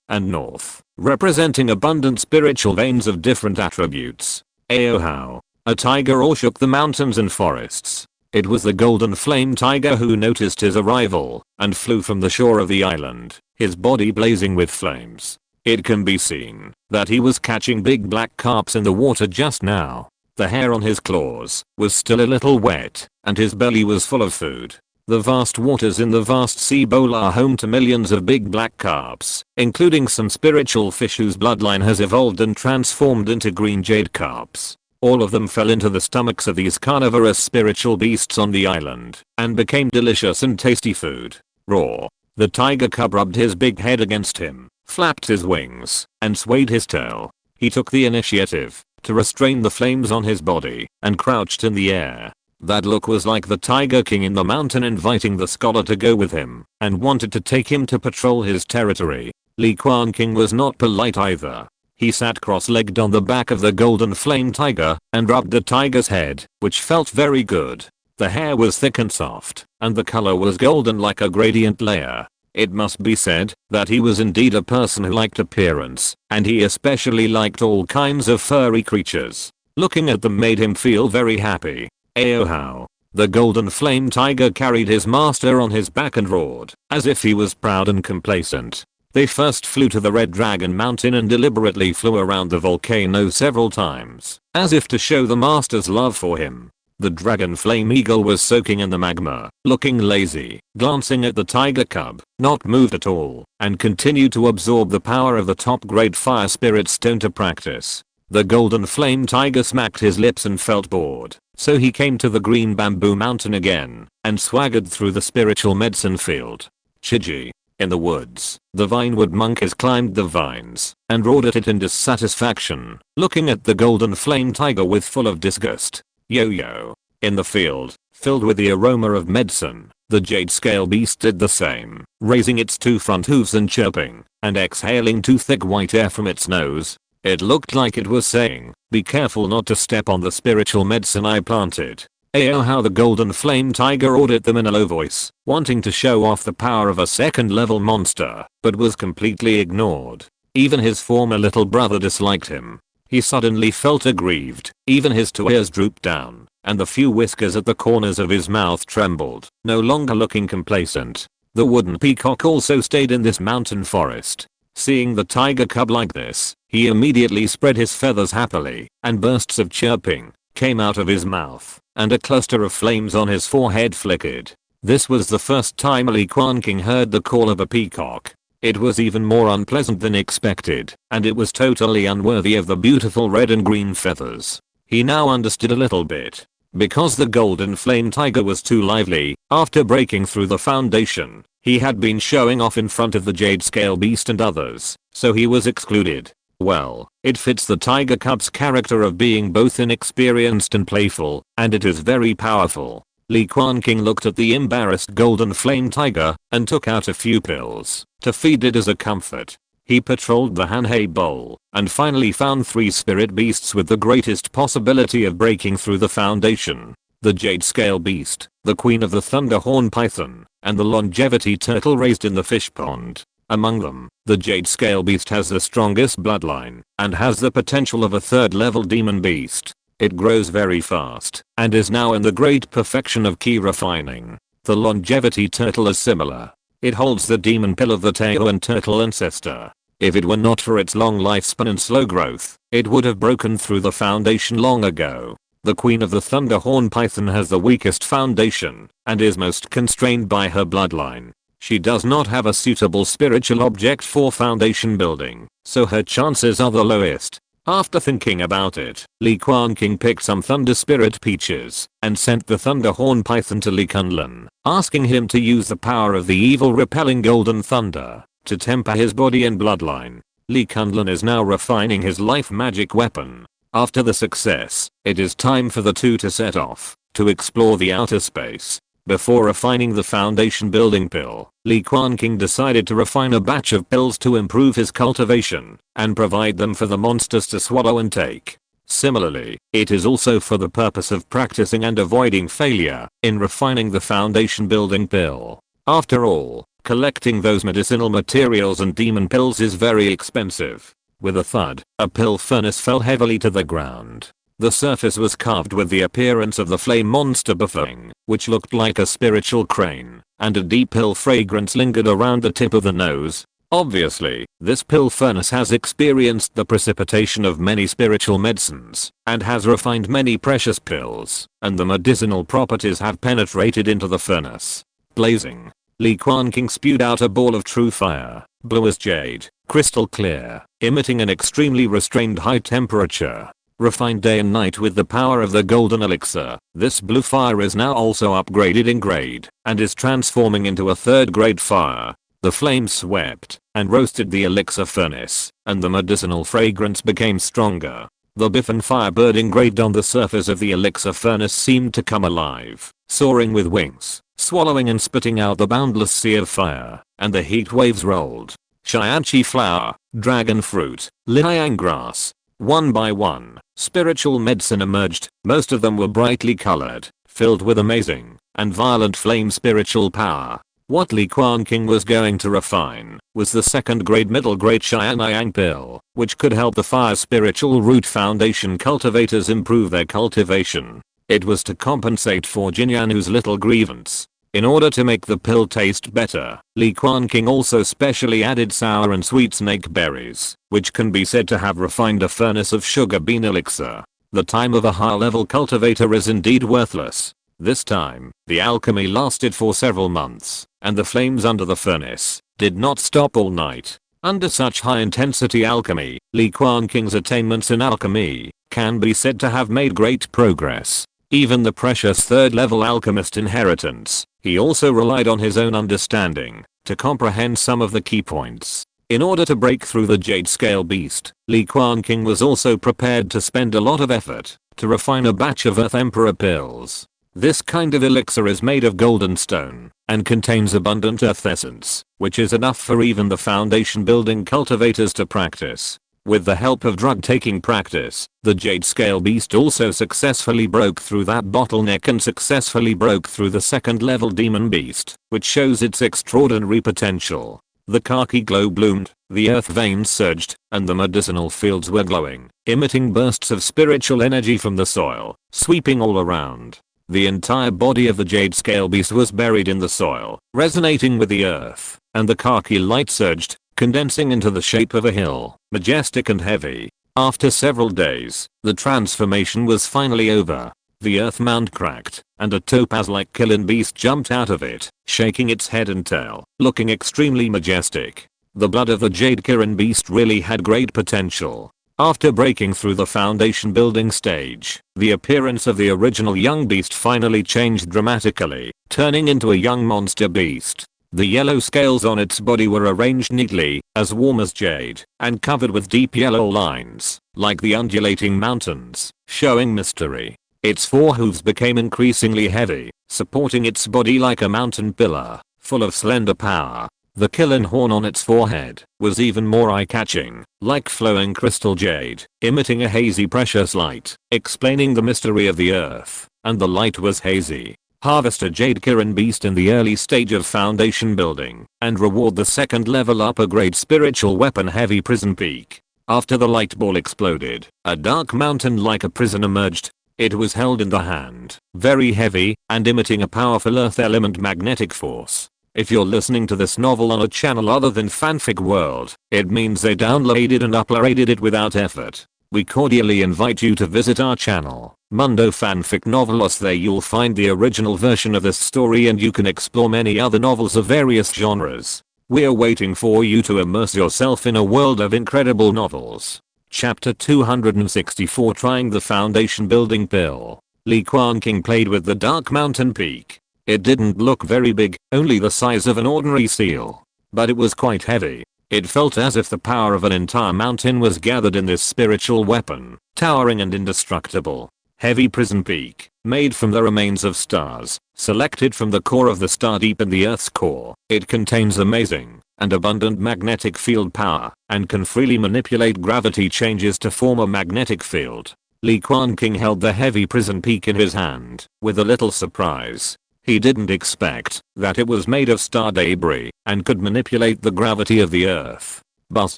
and north, representing abundant spiritual veins of different attributes. Aohao. A tiger all shook the mountains and forests. It was the golden flame tiger who noticed his arrival and flew from the shore of the island, his body blazing with flames. It can be seen that he was catching big black carps in the water just now. The hair on his claws was still a little wet, and his belly was full of food. The vast waters in the vast sea bowl are home to millions of big black carps, including some spiritual fish whose bloodline has evolved and transformed into green jade carps. All of them fell into the stomachs of these carnivorous spiritual beasts on the island and became delicious and tasty food. Raw. The tiger cub rubbed his big head against him, flapped his wings, and swayed his tail. He took the initiative to restrain the flames on his body and crouched in the air. That look was like the Tiger King in the mountain inviting the scholar to go with him and wanted to take him to patrol his territory. Li Quanqing was not polite either. He sat cross-legged on the back of the golden flame tiger and rubbed the tiger's head, which felt very good. The hair was thick and soft, and the color was golden like a gradient layer. It must be said that he was indeed a person who liked appearance, and he especially liked all kinds of furry creatures. Looking at them made him feel very happy. Aohao. The golden flame tiger carried his master on his back and roared, as if he was proud and complacent. They first flew to the Red Dragon Mountain and deliberately flew around the volcano several times, as if to show the master's love for him. The dragon flame eagle was soaking in the magma, looking lazy, glancing at the tiger cub, not moved at all, and continued to absorb the power of the top grade fire spirit stone to practice. The golden flame tiger smacked his lips and felt bored, so he came to the green bamboo mountain again, and swaggered through the spiritual medicine field. Chiji. In the woods, the vinewood monkeys climbed the vines and roared at it in dissatisfaction, looking at the golden flame tiger with full of disgust. Yo-yo. In the field, filled with the aroma of medicine, the jade scale beast did the same, raising its 2 front hooves and chirping, and exhaling 2 thick white air from its nose. It looked like it was saying, "Be careful not to step on the spiritual medicine I planted." How the golden flame tiger roared at them in a low voice, wanting to show off the power of a second level monster, but was completely ignored. Even his former little brother disliked him. He suddenly felt aggrieved, even his 2 ears drooped down, and the few whiskers at the corners of his mouth trembled, no longer looking complacent. The wooden peacock also stayed in this mountain forest. Seeing the tiger cub like this, he immediately spread his feathers happily, and bursts of chirping came out of his mouth, and a cluster of flames on his forehead flickered. This was the first time Li Quanqing heard the call of a peacock. It was even more unpleasant than expected, and it was totally unworthy of the beautiful red and green feathers. He now understood a little bit. Because the golden flame tiger was too lively, after breaking through the foundation, he had been showing off in front of the jade scale beast and others, so he was excluded. Well, it fits the tiger cub's character of being both inexperienced and playful, and it is very powerful. Li Quanqing looked at the embarrassed golden flame tiger and took out a few pills to feed it as a comfort. He patrolled the Hanhei Bowl and finally found 3 spirit beasts with the greatest possibility of breaking through the foundation. The jade scale beast, the queen of the thunderhorn python, and the longevity turtle raised in the fish pond. Among them, the jade scale beast has the strongest bloodline and has the potential of a 3rd level demon beast. It grows very fast and is now in the great perfection of key refining. The longevity turtle is similar. It holds the demon pill of the Taoan turtle ancestor. If it were not for its long lifespan and slow growth, it would have broken through the foundation long ago. The queen of the Thunderhorn Python has the weakest foundation and is most constrained by her bloodline. She does not have a suitable spiritual object for foundation building, so her chances are the lowest. After thinking about it, Li Quanqing picked some Thunder Spirit peaches and sent the Thunderhorn Python to Li Quanqing, asking him to use the power of the evil repelling golden thunder to temper his body and bloodline. Li Quanqing is now refining his life magic weapon. After the success, it is time for the two to set off to explore the outer space. Before refining the foundation building pill, Li Quanqing decided to refine a batch of pills to improve his cultivation and provide them for the monsters to swallow and take. Similarly, it is also for the purpose of practicing and avoiding failure in refining the foundation building pill. After all, collecting those medicinal materials and demon pills is very expensive. With a thud, a pill furnace fell heavily to the ground. The surface was carved with the appearance of the flame monster Bafeng, which looked like a spiritual crane, and a deep pill fragrance lingered around the tip of the nose. Obviously, this pill furnace has experienced the precipitation of many spiritual medicines, and has refined many precious pills, and the medicinal properties have penetrated into the furnace. Blazing, Li Quanqing spewed out a ball of true fire, blue as jade, crystal clear, emitting an extremely restrained high temperature. Refined day and night with the power of the golden elixir, this blue fire is now also upgraded in grade, and is transforming into a 3rd grade fire. The flames swept and roasted the elixir furnace, and the medicinal fragrance became stronger. The Biffin firebird engraved on the surface of the elixir furnace seemed to come alive, soaring with wings, swallowing and spitting out the boundless sea of fire, and the heat waves rolled. Xianqi flower, dragon fruit, liang grass. One by one, spiritual medicine emerged. Most of them were brightly colored, filled with amazing and violent flame spiritual power. What Li Quanqing was going to refine was the 2nd grade middle grade Xianyang pill, which could help the fire spiritual root foundation cultivators improve their cultivation. It was to compensate for Jinyanu's little grievance. In order to make the pill taste better, Li Quanqing also specially added sour and sweet snake berries, which can be said to have refined a furnace of sugar bean elixir. The time of a high-level cultivator is indeed worthless. This time, the alchemy lasted for several months, and the flames under the furnace did not stop all night. Under such high-intensity alchemy, Li Quanqing's attainments in alchemy can be said to have made great progress. Even the precious 3rd level alchemist inheritance, he also relied on his own understanding to comprehend some of the key points. In order to break through the jade scale beast, Li Quanqing was also prepared to spend a lot of effort to refine a batch of Earth Emperor pills. This kind of elixir is made of golden stone and contains abundant earth essence, which is enough for even the foundation building cultivators to practice. With the help of drug-taking practice, the Jade Scale Beast also successfully broke through that bottleneck and successfully broke through the 2nd level Demon Beast, which shows its extraordinary potential. The khaki glow bloomed, the earth veins surged, and the medicinal fields were glowing, emitting bursts of spiritual energy from the soil, sweeping all around. The entire body of the Jade Scale Beast was buried in the soil, resonating with the earth, and the khaki light surged, condensing into the shape of a hill, majestic and heavy. After several days, the transformation was finally over. The earth mound cracked, and a topaz-like killing beast jumped out of it, shaking its head and tail, looking extremely majestic. The blood of the Jade Kirin beast really had great potential. After breaking through the foundation building stage, the appearance of the original young beast finally changed dramatically, turning into a young monster beast. The yellow scales on its body were arranged neatly, as warm as jade, and covered with deep yellow lines, like the undulating mountains, showing mystery. Its forehooves became increasingly heavy, supporting its body like a mountain pillar, full of slender power. The killing horn on its forehead was even more eye-catching, like flowing crystal jade, emitting a hazy precious light, explaining the mystery of the earth, and the light was hazy. Harvest a Jade Kirin beast in the early stage of foundation building, and reward the 2nd level upper grade spiritual weapon heavy prison peak. After the light ball exploded, a dark mountain like a prison emerged. It was held in the hand, very heavy, and emitting a powerful earth element magnetic force. If you're listening to this novel on a channel other than Fanfic World, it means they downloaded and uploaded it without effort. we cordially invite you to visit our channel, Mundo Fanfic Novelos. There you'll find the original version of this story and you can explore many other novels of various genres. We're waiting for you to immerse yourself in a world of incredible novels. Chapter 264, Trying the Foundation Building Pill. Li Quanqing played with the Dark Mountain Peak. It didn't look very big, only the size of an ordinary seal. But it was quite heavy. It felt as if the power of an entire mountain was gathered in this spiritual weapon, towering and indestructible. Heavy Prison Peak, made from the remains of stars, selected from the core of the star deep in the Earth's core. It contains amazing and abundant magnetic field power, and can freely manipulate gravity changes to form a magnetic field. Li Quanqing held the heavy Prison Peak in his hand, with a little surprise. He didn't expect that it was made of star debris and could manipulate the gravity of the earth. But!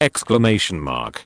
Exclamation mark.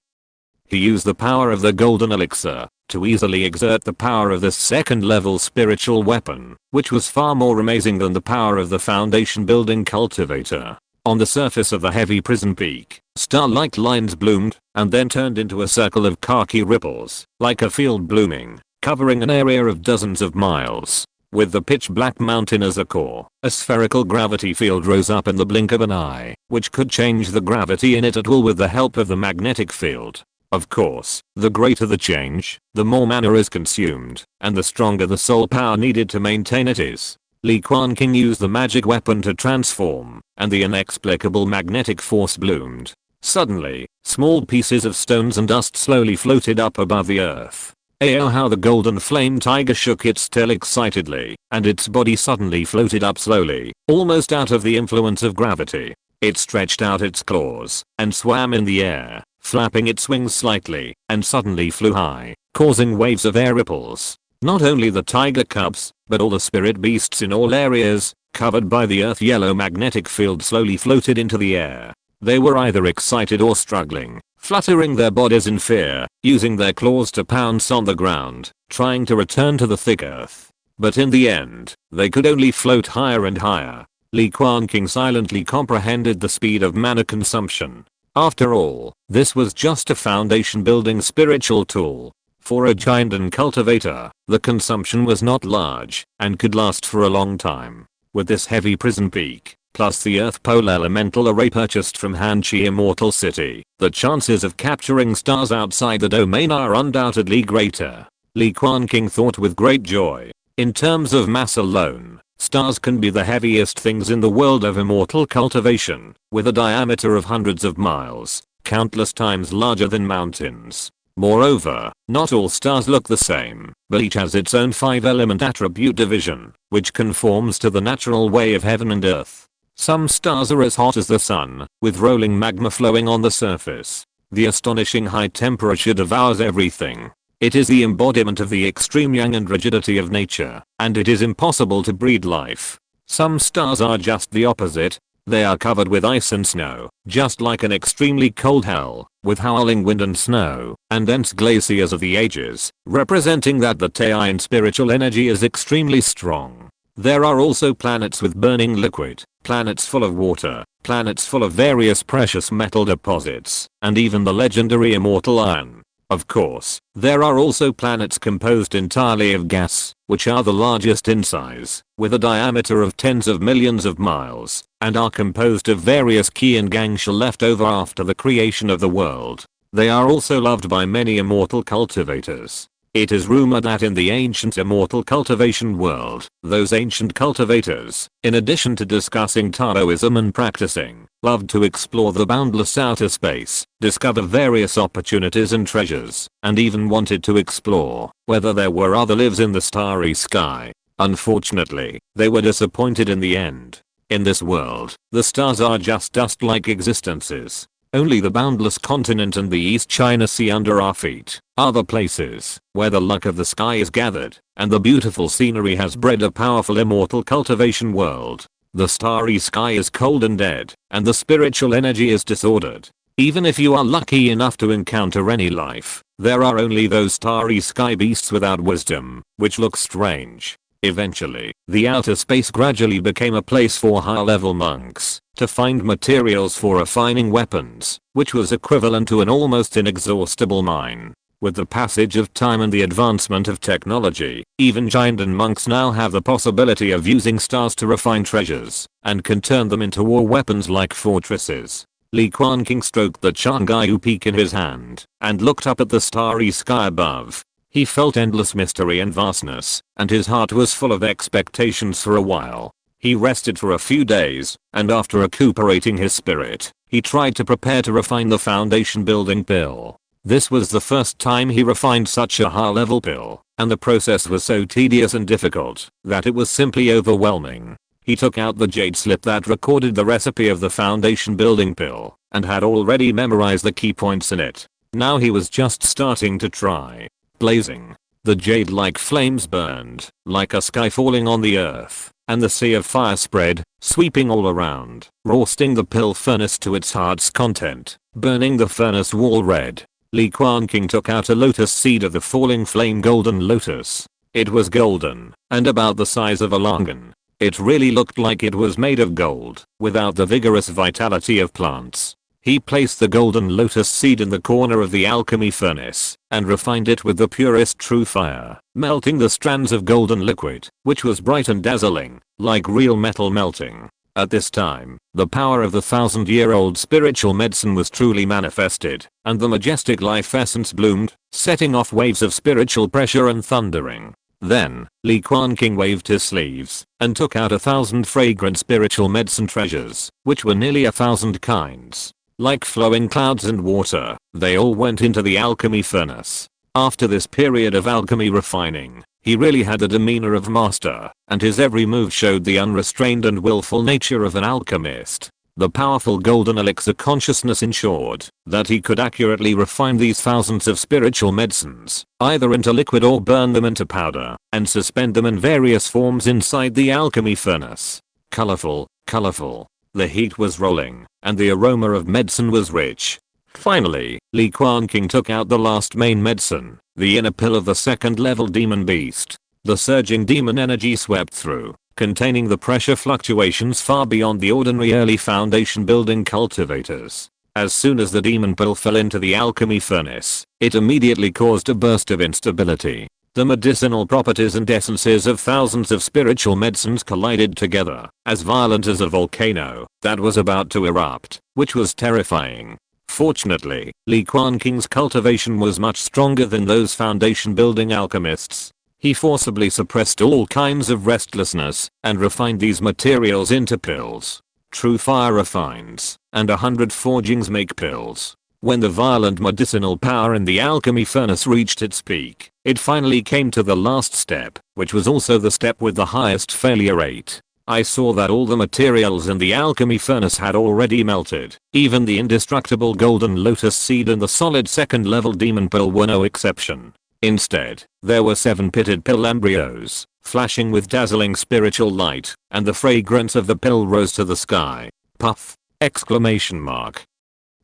He used the power of the golden elixir to easily exert the power of this second level spiritual weapon, which was far more amazing than the power of the foundation building cultivator. On the surface of the heavy Prison Peak, star-like lines bloomed and then turned into a circle of khaki ripples, like a field blooming, covering an area of dozens of miles. With the pitch black mountain as a core, a spherical gravity field rose up in the blink of an eye, which could change the gravity in it at will with the help of the magnetic field. Of course, the greater the change, the more mana is consumed, and the stronger the soul power needed to maintain it is. Li Quanqing used the magic weapon to transform, and the inexplicable magnetic force bloomed. Suddenly, small pieces of stones and dust slowly floated up above the earth. Oh, how the golden flame tiger shook its tail excitedly, and its body suddenly floated up slowly, almost out of the influence of gravity. It stretched out its claws and swam in the air, flapping its wings slightly, and suddenly flew high, causing waves of air ripples. Not only the tiger cubs, but all the spirit beasts in all areas, covered by the earth yellow magnetic field, slowly floated into the air. They were either excited or struggling, fluttering their bodies in fear, using their claws to pounce on the ground, trying to return to the thick earth. But in the end, they could only float higher and higher. Li Quanqing silently comprehended the speed of mana consumption. After all, this was just a foundation building spiritual tool. For a giant and cultivator, the consumption was not large, and could last for a long time. With this heavy Prison Peak, plus the Earth Pole Elemental Array purchased from Hanchi Immortal City, the chances of capturing stars outside the domain are undoubtedly greater. Li Quanqing thought with great joy. In terms of mass alone, stars can be the heaviest things in the world of immortal cultivation, with a diameter of hundreds of miles, countless times larger than mountains. Moreover, not all stars look the same, but each has its own 5-element attribute division, which conforms to the natural way of heaven and earth. Some stars are as hot as the sun, with rolling magma flowing on the surface. The astonishing high temperature devours everything. It is the embodiment of the extreme yang and rigidity of nature, and it is impossible to breed life. Some stars are just the opposite. They are covered with ice and snow, just like an extremely cold hell, with howling wind and snow, and dense glaciers of the ages, representing that the Taiyan spiritual energy is extremely strong. There are also planets with burning liquid, planets full of water, planets full of various precious metal deposits, and even the legendary immortal iron. Of course, there are also planets composed entirely of gas, which are the largest in size, with a diameter of tens of millions of miles, and are composed of various Qi and Gangsha left over after the creation of the world. They are also loved by many immortal cultivators. It is rumored that in the ancient immortal cultivation world, those ancient cultivators, in addition to discussing Taoism and practicing, loved to explore the boundless outer space, discover various opportunities and treasures, and even wanted to explore whether there were other lives in the starry sky. Unfortunately, they were disappointed in the end. In this world, the stars are just dust-like existences. Only the boundless continent and the East China Sea under our feet are the places where the luck of the sky is gathered, and the beautiful scenery has bred a powerful immortal cultivation world. The starry sky is cold and dead, and the spiritual energy is disordered. Even if you are lucky enough to encounter any life, there are only those starry sky beasts without wisdom, which look strange. Eventually, the outer space gradually became a place for high-level monks to find materials for refining weapons, which was equivalent to an almost inexhaustible mine. With the passage of time and the advancement of technology, even giant and monks now have the possibility of using stars to refine treasures, and can turn them into war weapons like fortresses. Li Quanqing stroked the Chang'ai peak in his hand, and looked up at the starry sky above. He felt endless mystery and vastness, and his heart was full of expectations for a while. He rested for a few days, and after recuperating his spirit, he tried to prepare to refine the foundation building pill. This was the first time he refined such a high-level pill, and the process was so tedious and difficult that it was simply overwhelming. He took out the jade slip that recorded the recipe of the foundation building pill, and had already memorized the key points in it. Now he was just starting to try. Blazing. The jade-like flames burned, like a sky falling on the earth, and the sea of fire spread, sweeping all around, roasting the pill furnace to its heart's content, burning the furnace wall red. Li Quanqing took out a lotus seed of the falling flame golden lotus. It was golden, and about the size of a longan. It really looked like it was made of gold, without the vigorous vitality of plants. He placed the golden lotus seed in the corner of the alchemy furnace, and refined it with the purest true fire, melting the strands of golden liquid, which was bright and dazzling, like real metal melting. At this time, the power of the 1,000-year-old spiritual medicine was truly manifested, and the majestic life essence bloomed, setting off waves of spiritual pressure and thundering. Then, Li Quanqing waved his sleeves, and took out 1,000 fragrant spiritual medicine treasures, which were nearly 1,000 kinds. Like flowing clouds and water, they all went into the alchemy furnace. After this period of alchemy refining, he really had the demeanor of master, and his every move showed the unrestrained and willful nature of an alchemist. The powerful golden elixir consciousness ensured that he could accurately refine these thousands of spiritual medicines, either into liquid or burn them into powder, and suspend them in various forms inside the alchemy furnace. Colorful, colorful. The heat was rolling, and the aroma of medicine was rich. Finally, Li Quanqing took out the last main medicine, the inner pill of the second level demon beast. The surging demon energy swept through, containing the pressure fluctuations far beyond the ordinary early foundation building cultivators. As soon as the demon pill fell into the alchemy furnace, it immediately caused a burst of instability. The medicinal properties and essences of thousands of spiritual medicines collided together, as violent as a volcano that was about to erupt, which was terrifying. Fortunately, Li Quanqing's cultivation was much stronger than those foundation building alchemists. He forcibly suppressed all kinds of restlessness, and refined these materials into pills. True fire refines, and 100 forgings make pills. When the violent medicinal power in the alchemy furnace reached its peak, it finally came to the last step, which was also the step with the highest failure rate. I saw that all the materials in the alchemy furnace had already melted. Even the indestructible golden lotus seed and the solid second level demon pill were no exception. Instead, there were 7 pitted pill embryos, flashing with dazzling spiritual light, and the fragrance of the pill rose to the sky. Puff! Exclamation mark.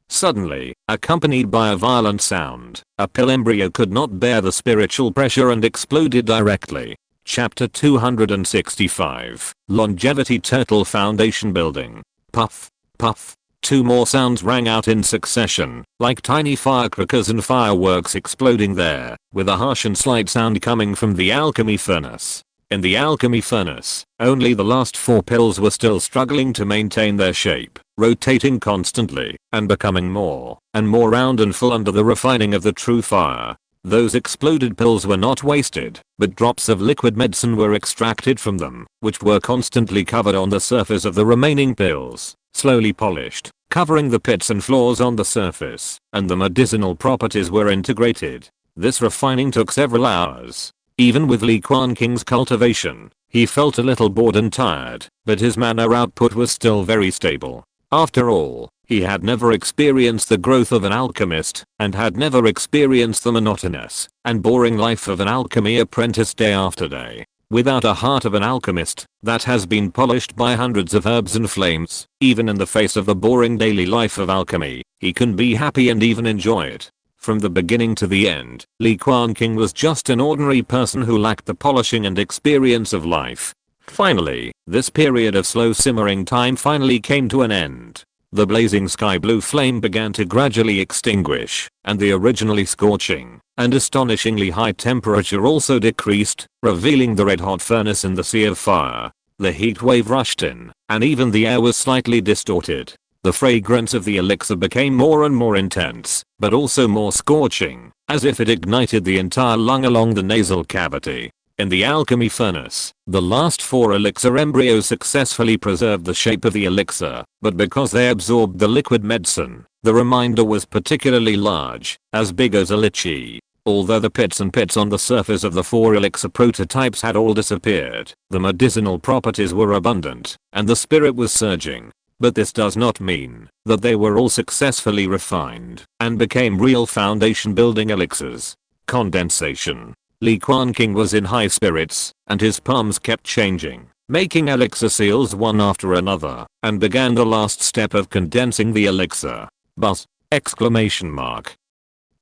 Suddenly, accompanied by a violent sound, a pill embryo could not bear the spiritual pressure and exploded directly. Chapter 265. Longevity Turtle Foundation Building. Puff, puff. 2 more sounds rang out in succession, like tiny firecrackers and fireworks exploding there, with a harsh and slight sound coming from the alchemy furnace. In the alchemy furnace, only the last 4 pills were still struggling to maintain their shape, rotating constantly, and becoming more and more round and full under the refining of the true fire. Those exploded pills were not wasted, but drops of liquid medicine were extracted from them, which were constantly covered on the surface of the remaining pills, slowly polished, covering the pits and flaws on the surface, and the medicinal properties were integrated. This refining took several hours. Even with Li Quanqing's cultivation, he felt a little bored and tired, but his mana output was still very stable. After all, he had never experienced the growth of an alchemist, and had never experienced the monotonous and boring life of an alchemy apprentice day after day. Without a heart of an alchemist that has been polished by hundreds of herbs and flames, even in the face of the boring daily life of alchemy, he can be happy and even enjoy it. From the beginning to the end, Li Quanqing was just an ordinary person who lacked the polishing and experience of life. Finally, this period of slow simmering time finally came to an end. The blazing sky blue flame began to gradually extinguish, and the originally scorching, and astonishingly high temperature also decreased, revealing the red-hot furnace in the sea of fire. The heat wave rushed in, and even the air was slightly distorted. The fragrance of the elixir became more and more intense, but also more scorching, as if it ignited the entire lung along the nasal cavity. In the alchemy furnace, the last 4 elixir embryos successfully preserved the shape of the elixir, but because they absorbed the liquid medicine, the remainder was particularly large, as big as a lychee. Although the pits and pits on the surface of the 4 elixir prototypes had all disappeared, the medicinal properties were abundant, and the spirit was surging. But this does not mean that they were all successfully refined and became real foundation building elixirs. Condensation. Li Quanqing was in high spirits, and his palms kept changing, making elixir seals one after another, and began the last step of condensing the elixir. Buzz! Exclamation mark.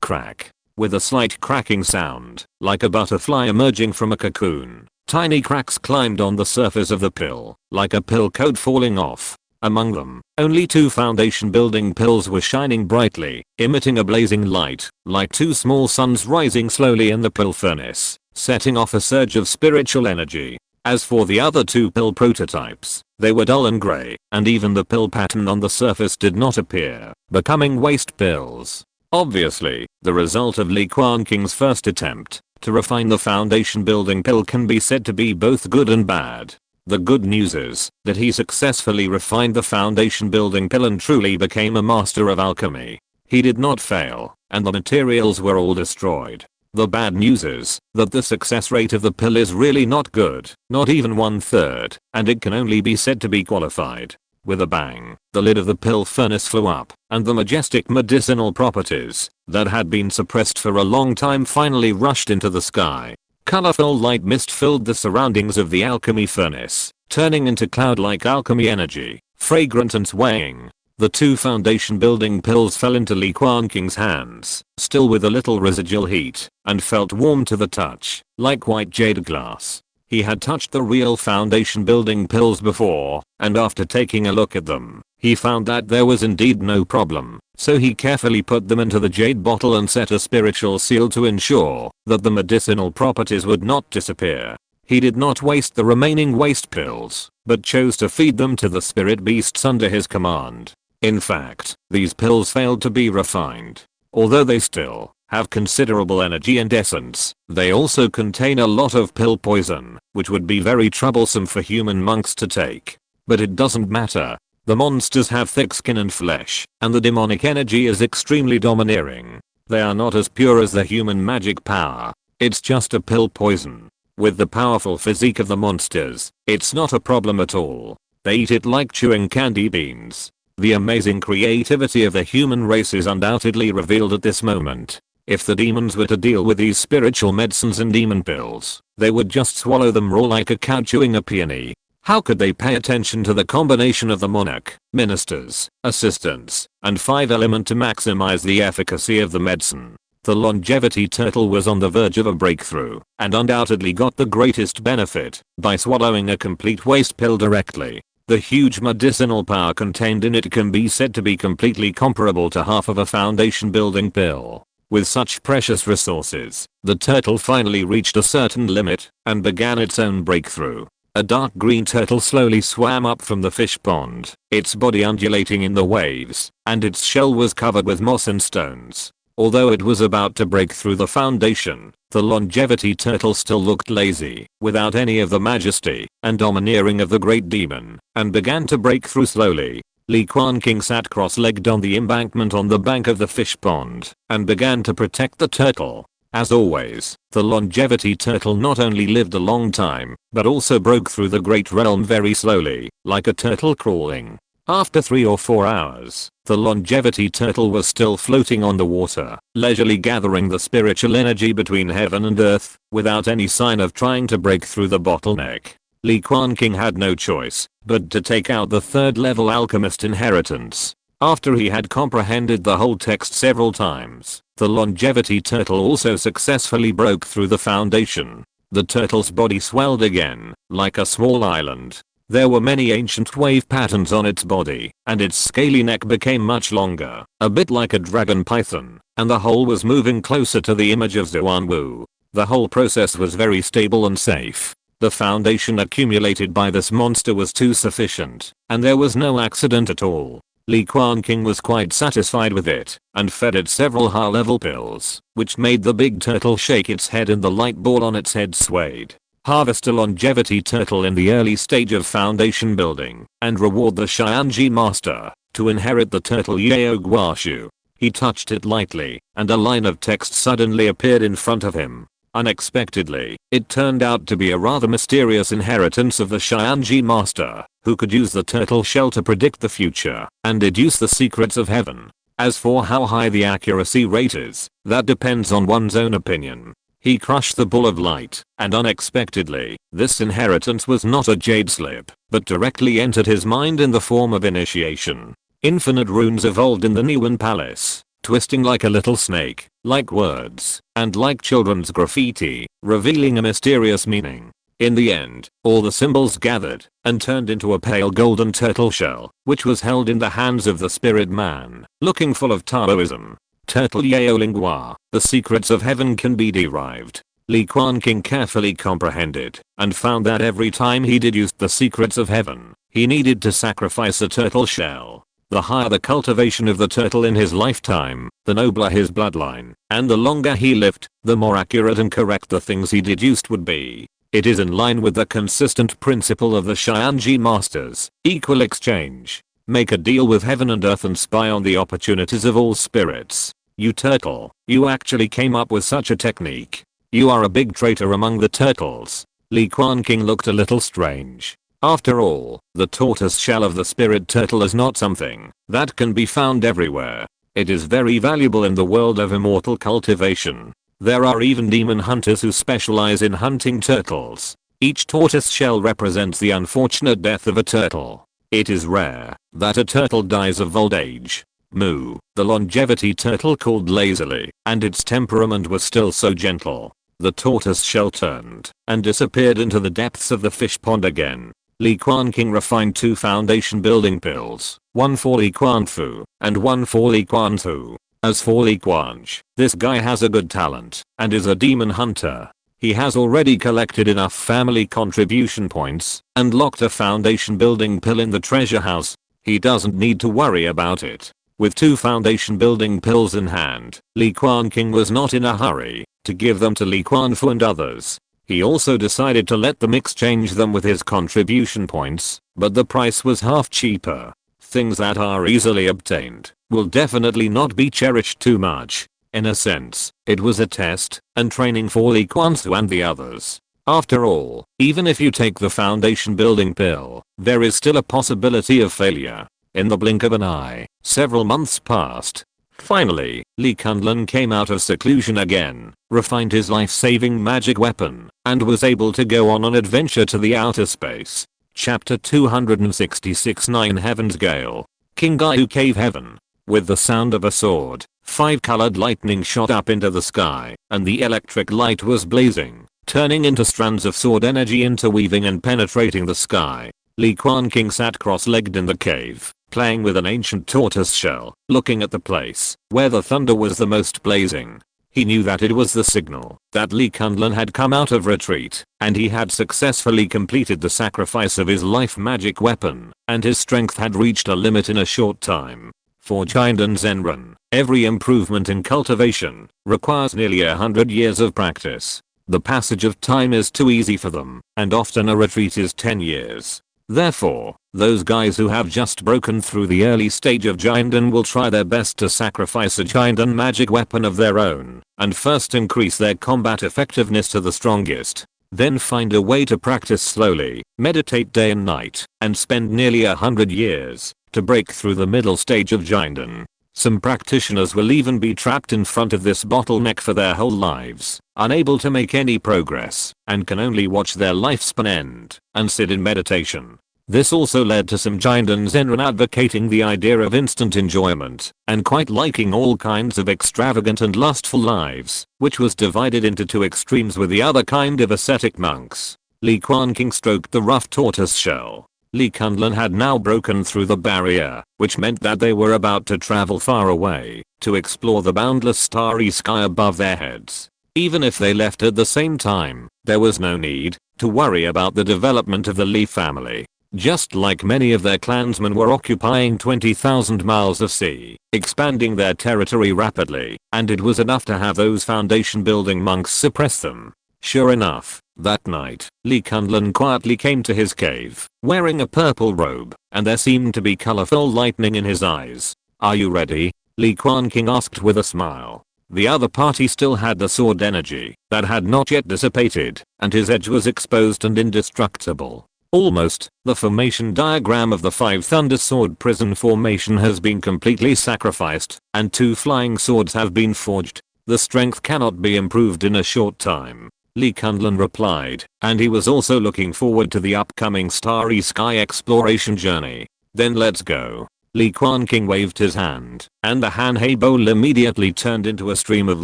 Crack. With a slight cracking sound, like a butterfly emerging from a cocoon, tiny cracks climbed on the surface of the pill, like a pill coat falling off. Among them, only 2 foundation building pills were shining brightly, emitting a blazing light, like 2 small suns rising slowly in the pill furnace, setting off a surge of spiritual energy. As for the other 2 pill prototypes, they were dull and grey, and even the pill pattern on the surface did not appear, becoming waste pills. Obviously, the result of Li Quanqing's first attempt to refine the foundation building pill can be said to be both good and bad. The good news is that he successfully refined the foundation building pill and truly became a master of alchemy. He did not fail, and the materials were all destroyed. The bad news is that the success rate of the pill is really not good, not even 1/3, and it can only be said to be qualified. With a bang, the lid of the pill furnace flew up, and the majestic medicinal properties that had been suppressed for a long time finally rushed into the sky. Colorful light mist filled the surroundings of the alchemy furnace, turning into cloud-like alchemy energy, fragrant and swaying. The 2 foundation building pills fell into Li Quanqing's hands, still with a little residual heat, and felt warm to the touch, like white jade glass. He had touched the real foundation building pills before, and after taking a look at them, he found that there was indeed no problem, so he carefully put them into the jade bottle and set a spiritual seal to ensure that the medicinal properties would not disappear. He did not waste the remaining waste pills, but chose to feed them to the spirit beasts under his command. In fact, these pills failed to be refined. Although they still have considerable energy and essence, they also contain a lot of pill poison, which would be very troublesome for human monks to take. But it doesn't matter. The monsters have thick skin and flesh, and the demonic energy is extremely domineering. They are not as pure as the human magic power. It's just a pill poison. With the powerful physique of the monsters, it's not a problem at all. They eat it like chewing candy beans. The amazing creativity of the human race is undoubtedly revealed at this moment. If the demons were to deal with these spiritual medicines and demon pills, they would just swallow them raw like a cow chewing a peony. How could they pay attention to the combination of the monarch, ministers, assistants, and 5 element to maximize the efficacy of the medicine? The longevity turtle was on the verge of a breakthrough, and undoubtedly got the greatest benefit by swallowing a complete waste pill directly. The huge medicinal power contained in it can be said to be completely comparable to half of a foundation building pill. With such precious resources, the turtle finally reached a certain limit and began its own breakthrough. A dark green turtle slowly swam up from the fish pond, its body undulating in the waves, and its shell was covered with moss and stones. Although it was about to break through the foundation, the longevity turtle still looked lazy, without any of the majesty and domineering of the great demon, and began to break through slowly. Li Quanqing sat cross-legged on the embankment on the bank of the fish pond, and began to protect the turtle. As always, the longevity turtle not only lived a long time, but also broke through the great realm very slowly, like a turtle crawling. After 3 or 4 hours, the longevity turtle was still floating on the water, leisurely gathering the spiritual energy between heaven and earth, without any sign of trying to break through the bottleneck. Li Quanqing had no choice but to take out the 3rd level alchemist inheritance. After he had comprehended the whole text several times, the longevity turtle also successfully broke through the foundation. The turtle's body swelled again, like a small island. There were many ancient wave patterns on its body, and its scaly neck became much longer, a bit like a dragon python, and the hole was moving closer to the image of Zuanwu. The whole process was very stable and safe. The foundation accumulated by this monster was too sufficient, and there was no accident at all. Li Quanqing was quite satisfied with it, and fed it several high-level pills, which made the big turtle shake its head and the light ball on its head swayed. Harvest a longevity turtle in the early stage of foundation building, and reward the Xianji master to inherit the turtle Yao Guashu. He touched it lightly, and a line of text suddenly appeared in front of him. Unexpectedly, it turned out to be a rather mysterious inheritance of the Xianji master, who could use the turtle shell to predict the future and deduce the secrets of heaven. As for how high the accuracy rate is, that depends on one's own opinion. He crushed the ball of light, and unexpectedly, this inheritance was not a jade slip, but directly entered his mind in the form of initiation. Infinite runes evolved in the Niwen Palace, twisting like a little snake, like words, and like children's graffiti, revealing a mysterious meaning. In the end, all the symbols gathered and turned into a pale golden turtle shell, which was held in the hands of the spirit man, looking full of Taoism. Turtle Yao Lingua, the secrets of heaven can be derived. Li Quanqing carefully comprehended, and found that every time he deduced the secrets of heaven, he needed to sacrifice a turtle shell. The higher the cultivation of the turtle in his lifetime, the nobler his bloodline, and the longer he lived, the more accurate and correct the things he deduced would be. It is in line with the consistent principle of the Xianji masters, equal exchange. Make a deal with heaven and earth and spy on the opportunities of all spirits. You turtle, you actually came up with such a technique. You are a big traitor among the turtles. Li Quanqing looked a little strange. After all, the tortoise shell of the spirit turtle is not something that can be found everywhere. It is very valuable in the world of immortal cultivation. There are even demon hunters who specialize in hunting turtles. Each tortoise shell represents the unfortunate death of a turtle. It is rare that a turtle dies of old age. Moo, the longevity turtle called lazily, and its temperament was still so gentle. The tortoise shell turned and disappeared into the depths of the fish pond again. Li Quanqing refined 2 foundation building pills, one for Li Quanfu, and one for Li Quantu. As for Li Quanch, this guy has a good talent, and is a demon hunter. He has already collected enough family contribution points, and locked a foundation building pill in the treasure house. He doesn't need to worry about it. With 2 foundation building pills in hand, Li Quanqing was not in a hurry to give them to Li Quanfu and others. He also decided to let them exchange them with his contribution points, but the price was half cheaper. Things that are easily obtained will definitely not be cherished too much. In a sense, it was a test and training for Li Quanzu and the others. After all, even if you take the foundation building pill, there is still a possibility of failure. In the blink of an eye, several months passed. Finally, Li Quanqing came out of seclusion again, refined his life-saving magic weapon, and was able to go on an adventure to the outer space. Chapter 266 9 Heaven's Gale. King Gaiu Cave Heaven. With the sound of a sword, 5 colored lightning shot up into the sky, and the electric light was blazing, turning into strands of sword energy interweaving and penetrating the sky. Li Quanqing sat cross-legged in the cave, playing with an ancient tortoise shell, looking at the place where the thunder was the most blazing. He knew that it was the signal that Li Quanqing had come out of retreat, and he had successfully completed the sacrifice of his life magic weapon, and his strength had reached a limit in a short time. For Jinden Zenren, every improvement in cultivation requires nearly 100 years of practice. The passage of time is too easy for them, and often a retreat is 10 years. Therefore, those guys who have just broken through the early stage of Jinden will try their best to sacrifice a Jinden magic weapon of their own, and first increase their combat effectiveness to the strongest. Then find a way to practice slowly, meditate day and night, and spend nearly 100 years to break through the middle stage of Jinden. Some practitioners will even be trapped in front of this bottleneck for their whole lives, unable to make any progress, and can only watch their lifespan end and sit in meditation. This also led to some Jinden Zenren advocating the idea of instant enjoyment, and quite liking all kinds of extravagant and lustful lives, which was divided into 2 extremes with the other kind of ascetic monks. Li Quanqing stroked the rough tortoise shell. Li Quanqing had now broken through the barrier, which meant that they were about to travel far away to explore the boundless starry sky above their heads. Even if they left at the same time, there was no need to worry about the development of the Li family. Just like many of their clansmen were occupying 20,000 miles of sea, expanding their territory rapidly, and it was enough to have those foundation building monks suppress them. Sure enough, that night, Li Quanqing quietly came to his cave, wearing a purple robe, and there seemed to be colorful lightning in his eyes. "Are you ready?" Li Quanqing asked with a smile. The other party still had the sword energy that had not yet dissipated, and his edge was exposed and indestructible. Almost, the formation diagram of the 5 Thunder Sword prison formation has been completely sacrificed, and 2 flying swords have been forged. The strength cannot be improved in a short time, Li Quanqing replied, and he was also looking forward to the upcoming Starry Sky exploration journey. "Then let's go." Li Quanqing waved his hand, and the Hanhei bowl immediately turned into a stream of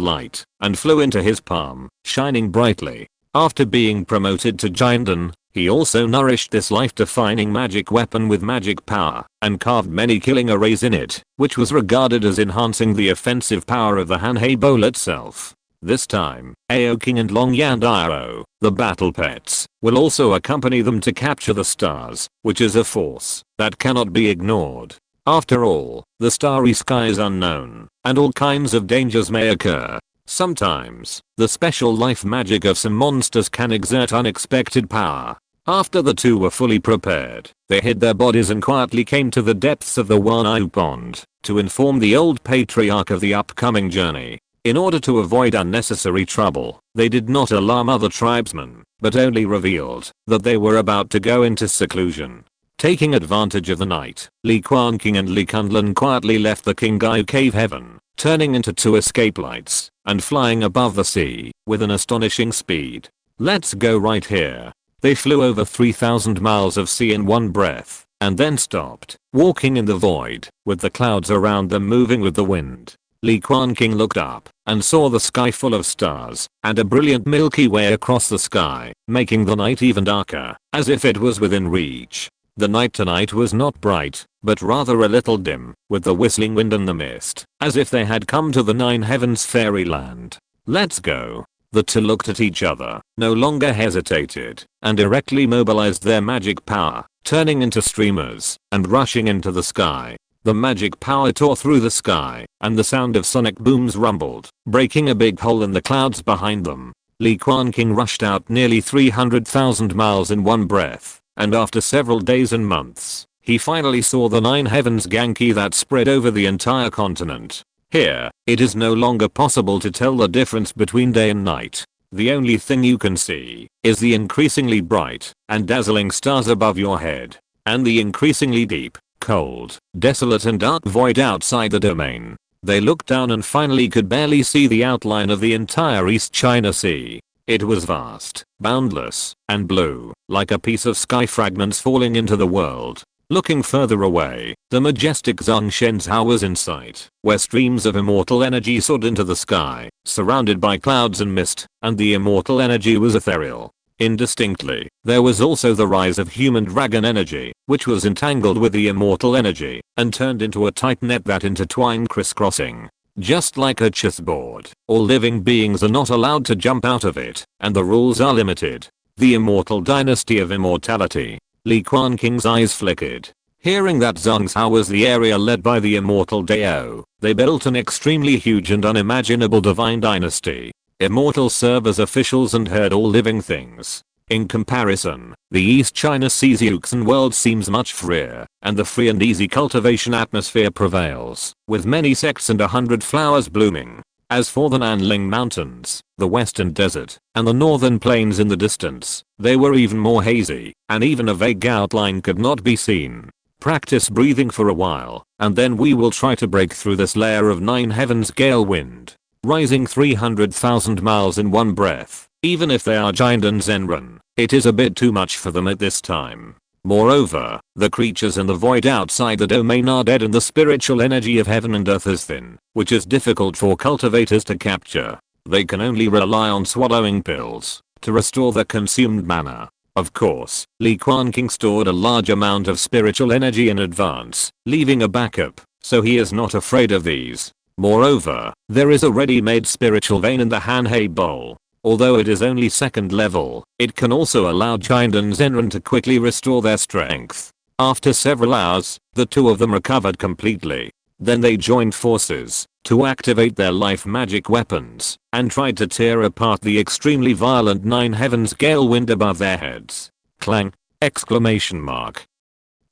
light and flew into his palm, shining brightly. After being promoted to Gengjin, he also nourished this life-defining magic weapon with magic power and carved many killing arrays in it, which was regarded as enhancing the offensive power of the Hanhei bowl itself. This time, Aoking and Long Yandiro, the battle pets, will also accompany them to capture the stars, which is a force that cannot be ignored. After all, the starry sky is unknown, and all kinds of dangers may occur. Sometimes, the special life magic of some monsters can exert unexpected power. After the 2 were fully prepared, they hid their bodies and quietly came to the depths of the Wanyu Pond to inform the old patriarch of the upcoming journey. In order to avoid unnecessary trouble, they did not alarm other tribesmen, but only revealed that they were about to go into seclusion. Taking advantage of the night, Li Quanqing and Li Quanqing quietly left the Qingyu cave heaven, turning into 2 escape lights and flying above the sea with an astonishing speed. "Let's go right here." They flew over 3,000 miles of sea in one breath, and then stopped, walking in the void, with the clouds around them moving with the wind. Li Quanqing looked up and saw the sky full of stars and a brilliant Milky Way across the sky, making the night even darker, as if it was within reach. The night tonight was not bright, but rather a little dim, with the whistling wind and the mist, as if they had come to the 9 heavens fairyland. "Let's go." The 2 looked at each other, no longer hesitated, and directly mobilized their magic power, turning into streamers and rushing into the sky. The magic power tore through the sky, and the sound of sonic booms rumbled, breaking a big hole in the clouds behind them. Li Quanqing rushed out nearly 300,000 miles in one breath, and after several days and months, he finally saw the 9 heavens gangki that spread over the entire continent. Here, it is no longer possible to tell the difference between day and night. The only thing you can see is the increasingly bright and dazzling stars above your head, and the increasingly deep, cold, desolate and dark void outside the domain. They looked down and finally could barely see the outline of the entire East China Sea. It was vast, boundless, and blue, like a piece of sky fragments falling into the world. Looking further away, the majestic Zhongshanzhou was in sight, where streams of immortal energy soared into the sky, surrounded by clouds and mist, and the immortal energy was ethereal. Indistinctly, there was also the rise of human dragon energy, which was entangled with the immortal energy, and turned into a tight net that intertwined crisscrossing. Just like a chessboard, all living beings are not allowed to jump out of it, and the rules are limited. The immortal dynasty of immortality. Li Quanqing's eyes flickered. Hearing that Zhongshan was the area led by the immortal Dao, they built an extremely huge and unimaginable divine dynasty. Immortals serve as officials and herd all living things. In comparison, the East China Sea's Yuxin world seems much freer, and the free and easy cultivation atmosphere prevails, with many sects and 100 flowers blooming. As for the Nanling Mountains, the western desert, and the northern plains in the distance, they were even more hazy, and even a vague outline could not be seen. Practice breathing for a while, and then we will try to break through this layer of 9 heavens gale wind. Rising 300,000 miles in one breath, even if they are giant and Zenran, it is a bit too much for them at this time. Moreover, the creatures in the void outside the domain are dead and the spiritual energy of heaven and earth is thin, which is difficult for cultivators to capture. They can only rely on swallowing pills to restore the consumed mana. Of course, Li Quanqing stored a large amount of spiritual energy in advance, leaving a backup, so he is not afraid of these. Moreover, there is a ready-made spiritual vein in the Hanhei bowl. Although it is only second level, it can also allow Jian and Zenran to quickly restore their strength. After several hours, the two of them recovered completely. Then they joined forces to activate their life magic weapons and tried to tear apart the extremely violent Nine Heavens gale wind above their heads. Clang! Exclamation mark.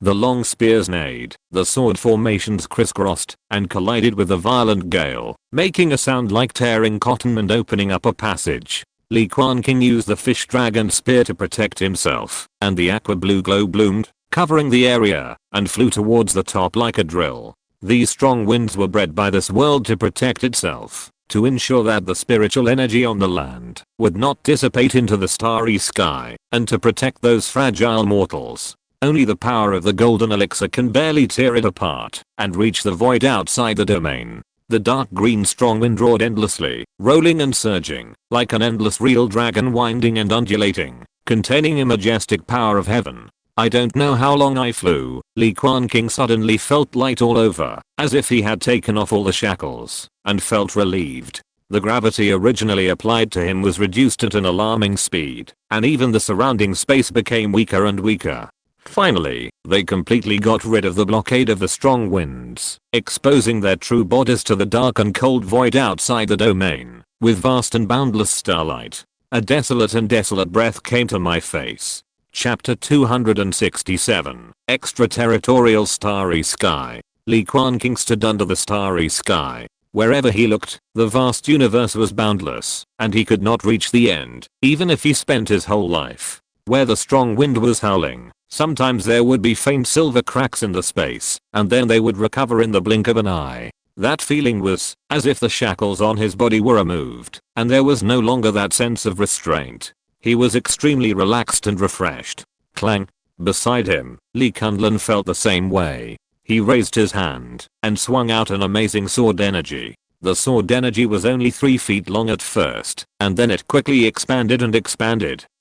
The long spears neighed, the sword formations crisscrossed and collided with the violent gale, making a sound like tearing cotton and opening up a passage. Li Quanqing used the fish dragon spear to protect himself, and the aqua blue glow bloomed, covering the area, and flew towards the top like a drill. These strong winds were bred by this world to protect itself, to ensure that the spiritual energy on the land would not dissipate into the starry sky, and to protect those fragile mortals. Only the power of the golden elixir can barely tear it apart and reach the void outside the domain. The dark green strong wind roared endlessly, rolling and surging, like an endless real dragon winding and undulating, containing a majestic power of heaven. I don't know how long I flew. Li Quanqing suddenly felt light all over, as if he had taken off all the shackles, and felt relieved. The gravity originally applied to him was reduced at an alarming speed, and even the surrounding space became weaker and weaker. Finally, they completely got rid of the blockade of the strong winds, exposing their true bodies to the dark and cold void outside the domain, with vast and boundless starlight. A desolate breath came to my face. Chapter 267, Extraterritorial Starry Sky. Li Quanqing stood under the starry sky. Wherever he looked, the vast universe was boundless, and he could not reach the end, even if he spent his whole life. Where the strong wind was howling, sometimes there would be faint silver cracks in the space, and then they would recover in the blink of an eye. That feeling was as if the shackles on his body were removed, and there was no longer that sense of restraint. He was extremely relaxed and refreshed. Clang! Beside him, Li Quanqing felt the same way. He raised his hand and swung out an amazing sword energy. The sword energy was only 3 feet long at first, and then it quickly expanded,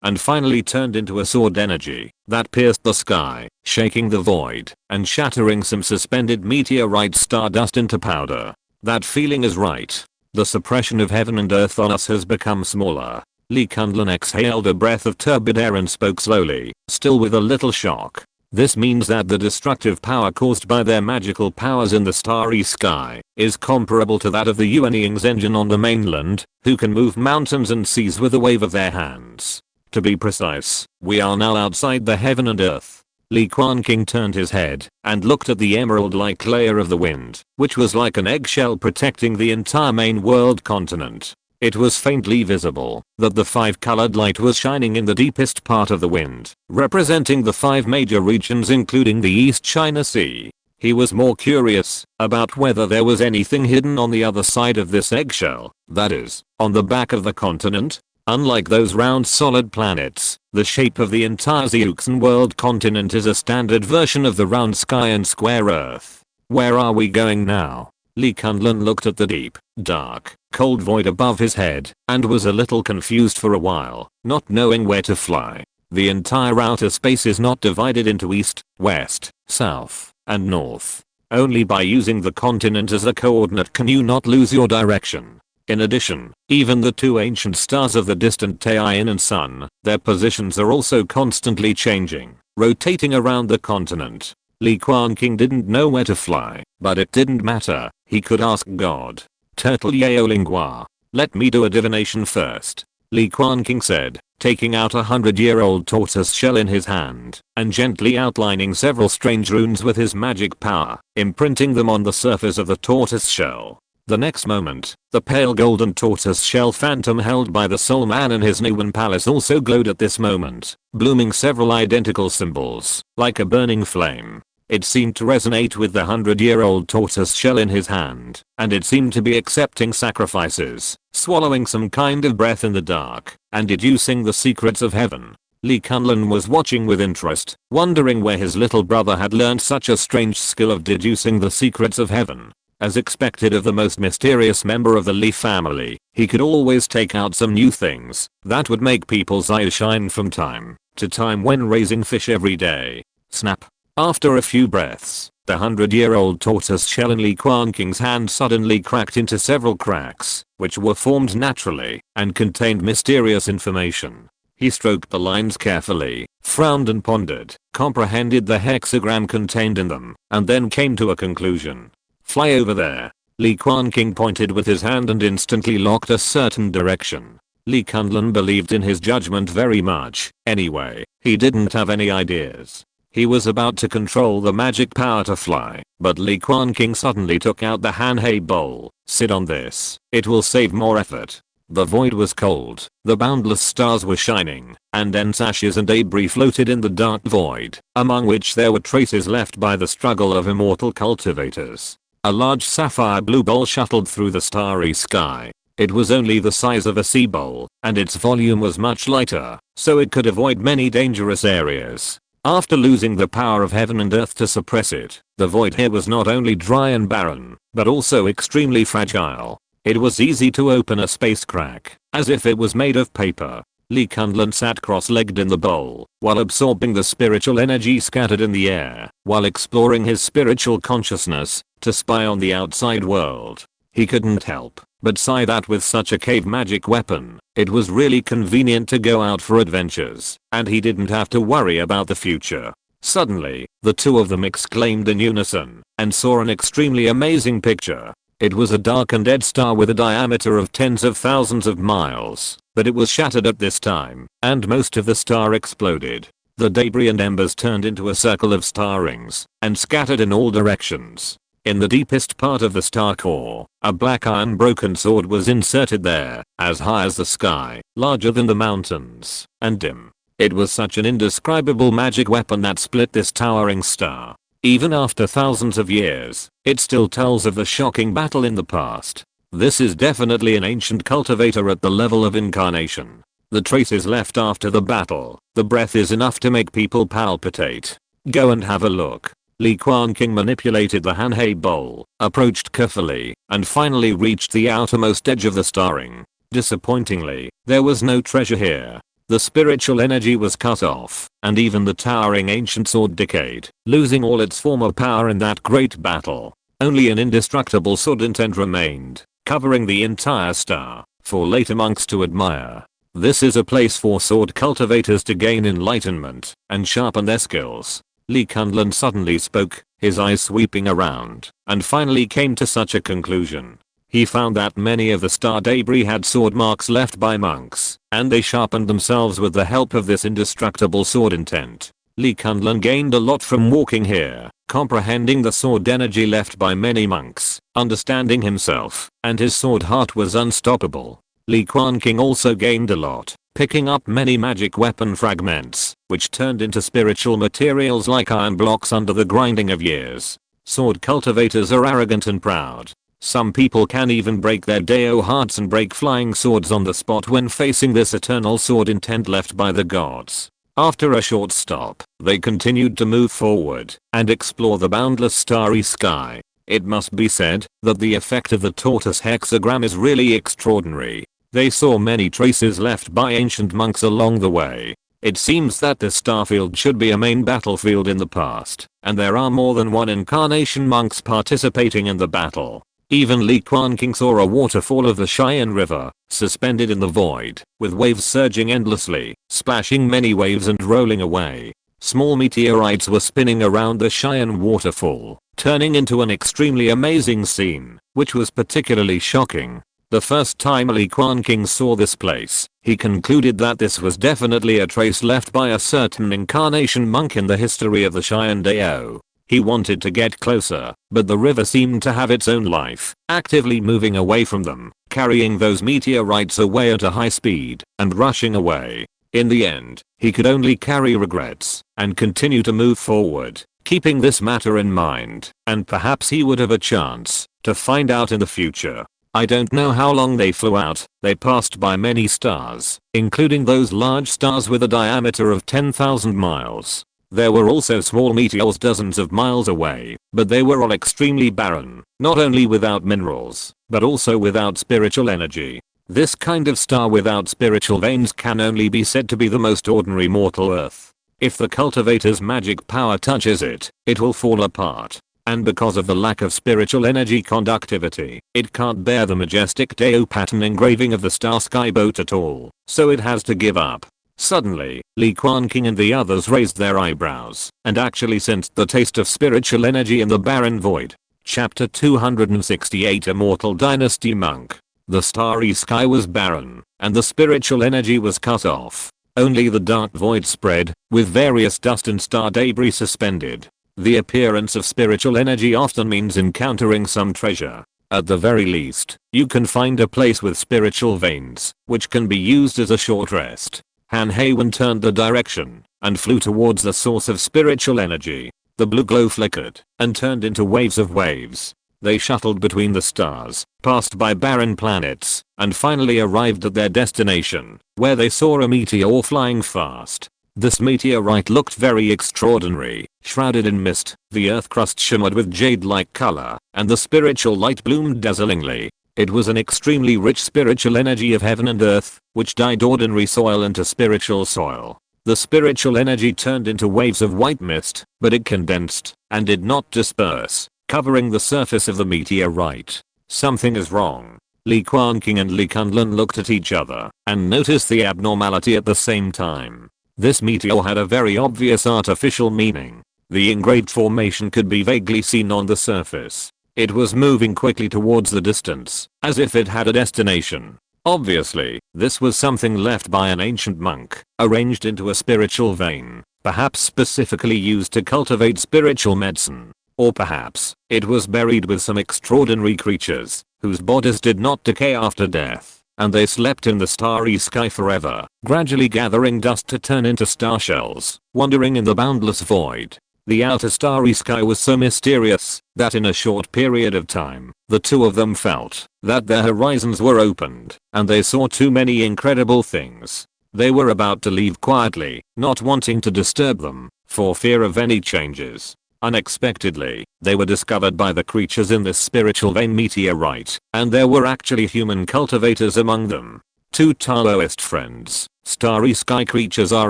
and finally turned into a sword energy that pierced the sky, shaking the void, and shattering some suspended meteorite stardust into powder. That feeling is right. The suppression of heaven and earth on us has become smaller. Li Quanqing exhaled a breath of turbid air and spoke slowly, still with a little shock. This means that the destructive power caused by their magical powers in the starry sky is comparable to that of the Yuanying Gengjin on the mainland, who can move mountains and seas with a wave of their hands. To be precise, we are now outside the heaven and earth. Li Quanqing turned his head and looked at the emerald-like layer of the wind, which was like an eggshell protecting the entire main world continent. It was faintly visible that the 5-colored light was shining in the deepest part of the wind, representing the 5 major regions including the East China Sea. He was more curious about whether there was anything hidden on the other side of this eggshell, that is, on the back of the continent. Unlike those round solid planets, the shape of the entire Zeuxan world continent is a standard version of the round sky and square earth. Where are we going now? Li Quanqing looked at the deep, dark, cold void above his head and was a little confused for a while, not knowing where to fly. The entire outer space is not divided into east, west, south, and north. Only by using the continent as a coordinate can you not lose your direction. In addition, even the 2 ancient stars of the distant Taiyin and Sun, their positions are also constantly changing, rotating around the continent. Li Quanqing didn't know where to fly, but it didn't matter. He could ask God. Turtle Yeo Lingua. Let me do a divination first. Li Quanqing said, taking out a 100-year-old tortoise shell in his hand, and gently outlining several strange runes with his magic power, imprinting them on the surface of the tortoise shell. The next moment, the pale golden tortoise shell phantom held by the soul man in his Niwen palace also glowed at this moment, blooming several identical symbols, like a burning flame. It seemed to resonate with the 100-year-old tortoise shell in his hand, and it seemed to be accepting sacrifices, swallowing some kind of breath in the dark, and deducing the secrets of heaven. Li Quanqing was watching with interest, wondering where his little brother had learned such a strange skill of deducing the secrets of heaven. As expected of the most mysterious member of the Li family, he could always take out some new things that would make people's eyes shine from time to time when raising fish every day. Snap. After a few breaths, the 100-year-old tortoise shell in Li Quanqing's hand suddenly cracked into several cracks, which were formed naturally and contained mysterious information. He stroked the lines carefully, frowned and pondered, comprehended the hexagram contained in them, and then came to a conclusion. Fly over there. Li Quanqing pointed with his hand and instantly locked a certain direction. Li Quanqing believed in his judgment very much. Anyway, he didn't have any ideas. He was about to control the magic power to fly, but Li Quanqing suddenly took out the Hanhei bowl. Sit on this. It will save more effort. The void was cold, the boundless stars were shining, and dense ashes and debris floated in the dark void, among which there were traces left by the struggle of immortal cultivators. A large sapphire blue bowl shuttled through the starry sky. It was only the size of a sea bowl, and its volume was much lighter, so it could avoid many dangerous areas. After losing the power of heaven and earth to suppress it, the void here was not only dry and barren, but also extremely fragile. It was easy to open a space crack, as if it was made of paper. Li Quanqing sat cross-legged in the bowl, while absorbing the spiritual energy scattered in the air, while exploring his spiritual consciousness, to spy on the outside world. He couldn't help but sigh that with such a cave magic weapon, it was really convenient to go out for adventures, and he didn't have to worry about the future. Suddenly, the two of them exclaimed in unison, and saw an extremely amazing picture. It was a dark and dead star with a diameter of tens of thousands of miles, but it was shattered at this time, and most of the star exploded. The debris and embers turned into a circle of star rings, and scattered in all directions. In the deepest part of the star core, a black iron broken sword was inserted there, as high as the sky, larger than the mountains, and dim. It was such an indescribable magic weapon that split this towering star. Even after thousands of years, it still tells of the shocking battle in the past. This is definitely an ancient cultivator at the level of incarnation. The traces left after the battle, the breath is enough to make people palpitate. Go and have a look. Li Quanqing manipulated the Hanhei bowl, approached carefully, and finally reached the outermost edge of the star ring. Disappointingly, there was no treasure here. The spiritual energy was cut off, and even the towering ancient sword decayed, losing all its former power in that great battle. Only an indestructible sword intent remained, covering the entire star, for later monks to admire. This is a place for sword cultivators to gain enlightenment, and sharpen their skills. Li Quanqing suddenly spoke, his eyes sweeping around, and finally came to such a conclusion. He found that many of the star debris had sword marks left by monks, and they sharpened themselves with the help of this indestructible sword intent. Li Quanqing gained a lot from walking here, comprehending the sword energy left by many monks, understanding himself, and his sword heart was unstoppable. Li Quanqing also gained a lot, picking up many magic weapon fragments, which turned into spiritual materials like iron blocks under the grinding of years. Sword cultivators are arrogant and proud. Some people can even break their Dao hearts and break flying swords on the spot when facing this eternal sword intent left by the gods. After a short stop, they continued to move forward and explore the boundless starry sky. It must be said that the effect of the tortoise hexagram is really extraordinary. They saw many traces left by ancient monks along the way. It seems that this starfield should be a main battlefield in the past, and there are more than one incarnation monks participating in the battle. Even Li Quanqing saw a waterfall of the Cheyenne River, suspended in the void, with waves surging endlessly, splashing many waves and rolling away. Small meteorites were spinning around the Cheyenne waterfall, turning into an extremely amazing scene, which was particularly shocking. The first time Li Quanqing saw this place, he concluded that this was definitely a trace left by a certain incarnation monk in the history of the Cheyenne Dao. He wanted to get closer, but the river seemed to have its own life, actively moving away from them, carrying those meteorites away at a high speed, and rushing away. In the end, he could only carry regrets, and continue to move forward, keeping this matter in mind, and perhaps he would have a chance to find out in the future. I don't know how long they flew out. They passed by many stars, including those large stars with a diameter of 10,000 miles. There were also small meteors dozens of miles away, but they were all extremely barren, not only without minerals, but also without spiritual energy. This kind of star without spiritual veins can only be said to be the most ordinary mortal Earth. If the cultivator's magic power touches it, it will fall apart. And because of the lack of spiritual energy conductivity, it can't bear the majestic Deo pattern engraving of the star sky boat at all, so it has to give up. Suddenly, Li Quanqing and the others raised their eyebrows and actually sensed the taste of spiritual energy in the barren void. Chapter 268 Immortal Dynasty Monk. The starry sky was barren, and the spiritual energy was cut off. Only the dark void spread, with various dust and star debris suspended. The appearance of spiritual energy often means encountering some treasure. At the very least, you can find a place with spiritual veins, which can be used as a short rest. Han Heiwen turned the direction and flew towards the source of spiritual energy. The blue glow flickered and turned into waves of waves. They shuttled between the stars, passed by barren planets, and finally arrived at their destination, where they saw a meteor flying fast. This meteorite looked very extraordinary, shrouded in mist. The earth crust shimmered with jade-like color, and the spiritual light bloomed dazzlingly. It was an extremely rich spiritual energy of heaven and earth, which dyed ordinary soil into spiritual soil. The spiritual energy turned into waves of white mist, but it condensed and did not disperse, covering the surface of the meteorite. Something is wrong. Li Quanqing and Li Quanqing looked at each other and noticed the abnormality at the same time. This meteor had a very obvious artificial meaning. The engraved formation could be vaguely seen on the surface. It was moving quickly towards the distance, as if it had a destination. Obviously, this was something left by an ancient monk, arranged into a spiritual vein, perhaps specifically used to cultivate spiritual medicine. Or perhaps, it was buried with some extraordinary creatures, whose bodies did not decay after death, and they slept in the starry sky forever, gradually gathering dust to turn into star shells, wandering in the boundless void. The outer starry sky was so mysterious that in a short period of time, the two of them felt that their horizons were opened, and they saw too many incredible things. They were about to leave quietly, not wanting to disturb them, for fear of any changes. Unexpectedly, they were discovered by the creatures in this spiritual vein meteorite, and there were actually human cultivators among them. Two Taoist friends. Starry sky creatures are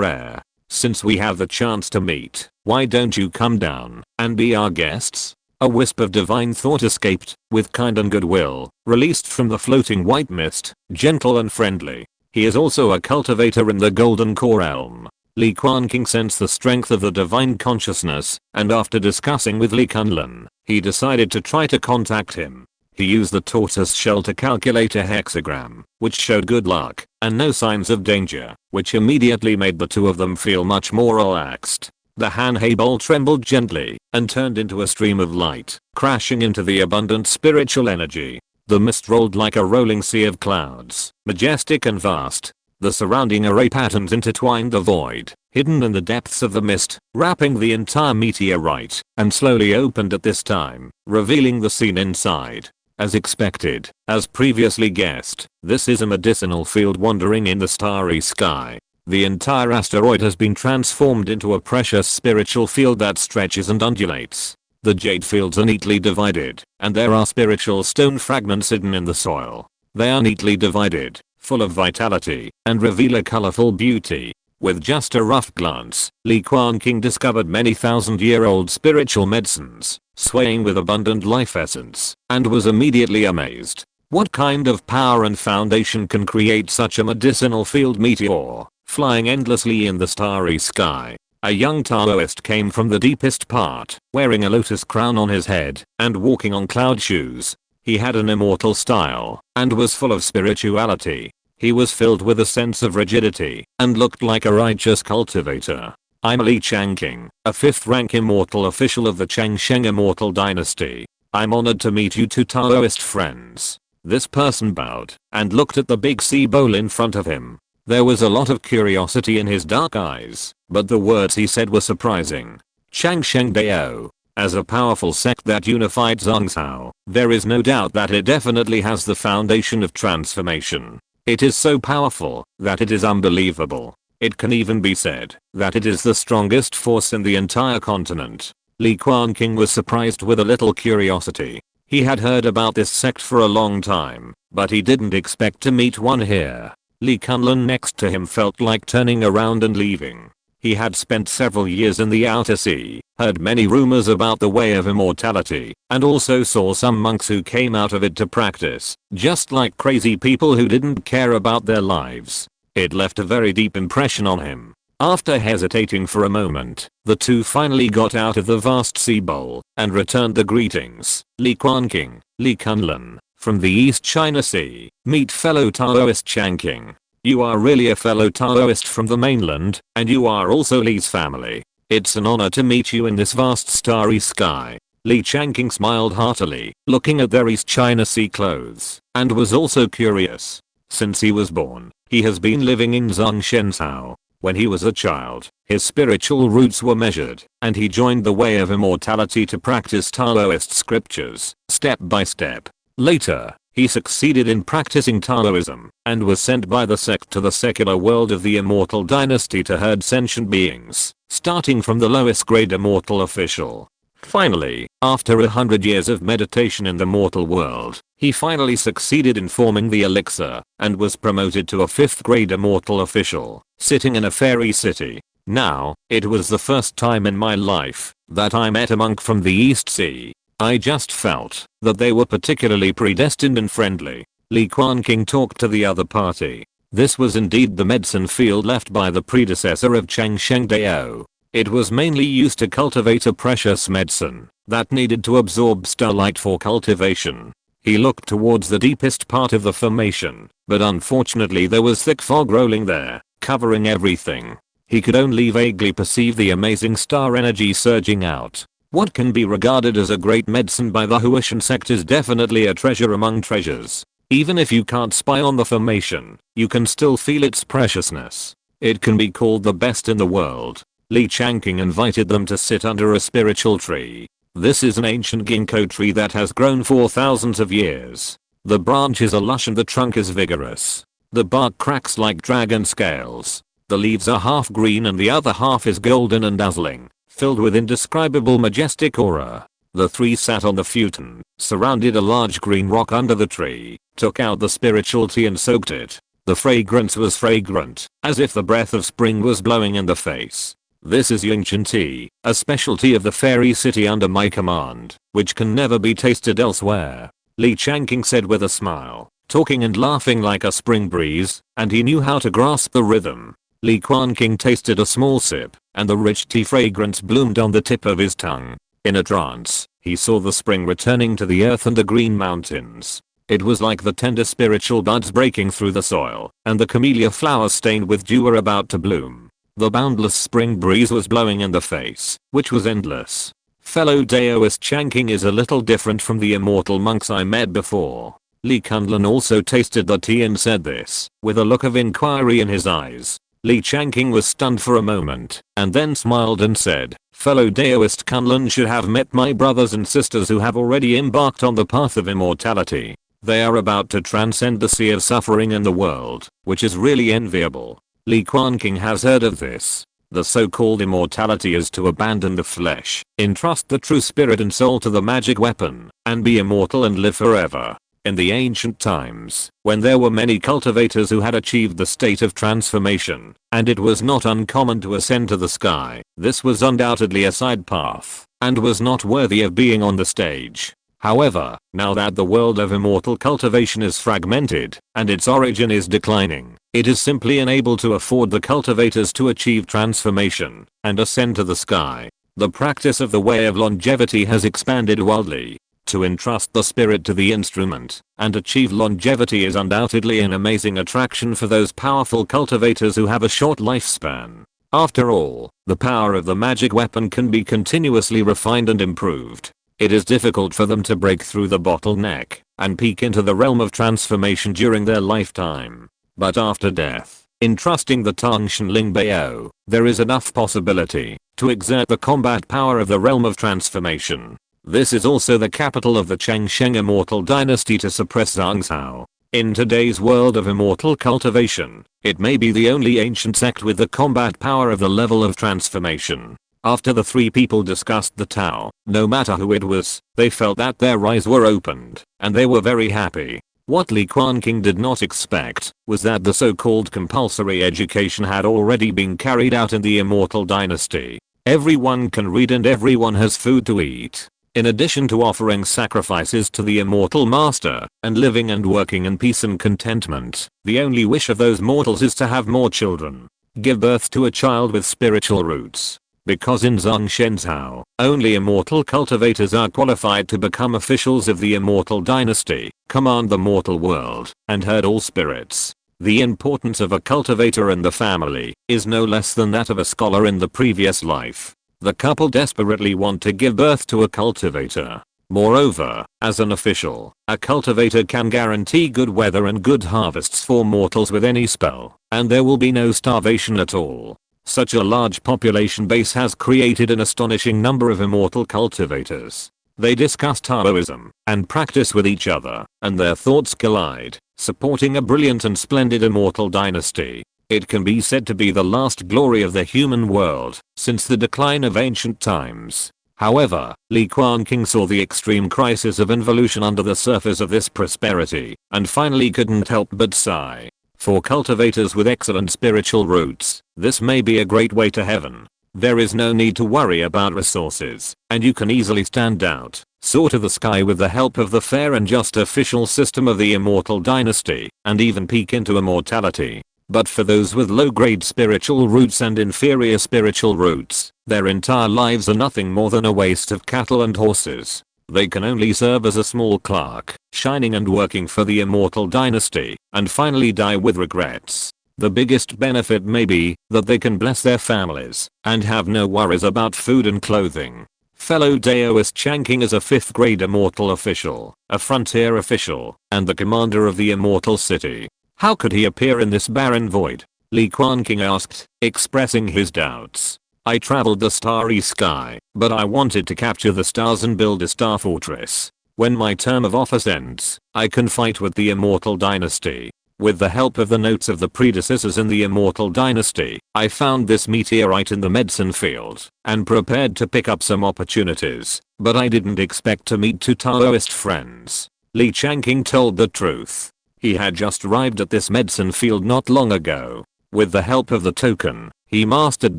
rare. Since we have the chance to meet, why don't you come down and be our guests? A wisp of divine thought escaped, with kind and goodwill, released from the floating white mist, gentle and friendly. He is also a cultivator in the Golden Core Elm. Li Quanqing sensed the strength of the divine consciousness, and after discussing with Li Quanqing, he decided to try to contact him. He used the tortoise shell to calculate a hexagram, which showed good luck, and no signs of danger, which immediately made the two of them feel much more relaxed. The Han-Hei bowl trembled gently, and turned into a stream of light, crashing into the abundant spiritual energy. The mist rolled like a rolling sea of clouds, majestic and vast. The surrounding array patterns intertwined the void, hidden in the depths of the mist, wrapping the entire meteorite, and slowly opened at this time, revealing the scene inside. As expected, as previously guessed, this is a medicinal field wandering in the starry sky. The entire asteroid has been transformed into a precious spiritual field that stretches and undulates. The jade fields are neatly divided, and there are spiritual stone fragments hidden in the soil. They are neatly divided, full of vitality, and reveal a colorful beauty. With just a rough glance, Li Quanqing discovered many thousand-year-old spiritual medicines, swaying with abundant life essence, and was immediately amazed. What kind of power and foundation can create such a medicinal field meteor, flying endlessly in the starry sky? A young Taoist came from the deepest part, wearing a lotus crown on his head, and walking on cloud shoes. He had an immortal style, and was full of spirituality. He was filled with a sense of rigidity, and looked like a righteous cultivator. I'm Li Quanqing, a 5th rank immortal official of the Changsheng Immortal Dynasty. I'm honored to meet you two Taoist friends. This person bowed, and looked at the big sea bowl in front of him. There was a lot of curiosity in his dark eyes, but the words he said were surprising. Changsheng Dao. As a powerful sect that unified Zhongzhou, there is no doubt that it definitely has the foundation of transformation. It is so powerful that it is unbelievable. It can even be said that it is the strongest force in the entire continent. Li Quanqing was surprised with a little curiosity. He had heard about this sect for a long time, but he didn't expect to meet one here. Li Quanqing next to him felt like turning around and leaving. He had spent several years in the outer sea, heard many rumors about the way of immortality, and also saw some monks who came out of it to practice, just like crazy people who didn't care about their lives. It left a very deep impression on him. After hesitating for a moment, the two finally got out of the vast sea bowl and returned the greetings. Li Quanqing, Li Quanqing, from the East China Sea, meet fellow Taoist Quanqing. You are really a fellow Taoist from the mainland, and you are also Li's family. It's an honor to meet you in this vast starry sky. Li Quanqing smiled heartily, looking at their East China Sea clothes, and was also curious. Since he was born, he has been living in Zhongshenshao. When he was a child, his spiritual roots were measured, and he joined the way of immortality to practice Taoist scriptures, step by step. Later, he succeeded in practicing Taoism, and was sent by the sect to the secular world of the Immortal dynasty to herd sentient beings, starting from the lowest grade immortal official. Finally, after 100 years of meditation in the mortal world, he finally succeeded in forming the elixir, and was promoted to a 5th grade immortal official, sitting in a fairy city. Now, it was the first time in my life that I met a monk from the East Sea. I just felt that they were particularly predestined and friendly. Li Quanqing talked to the other party. This was indeed the medicine field left by the predecessor of Changsheng Dao. It was mainly used to cultivate a precious medicine that needed to absorb starlight for cultivation. He looked towards the deepest part of the formation, but unfortunately there was thick fog rolling there, covering everything. He could only vaguely perceive the amazing star energy surging out. What can be regarded as a great medicine by the Huishan sect is definitely a treasure among treasures. Even if you can't spy on the formation, you can still feel its preciousness. It can be called the best in the world. Li Quanqing invited them to sit under a spiritual tree. This is an ancient ginkgo tree that has grown for thousands of years. The branches are lush and the trunk is vigorous. The bark cracks like dragon scales. The leaves are half green and the other half is golden and dazzling, filled with indescribable majestic aura. The three sat on the futon, surrounded a large green rock under the tree, took out the spiritual tea and soaked it. The fragrance was fragrant, as if the breath of spring was blowing in the face. This is Yingchen tea, a specialty of the fairy city under my command, which can never be tasted elsewhere. Li Quanqing said with a smile, talking and laughing like a spring breeze, and he knew how to grasp the rhythm. Li Quanqing tasted a small sip, and the rich tea fragrance bloomed on the tip of his tongue. In a trance, he saw the spring returning to the earth and the green mountains. It was like the tender spiritual buds breaking through the soil, and the camellia flowers stained with dew were about to bloom. The boundless spring breeze was blowing in the face, which was endless. Fellow Daoist Quanqing is a little different from the immortal monks I met before. Li Quanqing also tasted the tea and said this, with a look of inquiry in his eyes. Li Quanqing was stunned for a moment, and then smiled and said, fellow Daoist Quanqing should have met my brothers and sisters who have already embarked on the path of immortality. They are about to transcend the sea of suffering in the world, which is really enviable. Li Quanqing has heard of this. The so-called immortality is to abandon the flesh, entrust the true spirit and soul to the magic weapon, and be immortal and live forever. In the ancient times, when there were many cultivators who had achieved the state of transformation, and it was not uncommon to ascend to the sky, this was undoubtedly a side path, and was not worthy of being on the stage. However, now that the world of immortal cultivation is fragmented, and its origin is declining, it is simply unable to afford the cultivators to achieve transformation and ascend to the sky. The practice of the way of longevity has expanded wildly. To entrust the spirit to the instrument and achieve longevity is undoubtedly an amazing attraction for those powerful cultivators who have a short lifespan. After all, the power of the magic weapon can be continuously refined and improved. It is difficult for them to break through the bottleneck and peek into the realm of transformation during their lifetime. But after death, in trusting the Tongshan Lingbao, there is enough possibility to exert the combat power of the realm of transformation. This is also the capital of the Changsheng Immortal dynasty to suppress Zhangzhou. In today's world of immortal cultivation, it may be the only ancient sect with the combat power of the level of transformation. After the three people discussed the Tao, no matter who it was, they felt that their eyes were opened, and they were very happy. What Li Quanqing did not expect was that the so-called compulsory education had already been carried out in the Immortal dynasty. Everyone can read and everyone has food to eat. In addition to offering sacrifices to the Immortal Master, and living and working in peace and contentment, the only wish of those mortals is to have more children. Give birth to a child with spiritual roots. Because in Zhengshenzhou, only immortal cultivators are qualified to become officials of the Immortal dynasty, command the mortal world, and herd all spirits. The importance of a cultivator in the family is no less than that of a scholar in the previous life. The couple desperately want to give birth to a cultivator. Moreover, as an official, a cultivator can guarantee good weather and good harvests for mortals with any spell, and there will be no starvation at all. Such a large population base has created an astonishing number of immortal cultivators. They discuss Taoism and practice with each other, and their thoughts collide, supporting a brilliant and splendid immortal dynasty. It can be said to be the last glory of the human world since the decline of ancient times. However, Li Quanqing saw the extreme crisis of involution under the surface of this prosperity, and finally couldn't help but sigh. For cultivators with excellent spiritual roots, this may be a great way to heaven. There is no need to worry about resources, and you can easily stand out, soar to the sky with the help of the fair and just official system of the Immortal dynasty, and even peak into immortality. But for those with low-grade spiritual roots and inferior spiritual roots, their entire lives are nothing more than a waste of cattle and horses. They can only serve as a small clerk, shining and working for the Immortal dynasty, and finally die with regrets. The biggest benefit may be that they can bless their families and have no worries about food and clothing. Fellow Daoist Quanqing is a 5th grade immortal official, a frontier official, and the commander of the Immortal city. How could he appear in this barren void? Li Quanqing asked, expressing his doubts. I traveled the starry sky, but I wanted to capture the stars and build a star fortress. When my term of office ends, I can fight with the Immortal dynasty. With the help of the notes of the predecessors in the Immortal dynasty, I found this meteorite in the medicine field, and prepared to pick up some opportunities, but I didn't expect to meet two Taoist friends. Li Quanqing told the truth. He had just arrived at this medicine field not long ago. With the help of the token, he mastered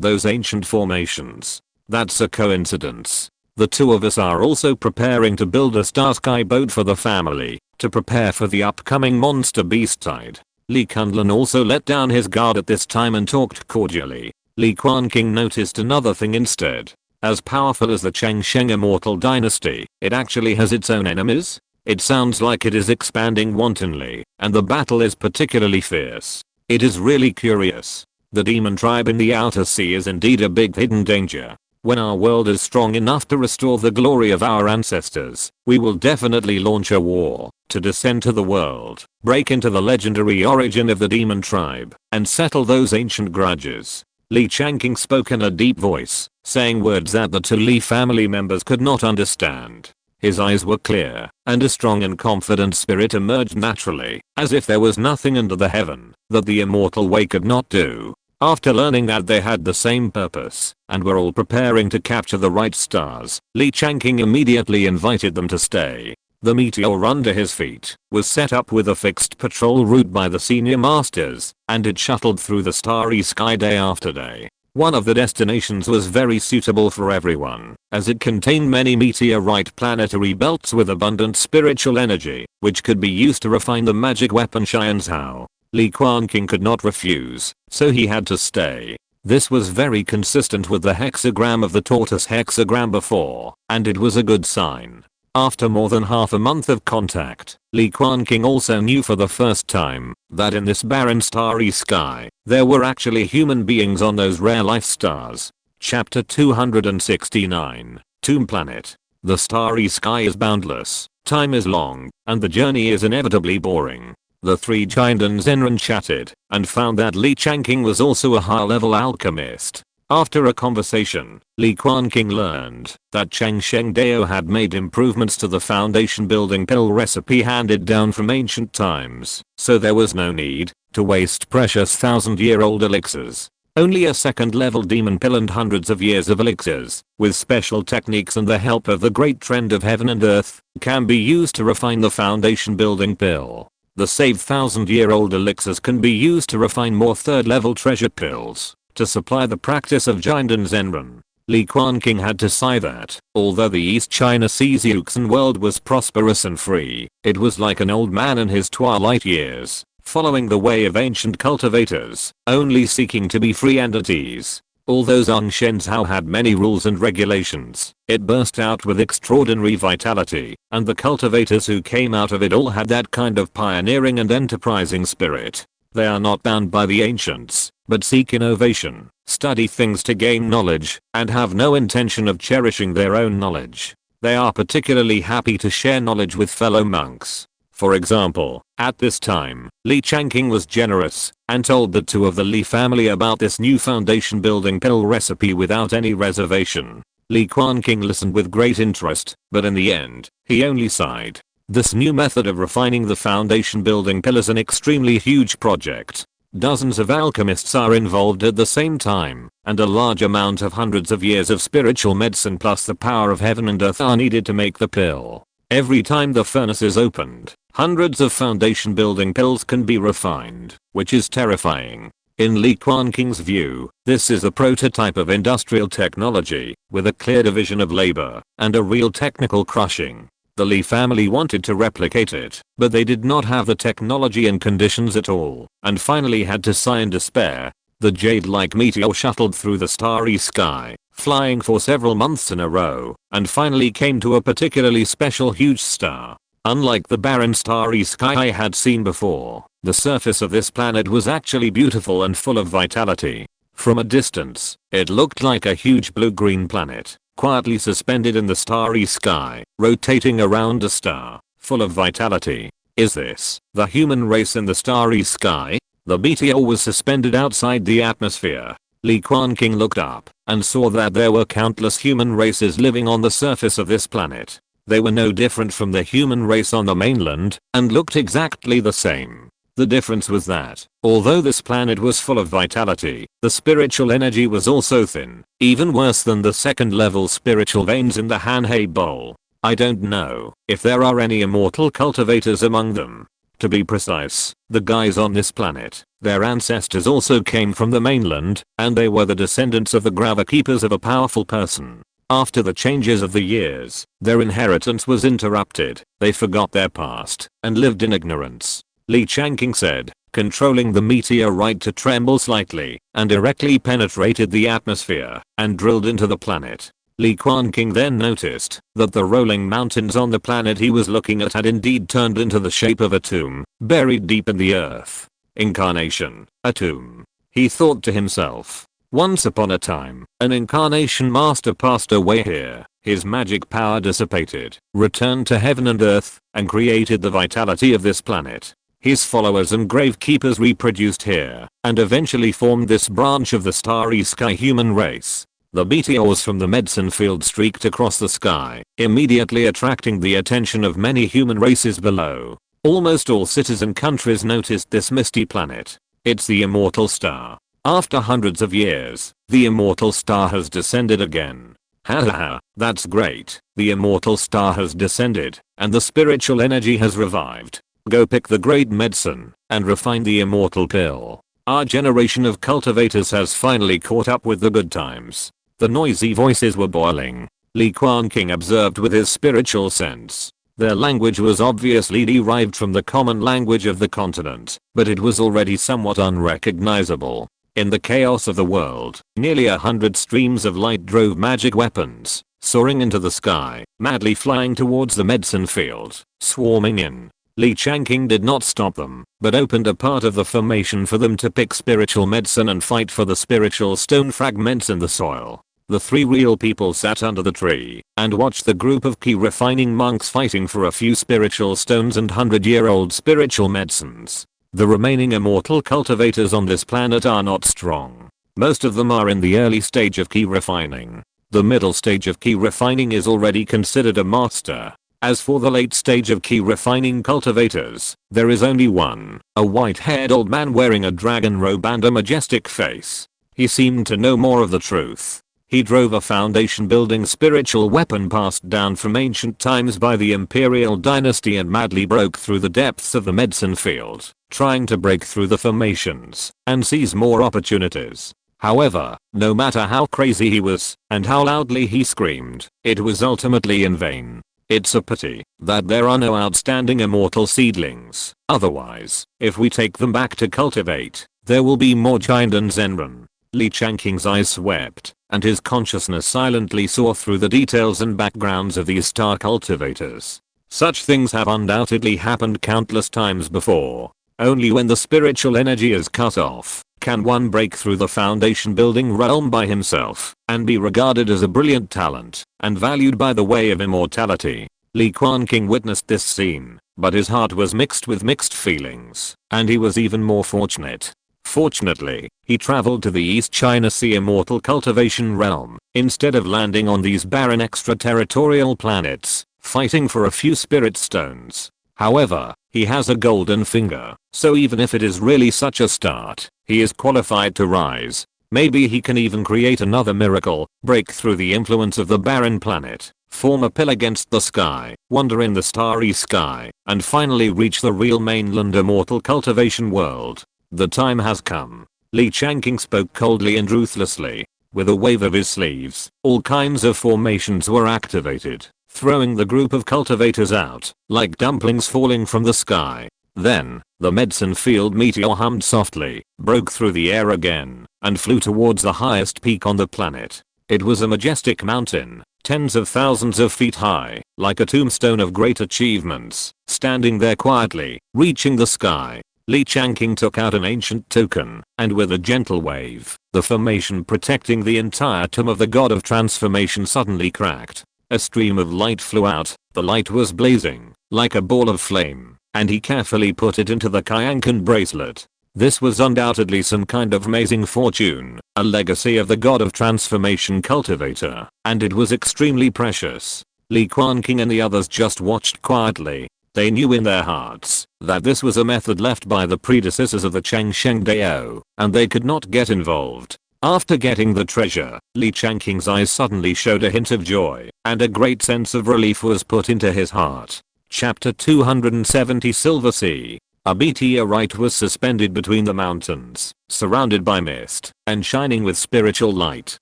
those ancient formations. That's a coincidence. The two of us are also preparing to build a star sky boat for the family, to prepare for the upcoming monster beast tide. Li Kunlun also let down his guard at this time and talked cordially. Li Quanqing noticed another thing instead. As powerful as the Changsheng Immortal dynasty, it actually has its own enemies. It sounds like it is expanding wantonly, and the battle is particularly fierce. It is really curious. The demon tribe in the outer sea is indeed a big hidden danger. When our world is strong enough to restore the glory of our ancestors, we will definitely launch a war to descend to the world, break into the legendary origin of the demon tribe, and settle those ancient grudges. Li Quanqing spoke in a deep voice, saying words that the two Li family members could not understand. His eyes were clear, and a strong and confident spirit emerged naturally, as if there was nothing under the heaven that the immortal way could not do. After learning that they had the same purpose, and were all preparing to capture the right stars, Li Quanqing immediately invited them to stay. The meteor under his feet was set up with a fixed patrol route by the senior masters, and it shuttled through the starry sky day after day. One of the destinations was very suitable for everyone, as it contained many meteorite planetary belts with abundant spiritual energy, which could be used to refine the magic weapon Xianzhao. Li Quanqing could not refuse, so he had to stay. This was very consistent with the hexagram of the tortoise hexagram before, and it was a good sign. After more than half a month of contact, Li Quanqing also knew for the first time that in this barren starry sky, there were actually human beings on those rare life stars. Chapter 269, Tomb Planet. The starry sky is boundless, time is long, and the journey is inevitably boring. The three Jinden Zenran chatted, and found that Li Quanqing was also a high-level alchemist. After a conversation, Li Quanqing learned that Changsheng Dao had made improvements to the foundation building pill recipe handed down from ancient times, so there was no need to waste precious 1000-year-old elixirs. Only a second level demon pill and hundreds of years of elixirs, with special techniques and the help of the great trend of heaven and earth, can be used to refine the foundation building pill. The saved 1000-year-old elixirs can be used to refine more third level treasure pills, to supply the practice of Gengjin Zenran. Li Quanqing had to sigh that, although the East China Sea's Yuxin world was prosperous and free, it was like an old man in his twilight years, following the way of ancient cultivators, only seeking to be free and at ease. Although Zhongshenzhou had many rules and regulations, it burst out with extraordinary vitality, and the cultivators who came out of it all had that kind of pioneering and enterprising spirit. They are not bound by the ancients, but seek innovation, study things to gain knowledge, and have no intention of cherishing their own knowledge. They are particularly happy to share knowledge with fellow monks. For example, at this time, Li Quanqing was generous, and told the two of the Li family about this new foundation building pill recipe without any reservation. Li Quanqing listened with great interest, but in the end, he only sighed. This new method of refining the foundation building pill is an extremely huge project. Dozens of alchemists are involved at the same time, and a large amount of hundreds of years of spiritual medicine plus the power of heaven and earth are needed to make the pill. Every time the furnace is opened, hundreds of foundation building pills can be refined, which is terrifying. In Li Quanqing's view, this is a prototype of industrial technology, with a clear division of labor, and a real technical crushing. The Li family wanted to replicate it, but they did not have the technology and conditions at all, and finally had to sigh in despair. The jade-like meteor shuttled through the starry sky, flying for several months in a row, and finally came to a particularly special huge star. Unlike the barren starry sky I had seen before, the surface of this planet was actually beautiful and full of vitality. From a distance, it looked like a huge blue-green planet, quietly suspended in the starry sky, rotating around a star, full of vitality. Is this the human race in the starry sky? The meteor was suspended outside the atmosphere. Li Quanqing looked up, and saw that there were countless human races living on the surface of this planet. They were no different from the human race on the mainland, and looked exactly the same. The difference was that, although this planet was full of vitality, the spiritual energy was also thin, even worse than the second level spiritual veins in the Hanhei bowl. I don't know if there are any immortal cultivators among them. To be precise, the guys on this planet, their ancestors also came from the mainland, and they were the descendants of the gravikeepers of a powerful person. After the changes of the years, their inheritance was interrupted, they forgot their past, and lived in ignorance. Li Quanqing said, controlling the meteorite to tremble slightly, and directly penetrated the atmosphere, and drilled into the planet. Li Quanqing then noticed that the rolling mountains on the planet he was looking at had indeed turned into the shape of a tomb, buried deep in the earth. Incarnation, a tomb. He thought to himself. Once upon a time, an incarnation master passed away here. His magic power dissipated, returned to heaven and earth, and created the vitality of this planet. His followers and gravekeepers reproduced here, and eventually formed this branch of the starry sky human race. The meteors from the medicine field streaked across the sky, immediately attracting the attention of many human races below. Almost all citizen countries noticed this misty planet. It's the immortal star. After hundreds of years, the immortal star has descended again. Hahaha, that's great. The immortal star has descended, and the spiritual energy has revived. Go pick the great medicine, and refine the immortal pill. Our generation of cultivators has finally caught up with the good times. The noisy voices were boiling. Li Quanqing observed with his spiritual sense. Their language was obviously derived from the common language of the continent, but it was already somewhat unrecognizable. In the chaos of the world, nearly 100 streams of light drove magic weapons, soaring into the sky, madly flying towards the medicine field, swarming in. Li Quanqing did not stop them, but opened a part of the formation for them to pick spiritual medicine and fight for the spiritual stone fragments in the soil. The three real people sat under the tree, and watched the group of key refining monks fighting for a few spiritual stones and 100-year-old spiritual medicines. The remaining immortal cultivators on this planet are not strong. Most of them are in the early stage of key refining. The middle stage of key refining is already considered a master. As for the late stage of key refining cultivators, there is only one, a white-haired old man wearing a dragon robe and a majestic face. He seemed to know more of the truth. He drove a foundation-building spiritual weapon passed down from ancient times by the imperial dynasty and madly broke through the depths of the medicine field, trying to break through the formations and seize more opportunities. However, no matter how crazy he was and how loudly he screamed, it was ultimately in vain. It's a pity that there are no outstanding immortal seedlings. Otherwise, if we take them back to cultivate, there will be more Gengjin Zenran. Li Quanqing's eyes swept, and his consciousness silently saw through the details and backgrounds of these star cultivators. Such things have undoubtedly happened countless times before. Only when the spiritual energy is cut off, can one break through the foundation building realm by himself, and be regarded as a brilliant talent, and valued by the way of immortality. Li Quanqing witnessed this scene, but his heart was mixed with mixed feelings, and he was even more fortunate. Fortunately, he traveled to the East China Sea immortal cultivation realm, instead of landing on these barren extraterritorial planets, fighting for a few spirit stones. However, he has a golden finger, so even if it is really such a start, he is qualified to rise. Maybe he can even create another miracle, break through the influence of the barren planet, form a pill against the sky, wander in the starry sky, and finally reach the real mainland immortal cultivation world. The time has come. Li Quanqing spoke coldly and ruthlessly. With a wave of his sleeves, all kinds of formations were activated, throwing the group of cultivators out, like dumplings falling from the sky. Then, the medicine field meteor hummed softly, broke through the air again, and flew towards the highest peak on the planet. It was a majestic mountain, tens of thousands of feet high, like a tombstone of great achievements, standing there quietly, reaching the sky. Li Quanqing took out an ancient token, and with a gentle wave, the formation protecting the entire tomb of the god of transformation suddenly cracked. A stream of light flew out, the light was blazing, like a ball of flame, and he carefully put it into the Qianqan bracelet. This was undoubtedly some kind of amazing fortune, a legacy of the god of transformation cultivator, and it was extremely precious. Li Quanqing and the others just watched quietly. They knew in their hearts that this was a method left by the predecessors of the Changsheng Dao, and they could not get involved. After getting the treasure, Li Quanqing's eyes suddenly showed a hint of joy, and a great sense of relief was put into his heart. Chapter 270 Silver Sea. A meteorite was suspended between the mountains, surrounded by mist, and shining with spiritual light.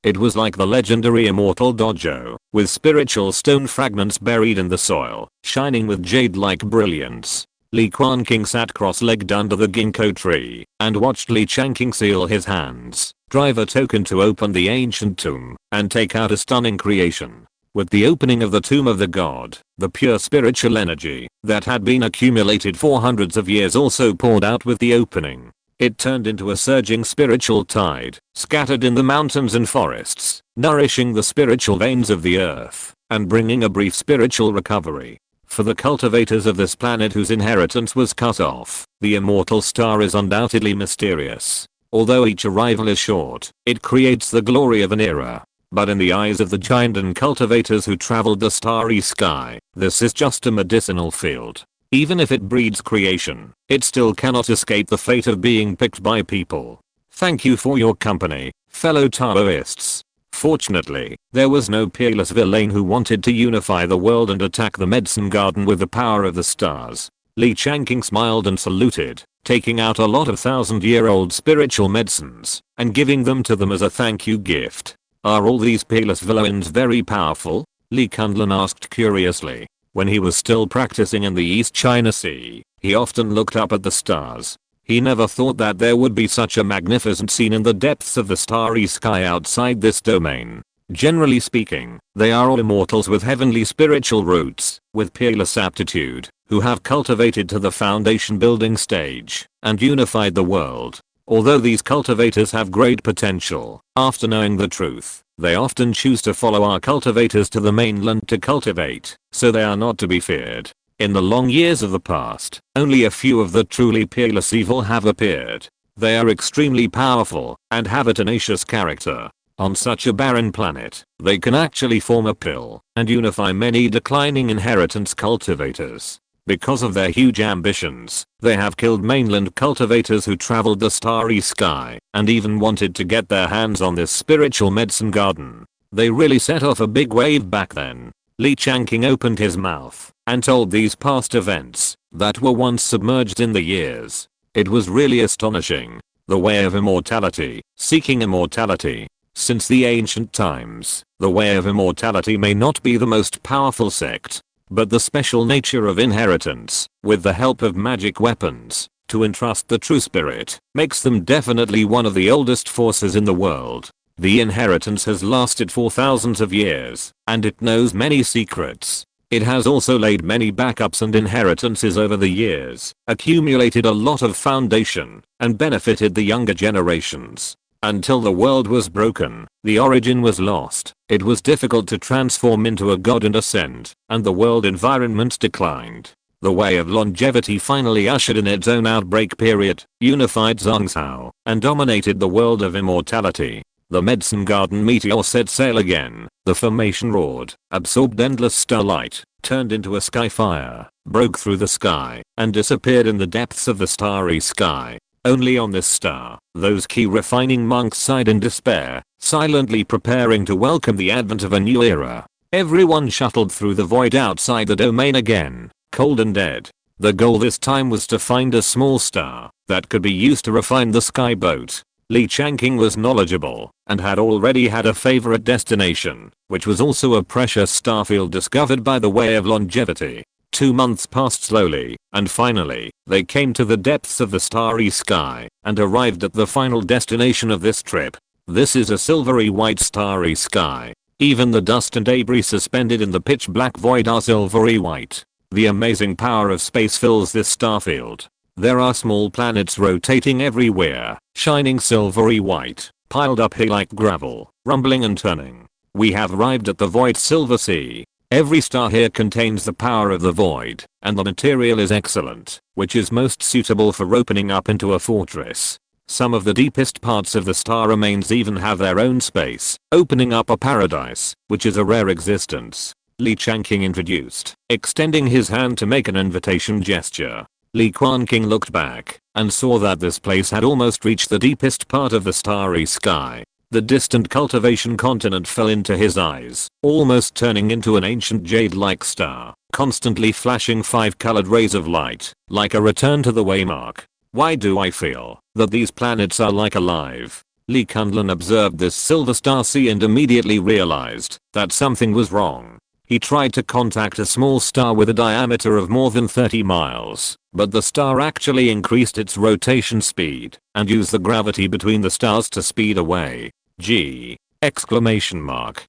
It was like the legendary Immortal Dojo, with spiritual stone fragments buried in the soil, shining with jade-like brilliance. Li Quanqing sat cross-legged under the ginkgo tree, and watched Li Quanqing seal his hands, drive a token to open the ancient tomb, and take out a stunning creation. With the opening of the tomb of the god, the pure spiritual energy that had been accumulated for hundreds of years also poured out with the opening. It turned into a surging spiritual tide, scattered in the mountains and forests, nourishing the spiritual veins of the earth, and bringing a brief spiritual recovery. For the cultivators of this planet whose inheritance was cut off, the immortal star is undoubtedly mysterious. Although each arrival is short, it creates the glory of an era. But in the eyes of the Gengjin cultivators who traveled the starry sky, this is just a medicinal field. Even if it breeds creation, it still cannot escape the fate of being picked by people. Thank you for your company, fellow Taoists. Fortunately, there was no peerless villain who wanted to unify the world and attack the medicine garden with the power of the stars. Li Quanqing smiled and saluted, taking out a lot of 1,000-year-old spiritual medicines, and giving them to them as a thank you gift. Are all these peerless villains very powerful? Li Quanqing asked curiously. When he was still practicing in the East China Sea, he often looked up at the stars. He never thought that there would be such a magnificent scene in the depths of the starry sky outside this domain. Generally speaking, they are all immortals with heavenly spiritual roots, with peerless aptitude, who have cultivated to the foundation building stage, and unified the world. Although these cultivators have great potential, after knowing the truth, they often choose to follow our cultivators to the mainland to cultivate, so they are not to be feared. In the long years of the past, only a few of the truly peerless evil have appeared. They are extremely powerful, and have a tenacious character. On such a barren planet, they can actually form a pill, and unify many declining inheritance cultivators. Because of their huge ambitions, they have killed mainland cultivators who traveled the starry sky and even wanted to get their hands on this spiritual medicine garden. They really set off a big wave back then. Li Quanqing opened his mouth and told these past events that were once submerged in the years. It was really astonishing. The way of immortality, seeking immortality. Since the ancient times, the way of immortality may not be the most powerful sect, but the special nature of inheritance, with the help of magic weapons, to entrust the true spirit, makes them definitely one of the oldest forces in the world. The inheritance has lasted for thousands of years, and it knows many secrets. It has also laid many backups and inheritances over the years, accumulated a lot of foundation, and benefited the younger generations. Until the world was broken, the origin was lost, it was difficult to transform into a god and ascend, and the world environment declined. The way of longevity finally ushered in its own outbreak period, unified Zhongzhou, and dominated the world of immortality. The medicine garden meteor set sail again. The formation roared, absorbed endless starlight, turned into a sky fire, broke through the sky, and disappeared in the depths of the starry sky. Only on this star, those key refining monks sighed in despair, silently preparing to welcome the advent of a new era. Everyone shuttled through the void outside the domain again, cold and dead. The goal this time was to find a small star that could be used to refine the sky boat. Li Quanqing was knowledgeable and had already had a favorite destination, which was also a precious starfield discovered by the way of longevity. 2 months passed slowly, and finally, they came to the depths of the starry sky and arrived at the final destination of this trip. This is a silvery white starry sky. Even the dust and debris suspended in the pitch black void are silvery white. The amazing power of space fills this starfield. There are small planets rotating everywhere, shining silvery white, piled up here like gravel, rumbling and turning. We have arrived at the void silver sea. Every star here contains the power of the void, and the material is excellent, which is most suitable for opening up into a fortress. Some of the deepest parts of the star remains even have their own space, opening up a paradise, which is a rare existence. Li Quanqing introduced, extending his hand to make an invitation gesture. Li Quanqing looked back and saw that this place had almost reached the deepest part of the starry sky. The distant cultivation continent fell into his eyes, almost turning into an ancient jade-like star, constantly flashing 5-colored rays of light, like a return to the waymark. Why do I feel that these planets are like alive? Li Quanqing observed this silver star sea and immediately realized that something was wrong. He tried to contact a small star with a diameter of more than 30 miles, but the star actually increased its rotation speed and used the gravity between the stars to speed away. Gee! Exclamation mark.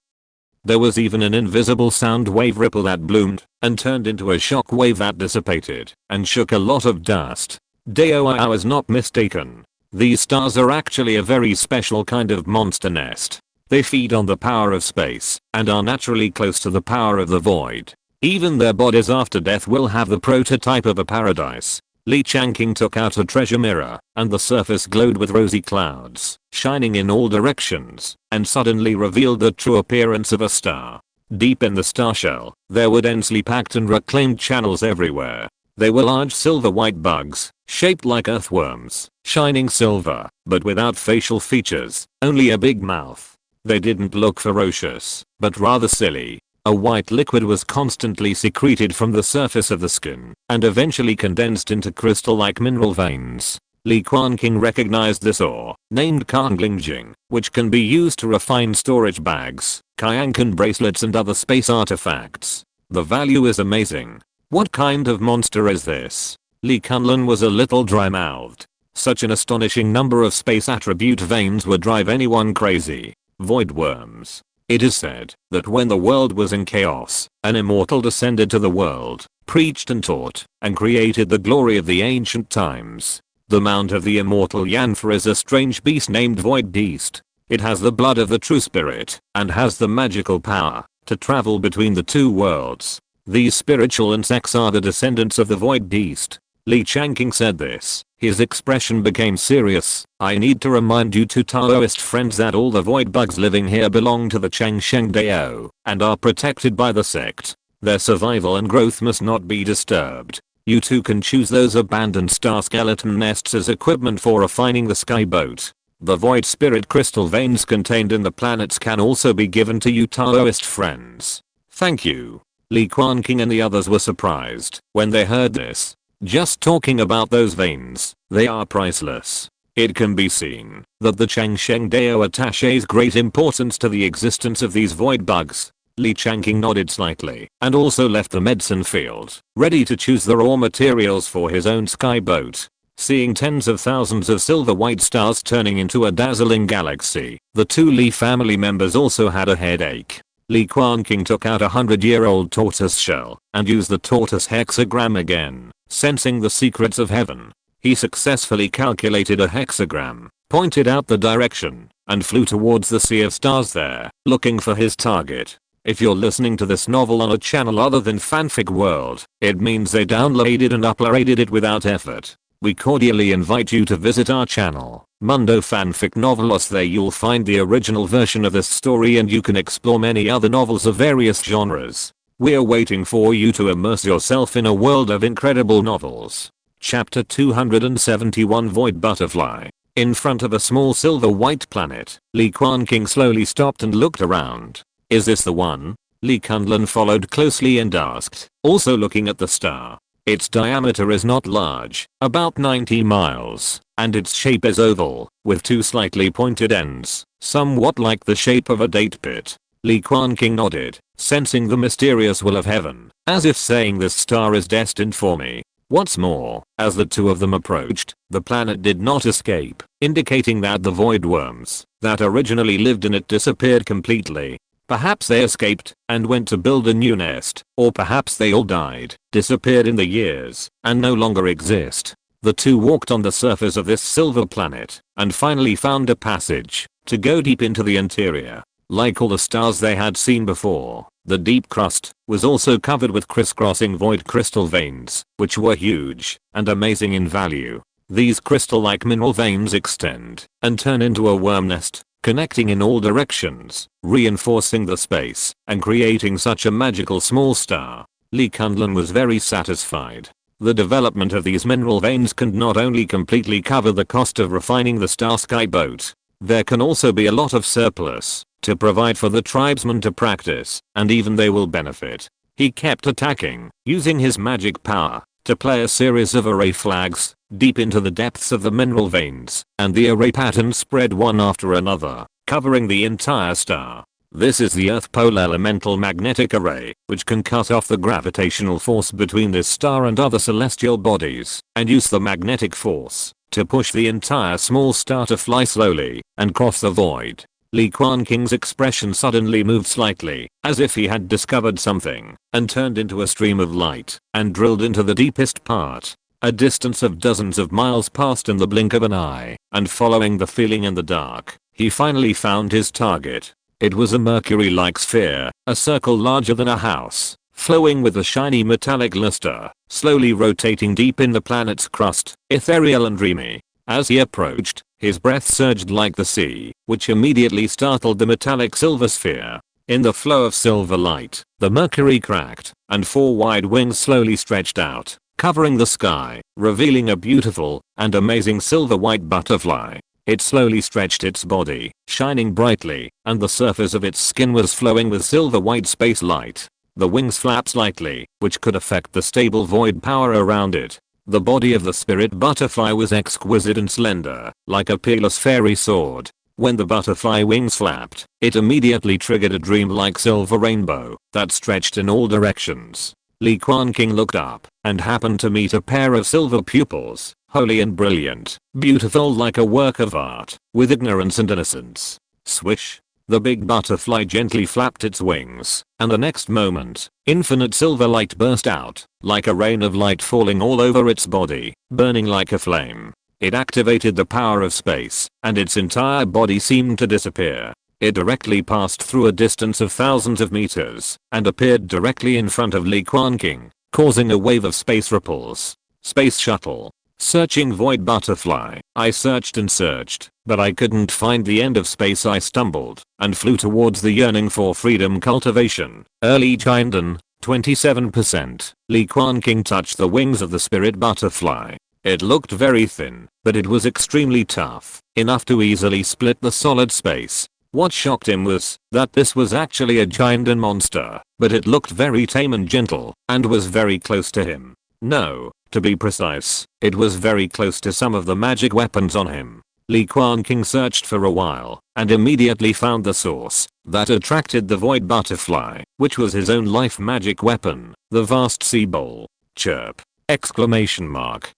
There was even an invisible sound wave ripple that bloomed and turned into a shock wave that dissipated and shook a lot of dust. Dao I was not mistaken. These stars are actually a very special kind of monster nest. They feed on the power of space and are naturally close to the power of the void. Even their bodies after death will have the prototype of a paradise. Li Quanqing took out a treasure mirror, and the surface glowed with rosy clouds, shining in all directions, and suddenly revealed the true appearance of a star. Deep in the star shell, there were densely packed and reclaimed channels everywhere. They were large silver-white bugs, shaped like earthworms, shining silver, but without facial features, only a big mouth. They didn't look ferocious, but rather silly. A white liquid was constantly secreted from the surface of the skin, and eventually condensed into crystal-like mineral veins. Li Quanqing recognized this ore, named Gengjin, which can be used to refine storage bags, Kyankan bracelets and other space artifacts. The value is amazing. What kind of monster is this? Li Quanqing was a little dry-mouthed. Such an astonishing number of space attribute veins would drive anyone crazy. Void worms. It is said that when the world was in chaos, an immortal descended to the world, preached and taught, and created the glory of the ancient times. The mount of the immortal Yanfa is a strange beast named Void Beast. It has the blood of the true spirit, and has the magical power to travel between the two worlds. These spiritual insects are the descendants of the Void Beast. Li Quanqing said this. His expression became serious. I need to remind you two Taoist friends that all the void bugs living here belong to the Changsheng Dao and are protected by the sect. Their survival and growth must not be disturbed. You too can choose those abandoned star skeleton nests as equipment for refining the skyboat. The void spirit crystal veins contained in the planets can also be given to you Taoist friends. Thank you. Li Quanqing and the others were surprised when they heard this. Just talking about those veins, they are priceless. It can be seen that the Changsheng Dao attaches great importance to the existence of these void bugs. Li Quanqing nodded slightly and also left the medicine field, ready to choose the raw materials for his own skyboat. Seeing tens of thousands of silver white stars turning into a dazzling galaxy, the two Li family members also had a headache. Li Quanqing took out a 100-year-old tortoise shell and used the tortoise hexagram again, sensing the secrets of heaven. He successfully calculated a hexagram, pointed out the direction, and flew towards the sea of stars there, looking for his target. If you're listening to this novel on a channel other than Fanfic World, it means they downloaded and uploaded it without effort. We cordially invite you to visit our channel, Mundo Fanfic Novelos. There you'll find the original version of this story and you can explore many other novels of various genres. We're waiting for you to immerse yourself in a world of incredible novels. Chapter 271 Void Butterfly. In front of a small silver white planet, Li Quanqing slowly stopped and looked around. Is this the one? Li Quanqing followed closely and asked, also looking at the star. Its diameter is not large, about 90 miles, and its shape is oval, with two slightly pointed ends, somewhat like the shape of a date pit. Li Quanqing nodded, sensing the mysterious will of heaven, as if saying this star is destined for me. What's more, as the two of them approached, the planet did not escape, indicating that the void worms that originally lived in it disappeared completely. Perhaps they escaped and went to build a new nest, or perhaps they all died, disappeared in the years, and no longer exist. The two walked on the surface of this silver planet and finally found a passage to go deep into the interior. Like all the stars they had seen before, the deep crust was also covered with crisscrossing void crystal veins, which were huge and amazing in value. These crystal-like mineral veins extend and turn into a worm nest, connecting in all directions, reinforcing the space and creating such a magical small star. Li Quanqing was very satisfied. The development of these mineral veins can not only completely cover the cost of refining the star skyboat, there can also be a lot of surplus to provide for the tribesmen to practice, and even they will benefit. He kept attacking, using his magic power to play a series of array flags deep into the depths of the mineral veins, and the array patterns spread one after another, covering the entire star. This is the Earth Pole Elemental Magnetic Array, which can cut off the gravitational force between this star and other celestial bodies, and use the magnetic force to push the entire small star to fly slowly and cross the void. Li Quanqing's expression suddenly moved slightly, as if he had discovered something, and turned into a stream of light, and drilled into the deepest part. A distance of dozens of miles passed in the blink of an eye, and following the feeling in the dark, he finally found his target. It was a mercury-like sphere, a circle larger than a house, flowing with a shiny metallic luster, slowly rotating deep in the planet's crust, ethereal and dreamy. As he approached, his breath surged like the sea, which immediately startled the metallic silver sphere. In the flow of silver light, the mercury cracked, and four wide wings slowly stretched out, covering the sky, revealing a beautiful and amazing silver white butterfly. It slowly stretched its body, shining brightly, and the surface of its skin was flowing with silver white space light. The wings flapped slightly, which could affect the stable void power around it. The body of the spirit butterfly was exquisite and slender, like a peerless fairy sword. When the butterfly wings flapped, it immediately triggered a dream-like silver rainbow that stretched in all directions. Li Quanqing looked up and happened to meet a pair of silver pupils, holy and brilliant, beautiful like a work of art, with ignorance and innocence. Swish! The big butterfly gently flapped its wings, and the next moment, infinite silver light burst out, like a rain of light falling all over its body, burning like a flame. It activated the power of space, and its entire body seemed to disappear. It directly passed through a distance of thousands of meters, and appeared directly in front of Li Quanqing, causing a wave of space ripples. Space shuttle. Searching void butterfly. I searched and searched, but I couldn't find the end of space. I stumbled and flew towards the yearning for freedom cultivation. Li Quanqing, 27%. Li Quanqing touched the wings of the spirit butterfly. It looked very thin, but it was extremely tough, enough to easily split the solid space. What shocked him was that this was actually a giant monster, but it looked very tame and gentle, and was very close to him. No, to be precise, it was very close to some of the magic weapons on him. Li Quanqing searched for a while, and immediately found the source that attracted the void butterfly, which was his own life magic weapon, the vast sea bowl. Chirp! Exclamation mark.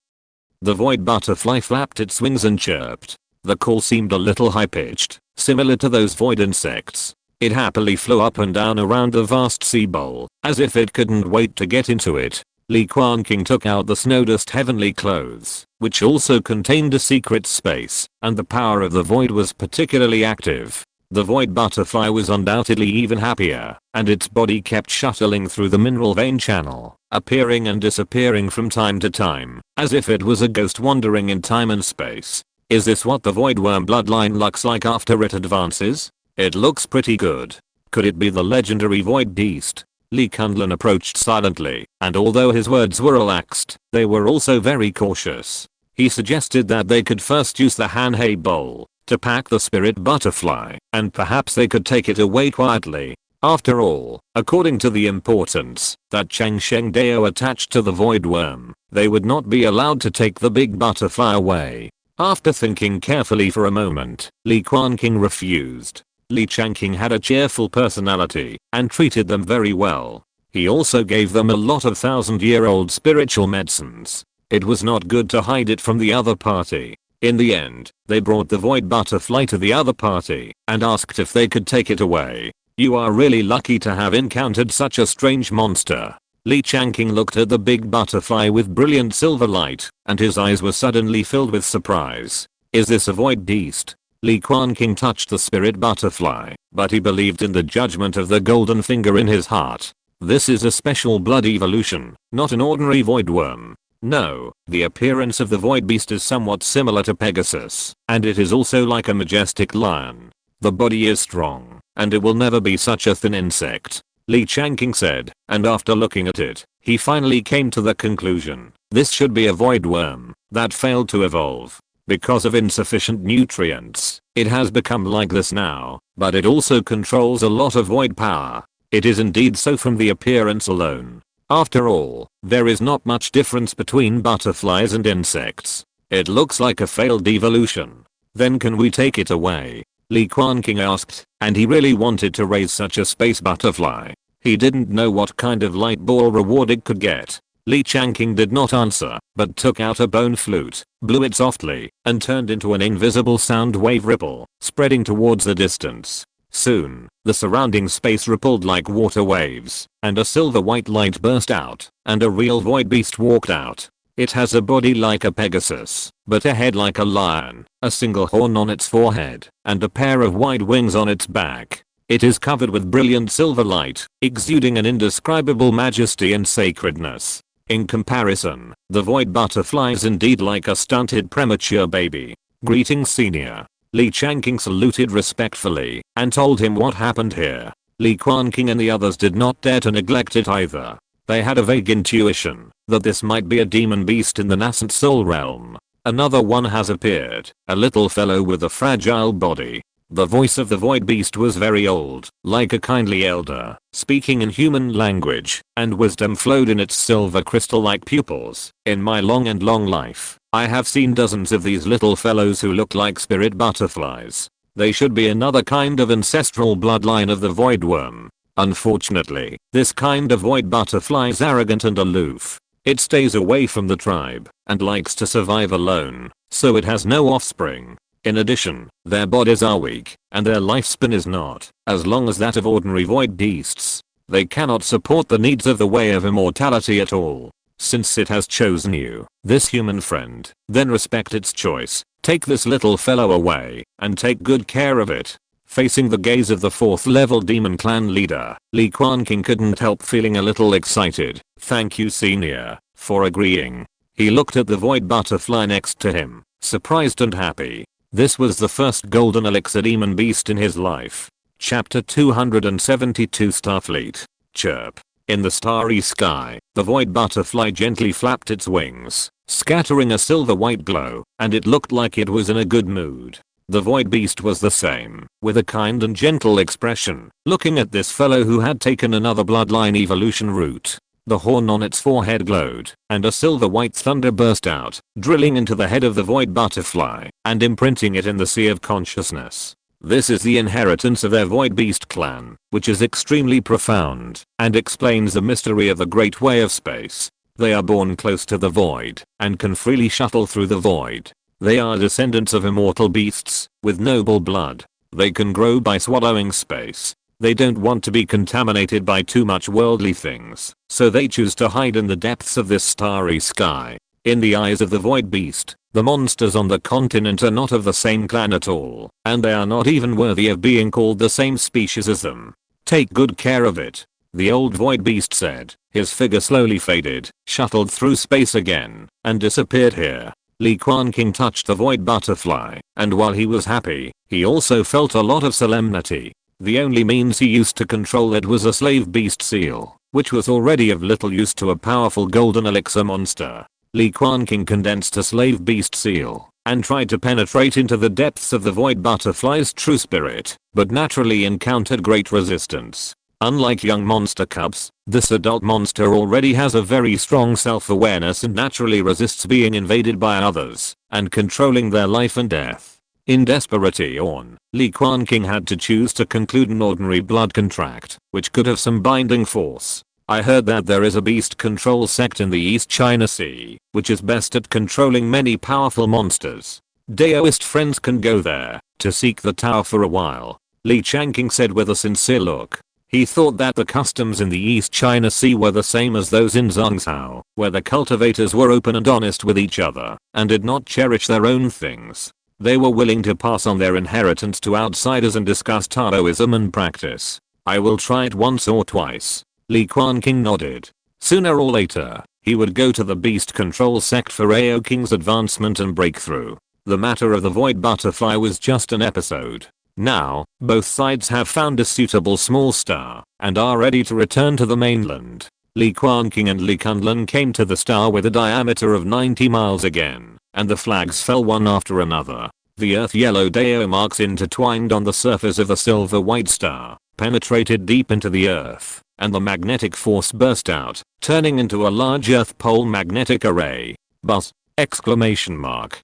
The void butterfly flapped its wings and chirped. The call seemed a little high-pitched, similar to those void insects. It happily flew up and down around the vast sea bowl, as if it couldn't wait to get into it. Li Quanqing took out the snowdust heavenly clothes, which also contained a secret space, and the power of the void was particularly active. The void butterfly was undoubtedly even happier, and its body kept shuttling through the mineral vein channel, appearing and disappearing from time to time, as if it was a ghost wandering in time and space. Is this what the void worm bloodline looks like after it advances? It looks pretty good. Could it be the legendary void beast? Li Quanqing approached silently, and although his words were relaxed, they were also very cautious. He suggested that they could first use the Hanhei bowl to pack the spirit butterfly, and perhaps they could take it away quietly. After all, according to the importance that Changsheng Dao attached to the void worm, they would not be allowed to take the big butterfly away. After thinking carefully for a moment, Li Quanqing refused. Li Quanqing had a cheerful personality and treated them very well. He also gave them a lot of thousand-year-old spiritual medicines. It was not good to hide it from the other party. In the end, they brought the void butterfly to the other party and asked if they could take it away. You are really lucky to have encountered such a strange monster. Li Quanqing looked at the big butterfly with brilliant silver light, and his eyes were suddenly filled with surprise. Is this a void beast? Li Quanqing touched the spirit butterfly, but he believed in the judgment of the golden finger in his heart. This is a special blood evolution, not an ordinary void worm. No, the appearance of the void beast is somewhat similar to Pegasus, and it is also like a majestic lion. The body is strong, and it will never be such a thin insect, Li Quanqing said, and after looking at it, he finally came to the conclusion. This should be a void worm that failed to evolve. Because of insufficient nutrients, it has become like this now, but it also controls a lot of void power. It is indeed so from the appearance alone. After all, there is not much difference between butterflies and insects. It looks like a failed evolution. Then can we take it away? Li Quanqing asked, and he really wanted to raise such a space butterfly. He didn't know what kind of light ball reward it could get. Li Quanqing did not answer, but took out a bone flute, blew it softly, and turned into an invisible sound wave ripple, spreading towards the distance. Soon, the surrounding space rippled like water waves, and a silver white light burst out, and a real void beast walked out. It has a body like a Pegasus, but a head like a lion, a single horn on its forehead, and a pair of wide wings on its back. It is covered with brilliant silver light, exuding an indescribable majesty and sacredness. In comparison, the void butterfly is indeed like a stunted premature baby. Greetings, senior. Li Quanqing saluted respectfully and told him what happened here. Li Quanqing and the others did not dare to neglect it either. They had a vague intuition that this might be a demon beast in the nascent soul realm. Another one has appeared, a little fellow with a fragile body. The voice of the void beast was very old, like a kindly elder, speaking in human language, and wisdom flowed in its silver crystal-like pupils. In my long life, I have seen dozens of these little fellows who look like spirit butterflies. They should be another kind of ancestral bloodline of the void worm. Unfortunately, this kind of void butterfly is arrogant and aloof. It stays away from the tribe, and likes to survive alone, so it has no offspring. In addition, their bodies are weak, and their lifespan is not as long as that of ordinary void beasts. They cannot support the needs of the way of immortality at all. Since it has chosen you, this human friend, then respect its choice. Take this little fellow away, and take good care of it. Facing the gaze of the 4th level demon clan leader, Li Quanqing couldn't help feeling a little excited. Thank you, senior, for agreeing. He looked at the void butterfly next to him, surprised and happy. This was the first golden elixir demon beast in his life. Chapter 272 Starfleet. Chirp. In the starry sky, the void butterfly gently flapped its wings, scattering a silver white glow, and it looked like it was in a good mood. The void beast was the same, with a kind and gentle expression, looking at this fellow who had taken another bloodline evolution route. The horn on its forehead glowed, and a silver white thunder burst out, drilling into the head of the void butterfly, and imprinting it in the sea of consciousness. This is the inheritance of their void beast clan, which is extremely profound, and explains the mystery of the great way of space. They are born close to the void, and can freely shuttle through the void. They are descendants of immortal beasts, with noble blood. They can grow by swallowing space. They don't want to be contaminated by too much worldly things, so they choose to hide in the depths of this starry sky. In the eyes of the void beast, the monsters on the continent are not of the same clan at all, and they are not even worthy of being called the same species as them. Take good care of it, the old void beast said. His figure slowly faded, shuttled through space again, and disappeared here. Li Quanqing touched the void butterfly, and while he was happy, he also felt a lot of solemnity. The only means he used to control it was a slave beast seal, which was already of little use to a powerful golden elixir monster. Li Quanqing condensed a slave beast seal, and tried to penetrate into the depths of the void butterfly's true spirit, but naturally encountered great resistance. Unlike young monster cubs, this adult monster already has a very strong self-awareness and naturally resists being invaded by others, and controlling their life and death. In desperation, Li Quanqing had to choose to conclude an ordinary blood contract, which could have some binding force. I heard that there is a beast control sect in the East China Sea, which is best at controlling many powerful monsters. Daoist friends can go there, to seek the tower for a while. Li Quanqing said with a sincere look. He thought that the customs in the East China Sea were the same as those in Zhangzhou, where the cultivators were open and honest with each other, and did not cherish their own things. They were willing to pass on their inheritance to outsiders and discuss Taoism and practice. I will try it once or twice. Li Quanqing nodded. Sooner or later, he would go to the beast control sect for Ao King's advancement and breakthrough. The matter of the void butterfly was just an episode. Now, both sides have found a suitable small star, and are ready to return to the mainland. Li Quanqing and Li Kunlun came to the star with a diameter of 90 miles again, and the flags fell one after another. The earth yellow Dao marks intertwined on the surface of the silver white star, penetrated deep into the earth, and the magnetic force burst out, turning into a large earth pole magnetic array. Buzz! Exclamation mark.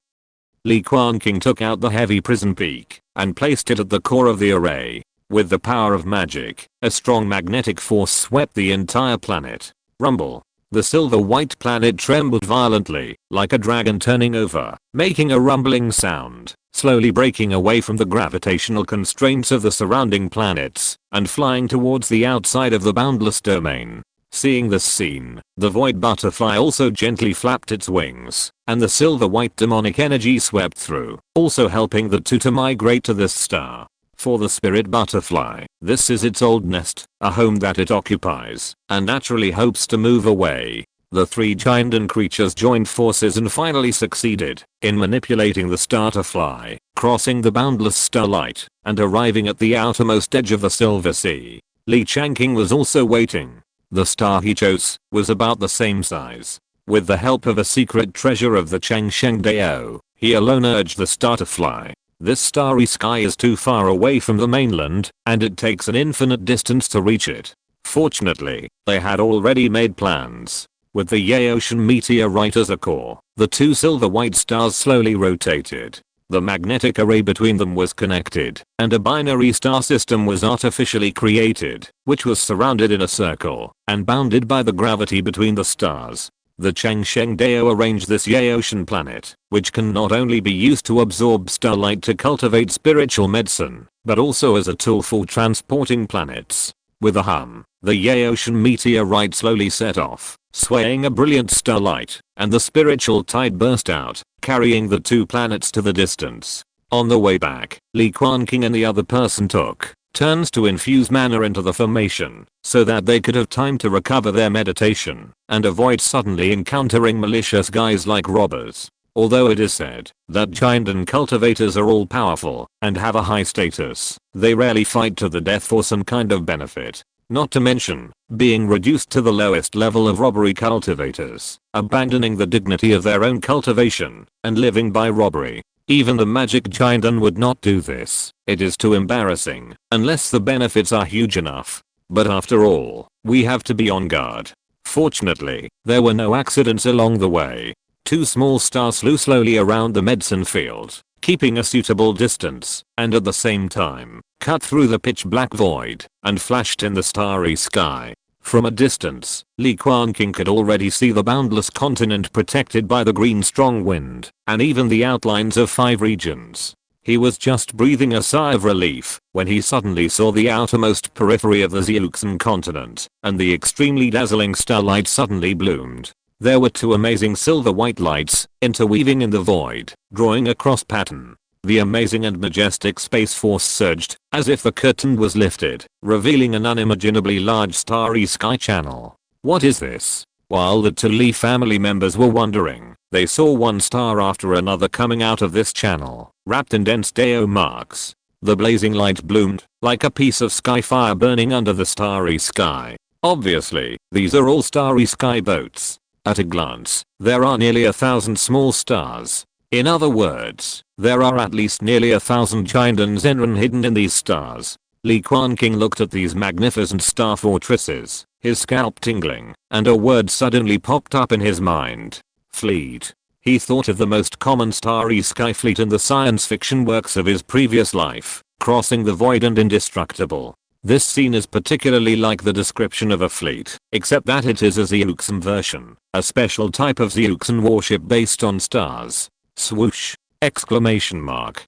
Li Quanqing took out the heavy prison peak, and placed it at the core of the array. With the power of magic, a strong magnetic force swept the entire planet. Rumble. The silver white planet trembled violently, like a dragon turning over, making a rumbling sound, slowly breaking away from the gravitational constraints of the surrounding planets, and flying towards the outside of the boundless domain. Seeing this scene, the void butterfly also gently flapped its wings, and the silver white demonic energy swept through, also helping the two to migrate to this star. For the spirit butterfly, this is its old nest, a home that it occupies, and naturally hopes to move away. The three giant creatures joined forces and finally succeeded in manipulating the star to fly, crossing the boundless starlight, and arriving at the outermost edge of the silver sea. Li Quanqing was also waiting. The star he chose was about the same size. With the help of a secret treasure of the Changsheng Dao, he alone urged the star to fly. This starry sky is too far away from the mainland, and it takes an infinite distance to reach it. Fortunately, they had already made plans. With the Yaotian meteorite as a core, the two silver white stars slowly rotated. The magnetic array between them was connected, and a binary star system was artificially created, which was surrounded in a circle, and bounded by the gravity between the stars. The Changsheng Dao arranged this Yaotian planet, which can not only be used to absorb starlight to cultivate spiritual medicine, but also as a tool for transporting planets. With a hum, the Yaotian meteorite slowly set off, swaying a brilliant starlight, and the spiritual tide burst out, carrying the two planets to the distance. On the way back, Li Quanqing and the other person took turns to infuse mana into the formation, so that they could have time to recover their meditation, and avoid suddenly encountering malicious guys like robbers. Although it is said that giant and cultivators are all powerful and have a high status, they rarely fight to the death for some kind of benefit. not to mention being reduced to the lowest level of robbery cultivators, abandoning the dignity of their own cultivation, and living by robbery. Even the magic giant would not do this. It is too embarrassing, unless the benefits are huge enough. But after all, we have to be on guard. Fortunately, there were no accidents along the way. 2 small stars flew slowly around the medicine field, keeping a suitable distance, and at the same time, cut through the pitch black void, and flashed in the starry sky. From a distance, Li Quanqing could already see the boundless continent protected by the green strong wind, and even the outlines of 5 regions. He was just breathing a sigh of relief when he suddenly saw the outermost periphery of the Zeuxan continent, and the extremely dazzling starlight suddenly bloomed. There were 2 amazing silver-white lights, interweaving in the void, drawing a cross pattern. The amazing and majestic space force surged, as if the curtain was lifted, revealing an unimaginably large starry sky channel. What is this? While the 2 Li family members were wondering, they saw one star after another coming out of this channel, wrapped in dense Dao marks. The blazing light bloomed, like a piece of sky fire burning under the starry sky. Obviously, these are all starry sky boats. At a glance, there are nearly 1,000 small stars. In other words, there are at least nearly 1,000 giant Zenran hidden in these stars. Li Quanqing looked at these magnificent star fortresses, his scalp tingling, and a word suddenly popped up in his mind. Fleet. He thought of the most common starry sky fleet in the science fiction works of his previous life, crossing the void and indestructible. This scene is particularly like the description of a fleet, except that it is a Zeuxan version, a special type of Zeuxan warship based on stars. Swoosh! Exclamation mark.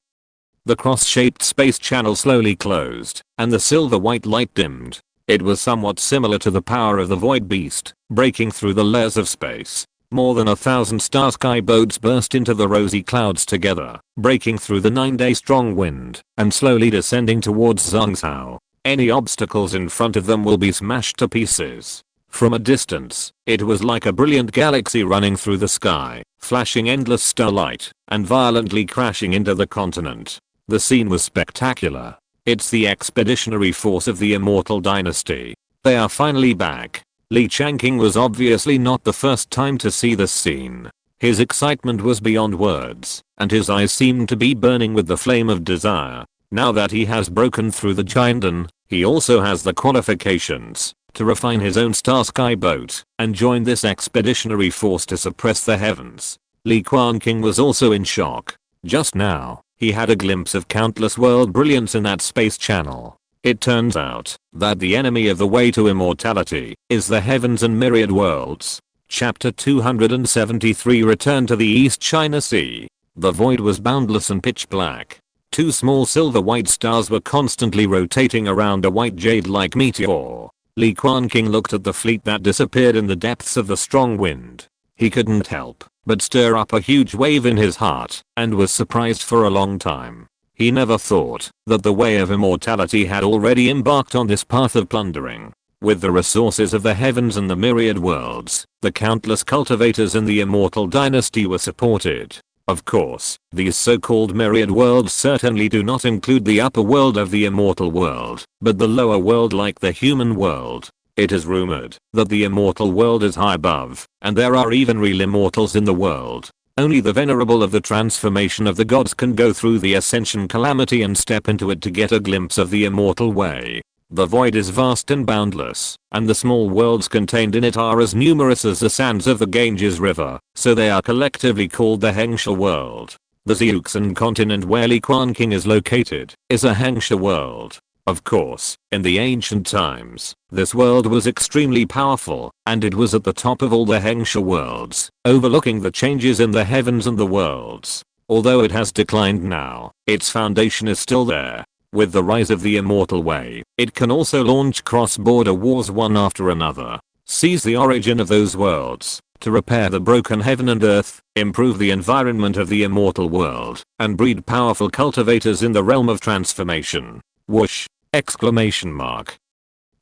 The cross-shaped space channel slowly closed, and the silver-white light dimmed. It was somewhat similar to the power of the void beast, breaking through the layers of space. More than 1,000 star sky boats burst into the rosy clouds together, breaking through the 9-day strong wind, and slowly descending towards Zhangzhou. Any obstacles in front of them will be smashed to pieces. From a distance, it was like a brilliant galaxy running through the sky, flashing endless starlight, and violently crashing into the continent. The scene was spectacular. It's the expeditionary force of the Immortal dynasty. They are finally back. Li Quanqing was obviously not the first time to see this scene. His excitement was beyond words, and his eyes seemed to be burning with the flame of desire. Now that he has broken through the giant, he also has the qualifications to refine his own star sky boat and join this expeditionary force to suppress the heavens. Li Quanqing was also in shock. Just now, he had a glimpse of countless world brilliance in that space channel. It turns out that the enemy of the way to immortality is the heavens and myriad worlds. Chapter 273 Return to the East China Sea. The void was boundless and pitch black. 2 small silver white stars were constantly rotating around a white jade-like meteor. Li Quanqing looked at the fleet that disappeared in the depths of the strong wind. He couldn't help but stir up a huge wave in his heart, and was surprised for a long time. He never thought that the way of immortality had already embarked on this path of plundering. With the resources of the heavens and the myriad worlds, the countless cultivators in the Immortal dynasty were supported. Of course, these so-called myriad worlds certainly do not include the upper world of the Immortal world, but the lower world like the human world. It is rumored that the Immortal world is high above, and there are even real immortals in the world. Only the venerable of the transformation of the gods can go through the ascension calamity and step into it to get a glimpse of the immortal way. The void is vast and boundless, and the small worlds contained in it are as numerous as the sands of the Ganges River, so they are collectively called the Hengsha world. The Zeuxan continent where Li Quanqing is located is a Hengsha world. Of course, in the ancient times, this world was extremely powerful, and it was at the top of all the Hengsha worlds, overlooking the changes in the heavens and the worlds. Although it has declined now, its foundation is still there. With the rise of the immortal way, it can also launch cross-border wars one after another, seize the origin of those worlds, to repair the broken heaven and earth, improve the environment of the immortal world, and breed powerful cultivators in the realm of transformation. Whoosh! Exclamation mark.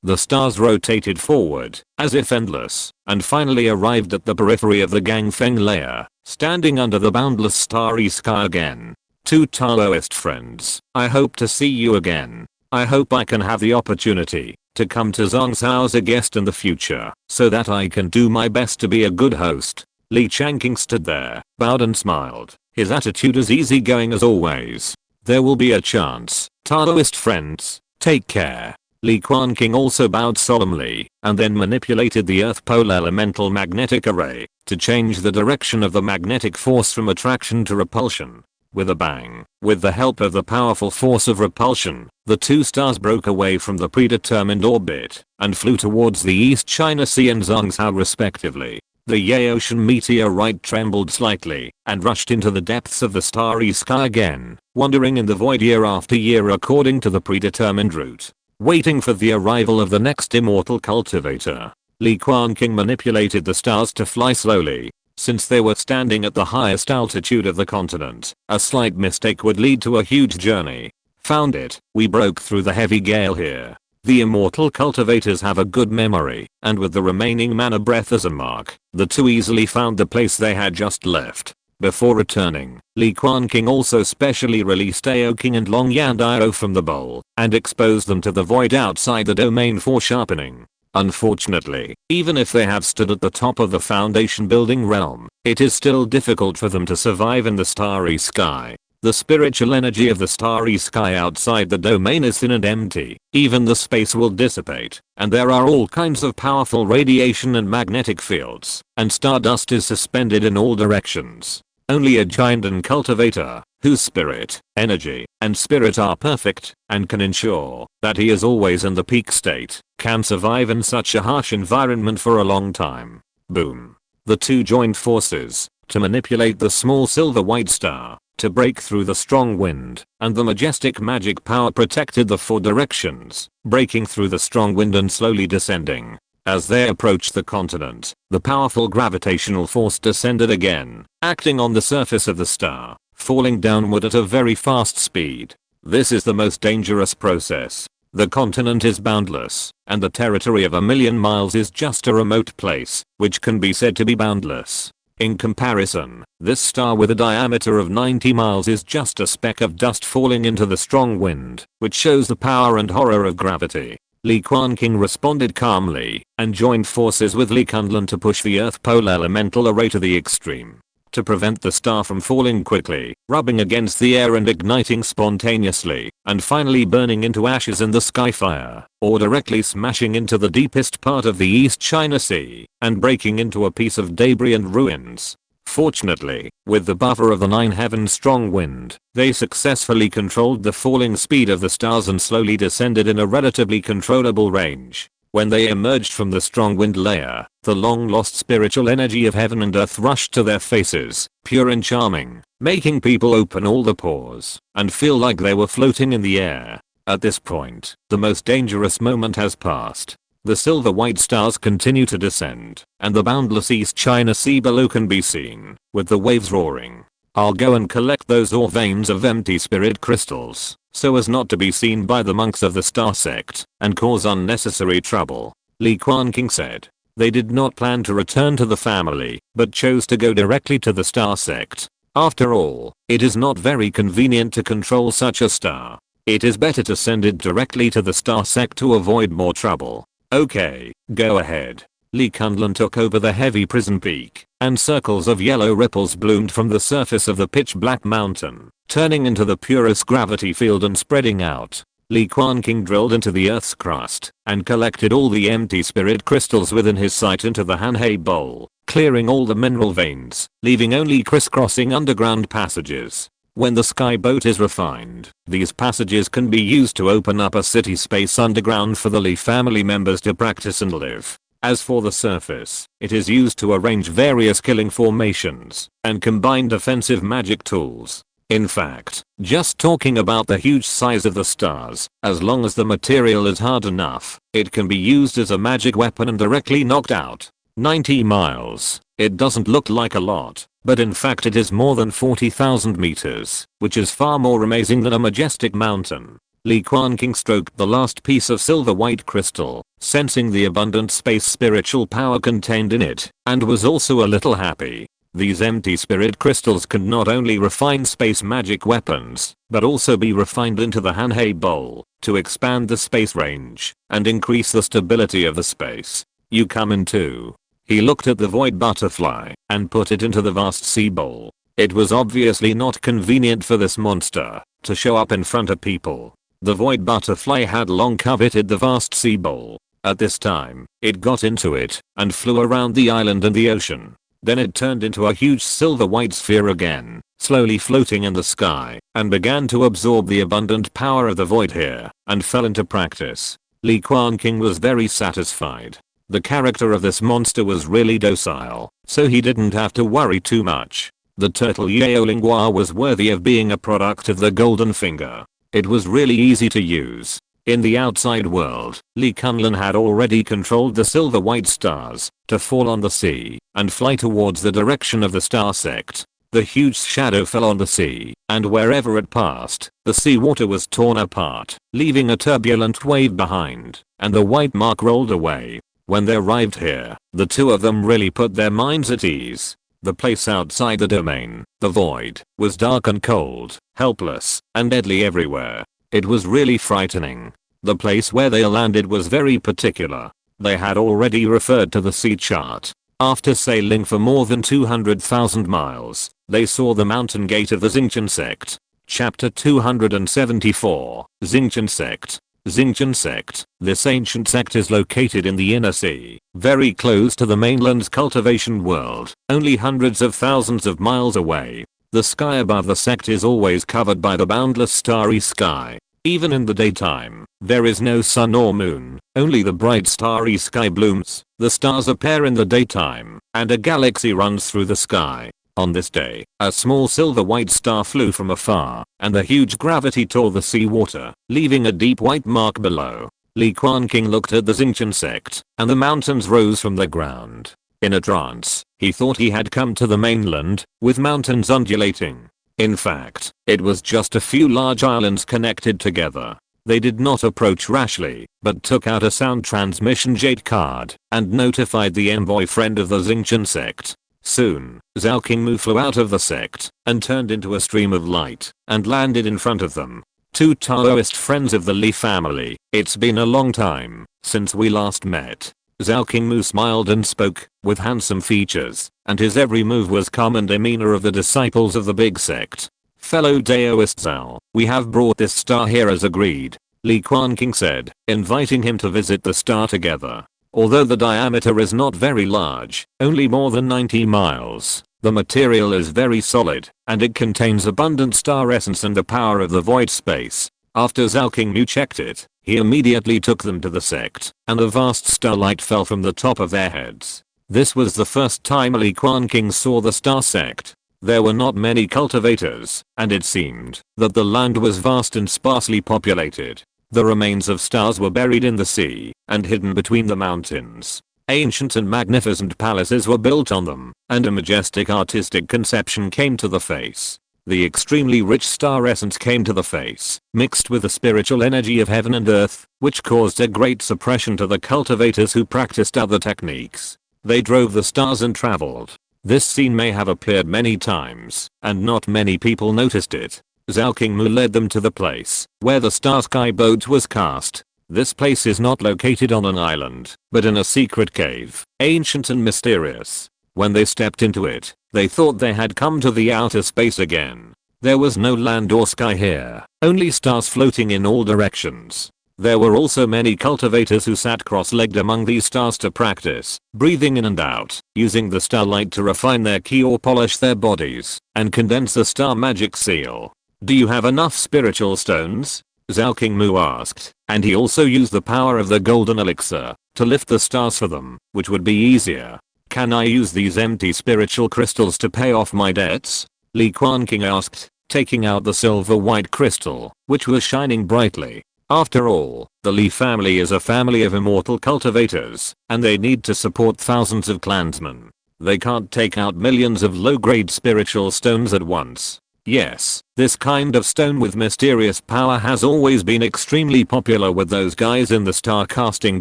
The stars rotated forward, as if endless, and finally arrived at the periphery of the Gangfeng layer, standing under the boundless starry sky again. To Taoist friends, I hope to see you again. I hope I can have the opportunity to come to Zhongzhou as a guest in the future, so that I can do my best to be a good host. Li Quanqing stood there, bowed and smiled, his attitude as easygoing as always. There will be a chance, Taoist friends, take care. Li Quanqing also bowed solemnly, and then manipulated the Earth Pole Elemental Magnetic Array to change the direction of the magnetic force from attraction to repulsion. With a bang, with the help of the powerful force of repulsion, the two stars broke away from the predetermined orbit and flew towards the East China Sea and Zhongzhou respectively. The Ye Ocean meteorite trembled slightly and rushed into the depths of the starry sky again, wandering in the void year after year according to the predetermined route, waiting for the arrival of the next immortal cultivator. Li Quanqing manipulated the stars to fly slowly. Since they were standing at the highest altitude of the continent, a slight mistake would lead to a huge journey. Found it, we broke through the heavy gale here. The immortal cultivators have a good memory, and with the remaining mana breath as a mark, the two easily found the place they had just left. Before returning, Li Quanqing also specially released Aoking and Long Yandio from the bowl, and exposed them to the void outside the domain for sharpening. Unfortunately, even if they have stood at the top of the foundation building realm, it is still difficult for them to survive in the starry sky. The spiritual energy of the starry sky outside the domain is thin and empty. Even the space will dissipate, and there are all kinds of powerful radiation and magnetic fields, and stardust is suspended in all directions. Only a giant and cultivator, whose spirit, energy, and spirit are perfect, and can ensure that he is always in the peak state, can survive in such a harsh environment for a long time. Boom. The two joined forces to manipulate the small silver white star to break through the strong wind, and the majestic magic power protected the four directions, breaking through the strong wind and slowly descending. As they approached the continent, the powerful gravitational force descended again, acting on the surface of the star, falling downward at a very fast speed. This is the most dangerous process. The continent is boundless, and the territory of 1,000,000 miles is just a remote place, which can be said to be boundless. In comparison, this star with a diameter of 90 miles is just a speck of dust falling into the strong wind, which shows the power and horror of gravity. Li Quanqing responded calmly, and joined forces with Li Kunlun to push the Earth Pole Elemental Array to the extreme. To prevent the star from falling quickly, rubbing against the air and igniting spontaneously, and finally burning into ashes in the sky fire, or directly smashing into the deepest part of the East China Sea, and breaking into a piece of debris and ruins. Fortunately, with the buffer of the 9 heavens strong wind, they successfully controlled the falling speed of the stars and slowly descended in a relatively controllable range. When they emerged from the strong wind layer, the long-lost spiritual energy of heaven and earth rushed to their faces, pure and charming, making people open all the pores and feel like they were floating in the air. At this point, the most dangerous moment has passed. The silver white stars continue to descend, and the boundless East China Sea below can be seen, with the waves roaring. I'll go and collect those ore veins of empty spirit crystals, so as not to be seen by the monks of the star sect, and cause unnecessary trouble. Li Quanqing said. They did not plan to return to the family, but chose to go directly to the star sect. After all, it is not very convenient to control such a star. It is better to send it directly to the star sect to avoid more trouble. Okay, go ahead. Li Kunlun took over the heavy prison peak, and circles of yellow ripples bloomed from the surface of the pitch black mountain, turning into the purest gravity field and spreading out. Li Quanqing drilled into the earth's crust, and collected all the empty spirit crystals within his sight into the Hanhei bowl, clearing all the mineral veins, leaving only crisscrossing underground passages. When the sky boat is refined, these passages can be used to open up a city space underground for the Li family members to practice and live. As for the surface, it is used to arrange various killing formations and combine defensive magic tools. In fact, just talking about the huge size of the stars, as long as the material is hard enough, it can be used as a magic weapon and directly knocked out. 90 miles. It doesn't look like a lot, but in fact it is more than 40,000 meters, which is far more amazing than a majestic mountain. Li Quanqing stroked the last piece of silver white crystal, sensing the abundant space spiritual power contained in it, and was also a little happy. These empty spirit crystals can not only refine space magic weapons, but also be refined into the Hanhei bowl to expand the space range and increase the stability of the space. You come in too. He looked at the void butterfly and put it into the vast sea bowl. It was obviously not convenient for this monster to show up in front of people. The void butterfly had long coveted the vast sea bowl. At this time, it got into it and flew around the island and the ocean. Then it turned into a huge silver white sphere again, slowly floating in the sky, and began to absorb the abundant power of the void here, and fell into practice. Li Quanqing was very satisfied. The character of this monster was really docile, so he didn't have to worry too much. The turtle Yaolingua was worthy of being a product of the golden finger. It was really easy to use. In the outside world, Li Kunlun had already controlled the silver white stars to fall on the sea and fly towards the direction of the star sect. The huge shadow fell on the sea, and wherever it passed, the sea water was torn apart, leaving a turbulent wave behind, and the white mark rolled away. When they arrived here, the two of them really put their minds at ease. The place outside the domain, the void, was dark and cold, helpless, and deadly everywhere. It was really frightening. The place where they landed was very particular. They had already referred to the sea chart. After sailing for more than 200,000 miles, they saw the mountain gate of the Gengjin sect. Chapter 274, Gengjin sect. Gengjin sect. This ancient sect is located in the inner sea, very close to the mainland's cultivation world, only hundreds of thousands of miles away. The sky above the sect is always covered by the boundless starry sky. Even in the daytime, there is no sun or moon, only the bright starry sky blooms. The stars appear in the daytime, and a galaxy runs through the sky. On this day, a small silver white star flew from afar, and the huge gravity tore the sea water, leaving a deep white mark below. Li Quanqing looked at the Gengjin sect, and the mountains rose from the ground. In a trance, he thought he had come to the mainland, with mountains undulating. In fact, it was just a few large islands connected together. They did not approach rashly, but took out a sound transmission jade card, and notified the envoy friend of the Gengjin sect. Soon, Zhao Qingmu flew out of the sect, and turned into a stream of light, and landed in front of them. Two Taoist friends of the Li family. It's been a long time since we last met. Zhao Qingmu smiled and spoke, with handsome features, and his every move was calm and demeanor of the disciples of the big sect. Fellow Taoist Zhao, we have brought this star here as agreed, Li Quanqing said, inviting him to visit the star together. Although the diameter is not very large, only more than 90 miles, the material is very solid, and it contains abundant star essence and the power of the void space. After Zhao Qingmu checked it, he immediately took them to the sect, and a vast starlight fell from the top of their heads. This was the first time Li Quanqing saw the star sect. There were not many cultivators, and it seemed that the land was vast and sparsely populated. The remains of stars were buried in the sea, and hidden between the mountains. Ancient and magnificent palaces were built on them, and a majestic artistic conception came to the face. The extremely rich star essence came to the face, mixed with the spiritual energy of heaven and earth, which caused a great suppression to the cultivators who practiced other techniques. They drove the stars and traveled. This scene may have appeared many times, and not many people noticed it. Zhao Qingmu led them to the place where the star sky boat was cast. This place is not located on an island, but in a secret cave, ancient and mysterious. When they stepped into it, they thought they had come to the outer space again. There was no land or sky here, only stars floating in all directions. There were also many cultivators who sat cross-legged among these stars to practice, breathing in and out, using the starlight to refine their ki or polish their bodies, and condense the star magic seal. Do you have enough spiritual stones? Zhao Qingmu asked, and he also used the power of the golden elixir to lift the stars for them, which would be easier. Can I use these empty spiritual crystals to pay off my debts? Li Quanqing asked, taking out the silver white crystal, which was shining brightly. After all, the Li family is a family of immortal cultivators, and they need to support thousands of clansmen. They can't take out millions of low-grade spiritual stones at once. Yes, this kind of stone with mysterious power has always been extremely popular with those guys in the star casting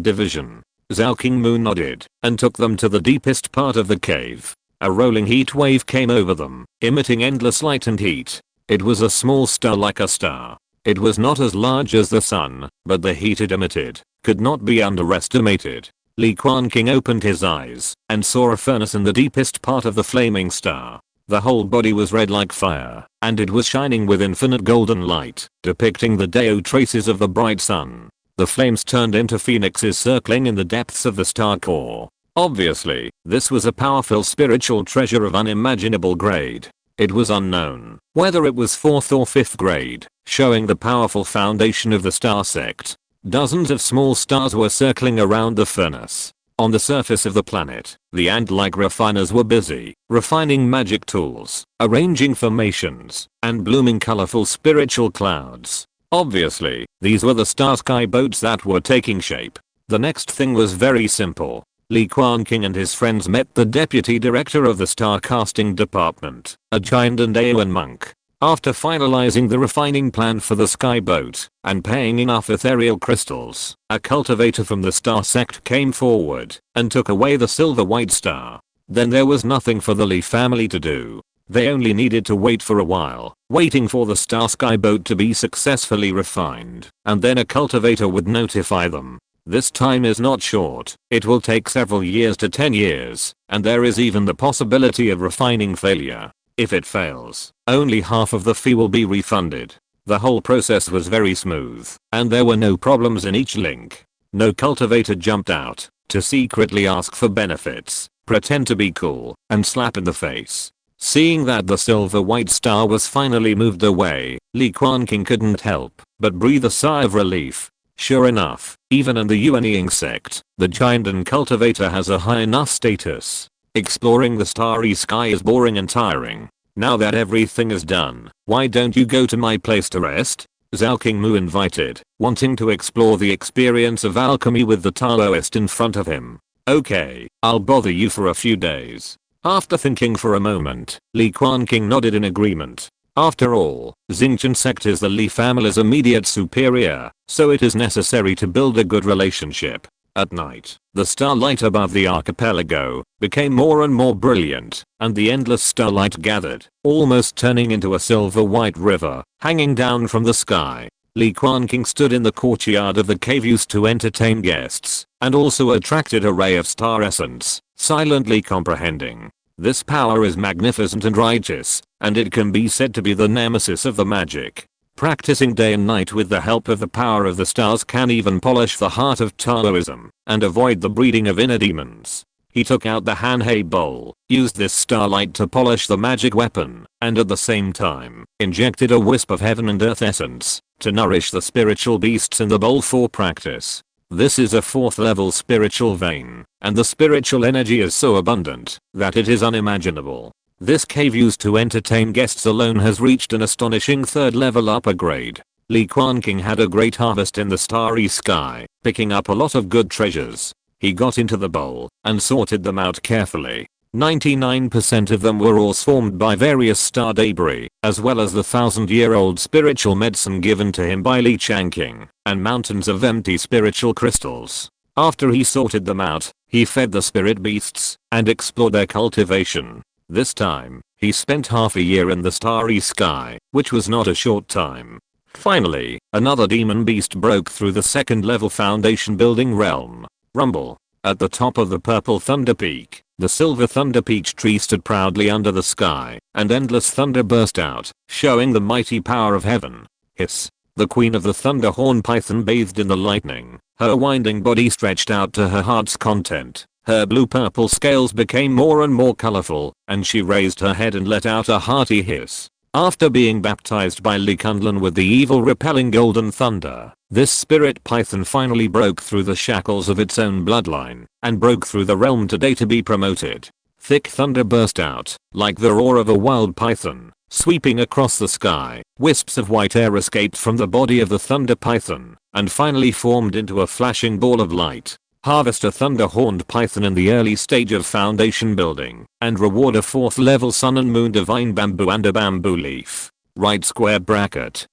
division. Zhao Qingmu nodded and took them to the deepest part of the cave. A rolling heat wave came over them, emitting endless light and heat. It was a small star like a star. It was not as large as the sun, but the heat it emitted could not be underestimated. Li Quanqing opened his eyes and saw a furnace in the deepest part of the flaming star. The whole body was red like fire, and it was shining with infinite golden light, depicting the Deo traces of the bright sun. The flames turned into phoenixes circling in the depths of the star core. Obviously, this was a powerful spiritual treasure of unimaginable grade. It was unknown whether it was 4th or 5th grade, showing the powerful foundation of the star sect. Dozens of small stars were circling around the furnace. On the surface of the planet, the ant-like refiners were busy, refining magic tools, arranging formations, and blooming colorful spiritual clouds. Obviously, these were the star sky boats that were taking shape. The next thing was very simple. Li Quanqing and his friends met the deputy director of the star casting department, a giant and Aoan monk. After finalizing the refining plan for the sky boat and paying enough ethereal crystals, a cultivator from the star sect came forward and took away the silver white star. Then there was nothing for the Li family to do. They only needed to wait for a while, waiting for the star sky boat to be successfully refined, and then a cultivator would notify them. This time is not short. It will take several years to 10 years, and there is even the possibility of refining failure. If it fails, only half of the fee will be refunded. The whole process was very smooth, and there were no problems in each link. No cultivator jumped out to secretly ask for benefits, pretend to be cool, and slap in the face. Seeing that the silver white star was finally moved away, Li Quanqing couldn't help but breathe a sigh of relief. Sure enough, even in the Yuanying sect, the giant and cultivator has a high enough status. Exploring the starry sky is boring and tiring. Now that everything is done, why don't you go to my place to rest? Zhao Qingmu invited, wanting to explore the experience of alchemy with the Taoist in front of him. Okay, I'll bother you for a few days. After thinking for a moment, Li Quanqing nodded in agreement. After all, Gengjin sect is the Li family's immediate superior, so it is necessary to build a good relationship. At night, the starlight above the archipelago became more and more brilliant, and the endless starlight gathered, almost turning into a silver white river, hanging down from the sky. Li Quanqing stood in the courtyard of the cave used to entertain guests, and also attracted a ray of star essence, silently comprehending. This power is magnificent and righteous, and it can be said to be the nemesis of the magic. Practicing day and night with the help of the power of the stars can even polish the heart of Taoism and avoid the breeding of inner demons. He took out the Hanhei bowl, used this starlight to polish the magic weapon, and at the same time, injected a wisp of heaven and earth essence to nourish the spiritual beasts in the bowl for practice. This is a 4th level spiritual vein, and the spiritual energy is so abundant that it is unimaginable. This cave used to entertain guests alone has reached an astonishing 3rd level upper grade. Li Quanqing had a great harvest in the starry sky, picking up a lot of good treasures. He got into the bowl and sorted them out carefully. 99% of them were ores formed by various star debris, as well as the 1000-year-old spiritual medicine given to him by Li Quanqing, and mountains of empty spiritual crystals. After he sorted them out, he fed the spirit beasts and explored their cultivation. This time, he spent half a year in the starry sky, which was not a short time. Finally, another demon beast broke through the 2nd level foundation building realm. Rumble. At the top of the purple thunder peak, the silver thunder peach tree stood proudly under the sky, and endless thunder burst out, showing the mighty power of heaven. Hiss. The queen of the thunder horn python bathed in the lightning. Her winding body stretched out to her heart's content. Her blue-purple scales became more and more colorful, and she raised her head and let out a hearty hiss. After being baptized by Li Kunlun with the evil repelling golden thunder, this spirit python finally broke through the shackles of its own bloodline, and broke through the realm today to be promoted. Thick thunder burst out, like the roar of a wild python, sweeping across the sky. Wisps of white air escaped from the body of the thunder python, and finally formed into a flashing ball of light. Harvest a thunder-horned python in the early stage of foundation building, and reward a 4th level sun and moon divine bamboo and a bamboo leaf. Right square bracket.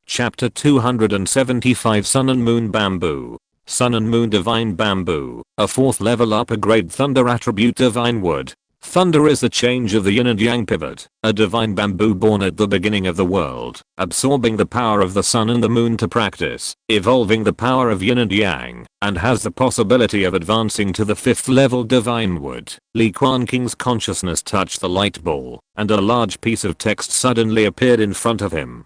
Chapter 275 Sun and Moon Bamboo. Sun and Moon Divine Bamboo, a 4th level upper grade thunder attribute divine wood. Thunder is the change of the yin and yang pivot, a divine bamboo born at the beginning of the world, absorbing the power of the sun and the moon to practice, evolving the power of yin and yang, and has the possibility of advancing to the 5th level divine wood. Li Quanqing's consciousness touched the light ball, and a large piece of text suddenly appeared in front of him.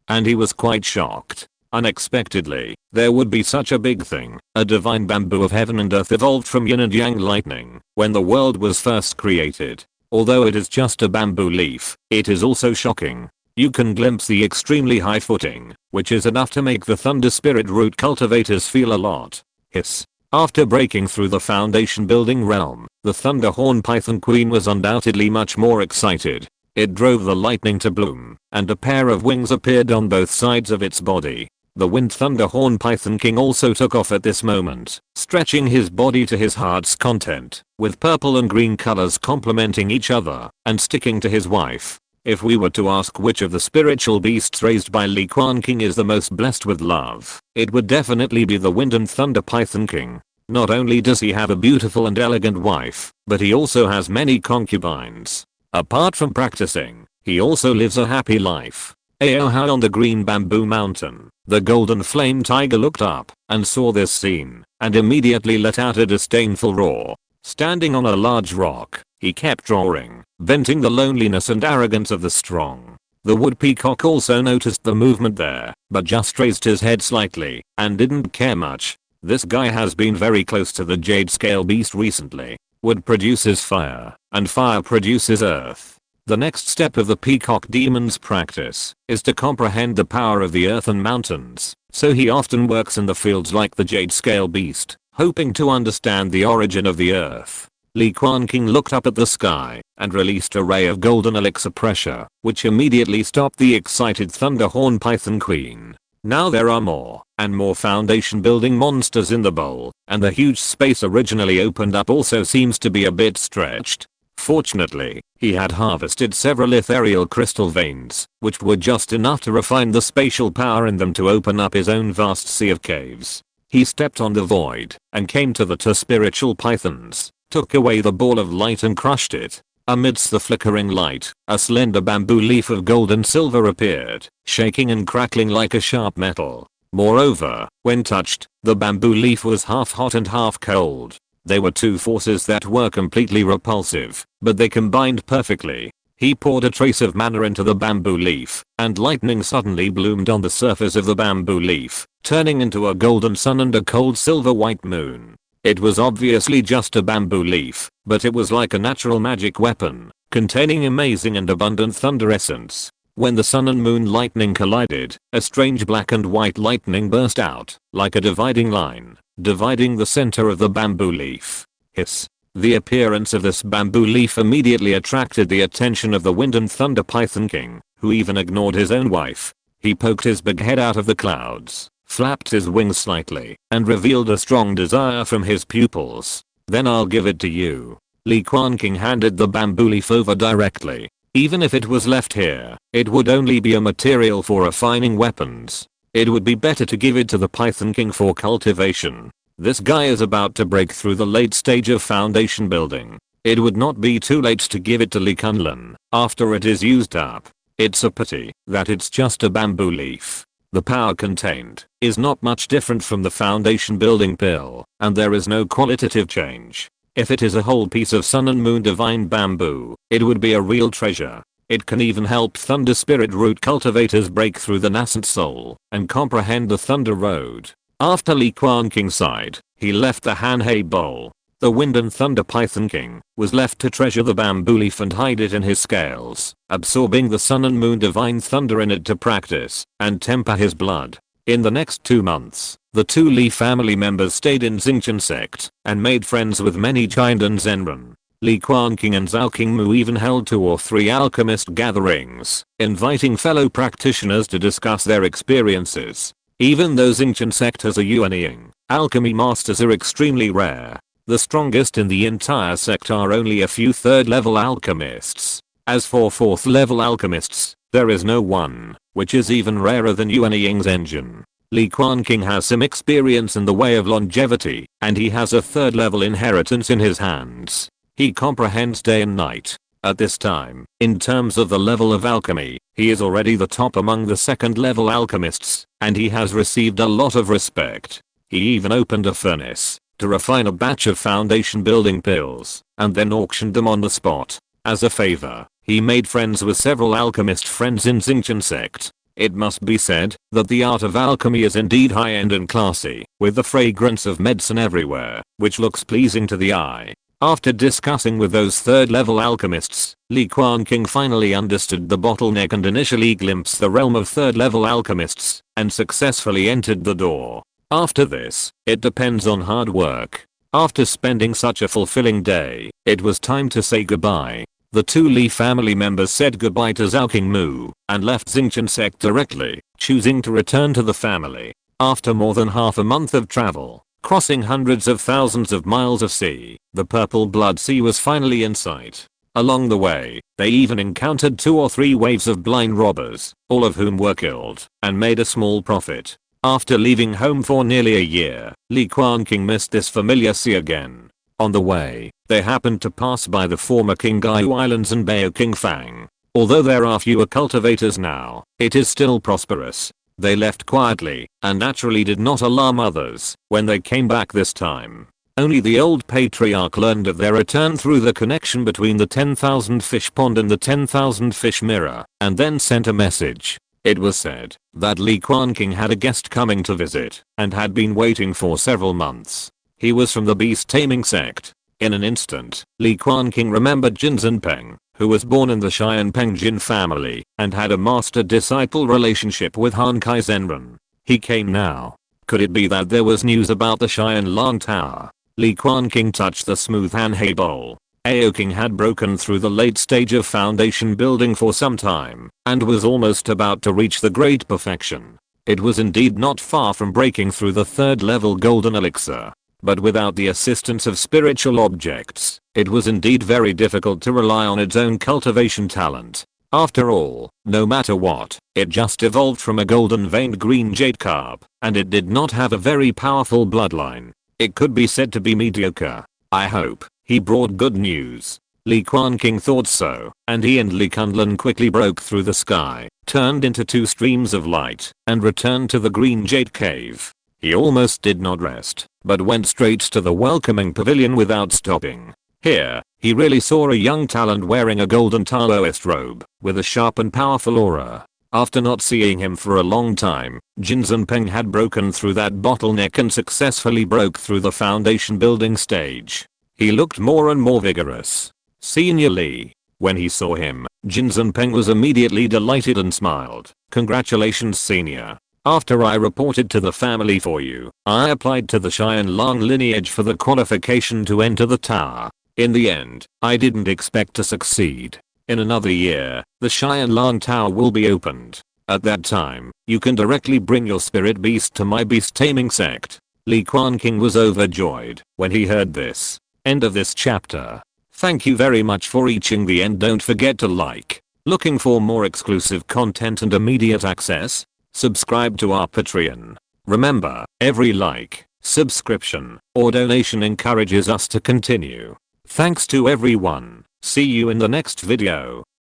And he was quite shocked. Unexpectedly, there would be such a big thing. A divine bamboo of heaven and earth evolved from yin and yang lightning when the world was first created. Although it is just a bamboo leaf, it is also shocking. You can glimpse the extremely high footing, which is enough to make the thunder spirit root cultivators feel a lot. Hiss. After breaking through the foundation building realm, the thunderhorn python queen was undoubtedly much more excited. It drove the lightning to bloom, and a pair of wings appeared on both sides of its body. The wind thunderhorn python king also took off at this moment, stretching his body to his heart's content, with purple and green colors complementing each other, and sticking to his wife. If we were to ask which of the spiritual beasts raised by Li Quanqing is the most blessed with love, it would definitely be the wind and thunder python king. Not only does he have a beautiful and elegant wife, but he also has many concubines. Apart from practicing, he also lives a happy life. Ayo high on the green bamboo mountain, the golden flame tiger looked up and saw this scene, and immediately let out a disdainful roar. Standing on a large rock, he kept roaring, venting the loneliness and arrogance of the strong. The wood peacock also noticed the movement there, but just raised his head slightly, and didn't care much. This guy has been very close to the jade scale beast recently. Wood produces fire, and fire produces earth. The next step of the peacock demon's practice is to comprehend the power of the earth and mountains, so he often works in the fields like the jade scale beast, hoping to understand the origin of the earth. Li Quanqing looked up at the sky and released a ray of golden elixir pressure, which immediately stopped the excited thunderhorn python queen. Now there are more and more foundation building monsters in the bowl, and the huge space originally opened up also seems to be a bit stretched. Fortunately, he had harvested several ethereal crystal veins, which were just enough to refine the spatial power in them to open up his own vast sea of caves. He stepped on the void and came to the two spiritual pythons, took away the ball of light and crushed it. Amidst the flickering light, a slender bamboo leaf of gold and silver appeared, shaking and crackling like a sharp metal. Moreover, when touched, the bamboo leaf was half hot and half cold. They were two forces that were completely repulsive, but they combined perfectly. He poured a trace of mana into the bamboo leaf, and lightning suddenly bloomed on the surface of the bamboo leaf, turning into a golden sun and a cold silver white moon. It was obviously just a bamboo leaf, but it was like a natural magic weapon, containing amazing and abundant thunder essence. When the sun and moon lightning collided, a strange black and white lightning burst out, like a dividing line, dividing the center of the bamboo leaf. Hiss. The appearance of this bamboo leaf immediately attracted the attention of the wind and thunder python king, who even ignored his own wife. He poked his big head out of the clouds, flapped his wings slightly, and revealed a strong desire from his pupils. Then I'll give it to you. Li Quanqing handed the bamboo leaf over directly. Even if it was left here, it would only be a material for refining weapons. It would be better to give it to the Python King for cultivation. This guy is about to break through the late stage of foundation building. It would not be too late to give it to Li Quanqing after it is used up. It's a pity that it's just a bamboo leaf. The power contained is not much different from the foundation building pill, and there is no qualitative change. If it is a whole piece of sun and moon divine bamboo, it would be a real treasure. It can even help thunder spirit root cultivators break through the nascent soul and comprehend the thunder road. After Li Quanqing sighed, he left the Hanhei bowl. The wind and thunder python king was left to treasure the bamboo leaf and hide it in his scales, absorbing the sun and moon divine thunder in it to practice and temper his blood. In the next 2 months, the two Li family members stayed in Gengjin sect and made friends with many giant and Zenran. Li Quanqing and Zhao Qingmu even held 2 or 3 alchemist gatherings, inviting fellow practitioners to discuss their experiences. Even though Gengjin sect has a Yuanying, alchemy masters are extremely rare. The strongest in the entire sect are only a few 3rd level alchemists. As for 4th level alchemists, there is no one, which is even rarer than Yuanying's engine. Li Quanqing has some experience in the way of longevity, and he has a 3rd level inheritance in his hands. He comprehends day and night. At this time, in terms of the level of alchemy, he is already the top among the second level alchemists, and he has received a lot of respect. He even opened a furnace to refine a batch of foundation building pills, and then auctioned them on the spot. As a favor, he made friends with several alchemist friends in Gengjin sect. It must be said that the art of alchemy is indeed high-end and classy, with the fragrance of medicine everywhere, which looks pleasing to the eye. After discussing with those third-level alchemists, Li Quanqing finally understood the bottleneck and initially glimpsed the realm of third-level alchemists, and successfully entered the door. After this, it depends on hard work. After spending such a fulfilling day, it was time to say goodbye. The two Li family members said goodbye to Zhao Qingmu, and left Gengjin sect directly, choosing to return to the family. After more than half a month of travel, crossing hundreds of thousands of miles of sea, the Purple Blood Sea was finally in sight. Along the way, they even encountered 2 or 3 waves of blind robbers, all of whom were killed, and made a small profit. After leaving home for nearly a year, Li Quanqing missed this familiar sea again. On the way, they happened to pass by the former Qingyu Islands and Bay of Qingfang. Although there are fewer cultivators now, it is still prosperous. They left quietly, and naturally did not alarm others when they came back this time. Only the old patriarch learned of their return through the connection between the 10,000 fish pond and the 10,000 fish mirror, and then sent a message. It was said that Li Quanqing had a guest coming to visit, and had been waiting for several months. He was from the beast taming sect. In an instant, Li Quanqing remembered Jin Zhenpeng, who was born in the Xianpeng Jin family, and had a master-disciple relationship with Han Kaizenren. He came now. Could it be that there was news about the Xianlang Tower? Li Quanqing touched the smooth Hanhei bowl. Aoking had broken through the late stage of foundation building for some time, and was almost about to reach the great perfection. It was indeed not far from breaking through the 3rd level golden elixir. But without the assistance of spiritual objects, it was indeed very difficult to rely on its own cultivation talent. After all, no matter what, it just evolved from a golden veined green jade carp, and it did not have a very powerful bloodline. It could be said to be mediocre. I hope he brought good news. Li Quanqing thought so, and he and Li Kunlun quickly broke through the sky, turned into 2 streams of light, and returned to the green jade cave. He almost did not rest, but went straight to the welcoming pavilion without stopping. Here, he really saw a young talent wearing a golden Taoist robe, with a sharp and powerful aura. After not seeing him for a long time, Jin Zhenpeng had broken through that bottleneck and successfully broke through the foundation building stage. He looked more and more vigorous. Senior Li. When he saw him, Jin Zhenpeng was immediately delighted and smiled. Congratulations, senior. After I reported to the family for you, I applied to the Xianlang lineage for the qualification to enter the tower. In the end, I didn't expect to succeed. In another year, the Xianlang Tower will be opened. At that time, you can directly bring your spirit beast to my beast taming sect. Li Quanqing was overjoyed when he heard this. End of this chapter. Thank you very much for reaching the end. Don't forget to like. Looking for more exclusive content and immediate access? Subscribe to our Patreon. Remember, every like, subscription, or donation encourages us to continue. Thanks to everyone. See you in the next video.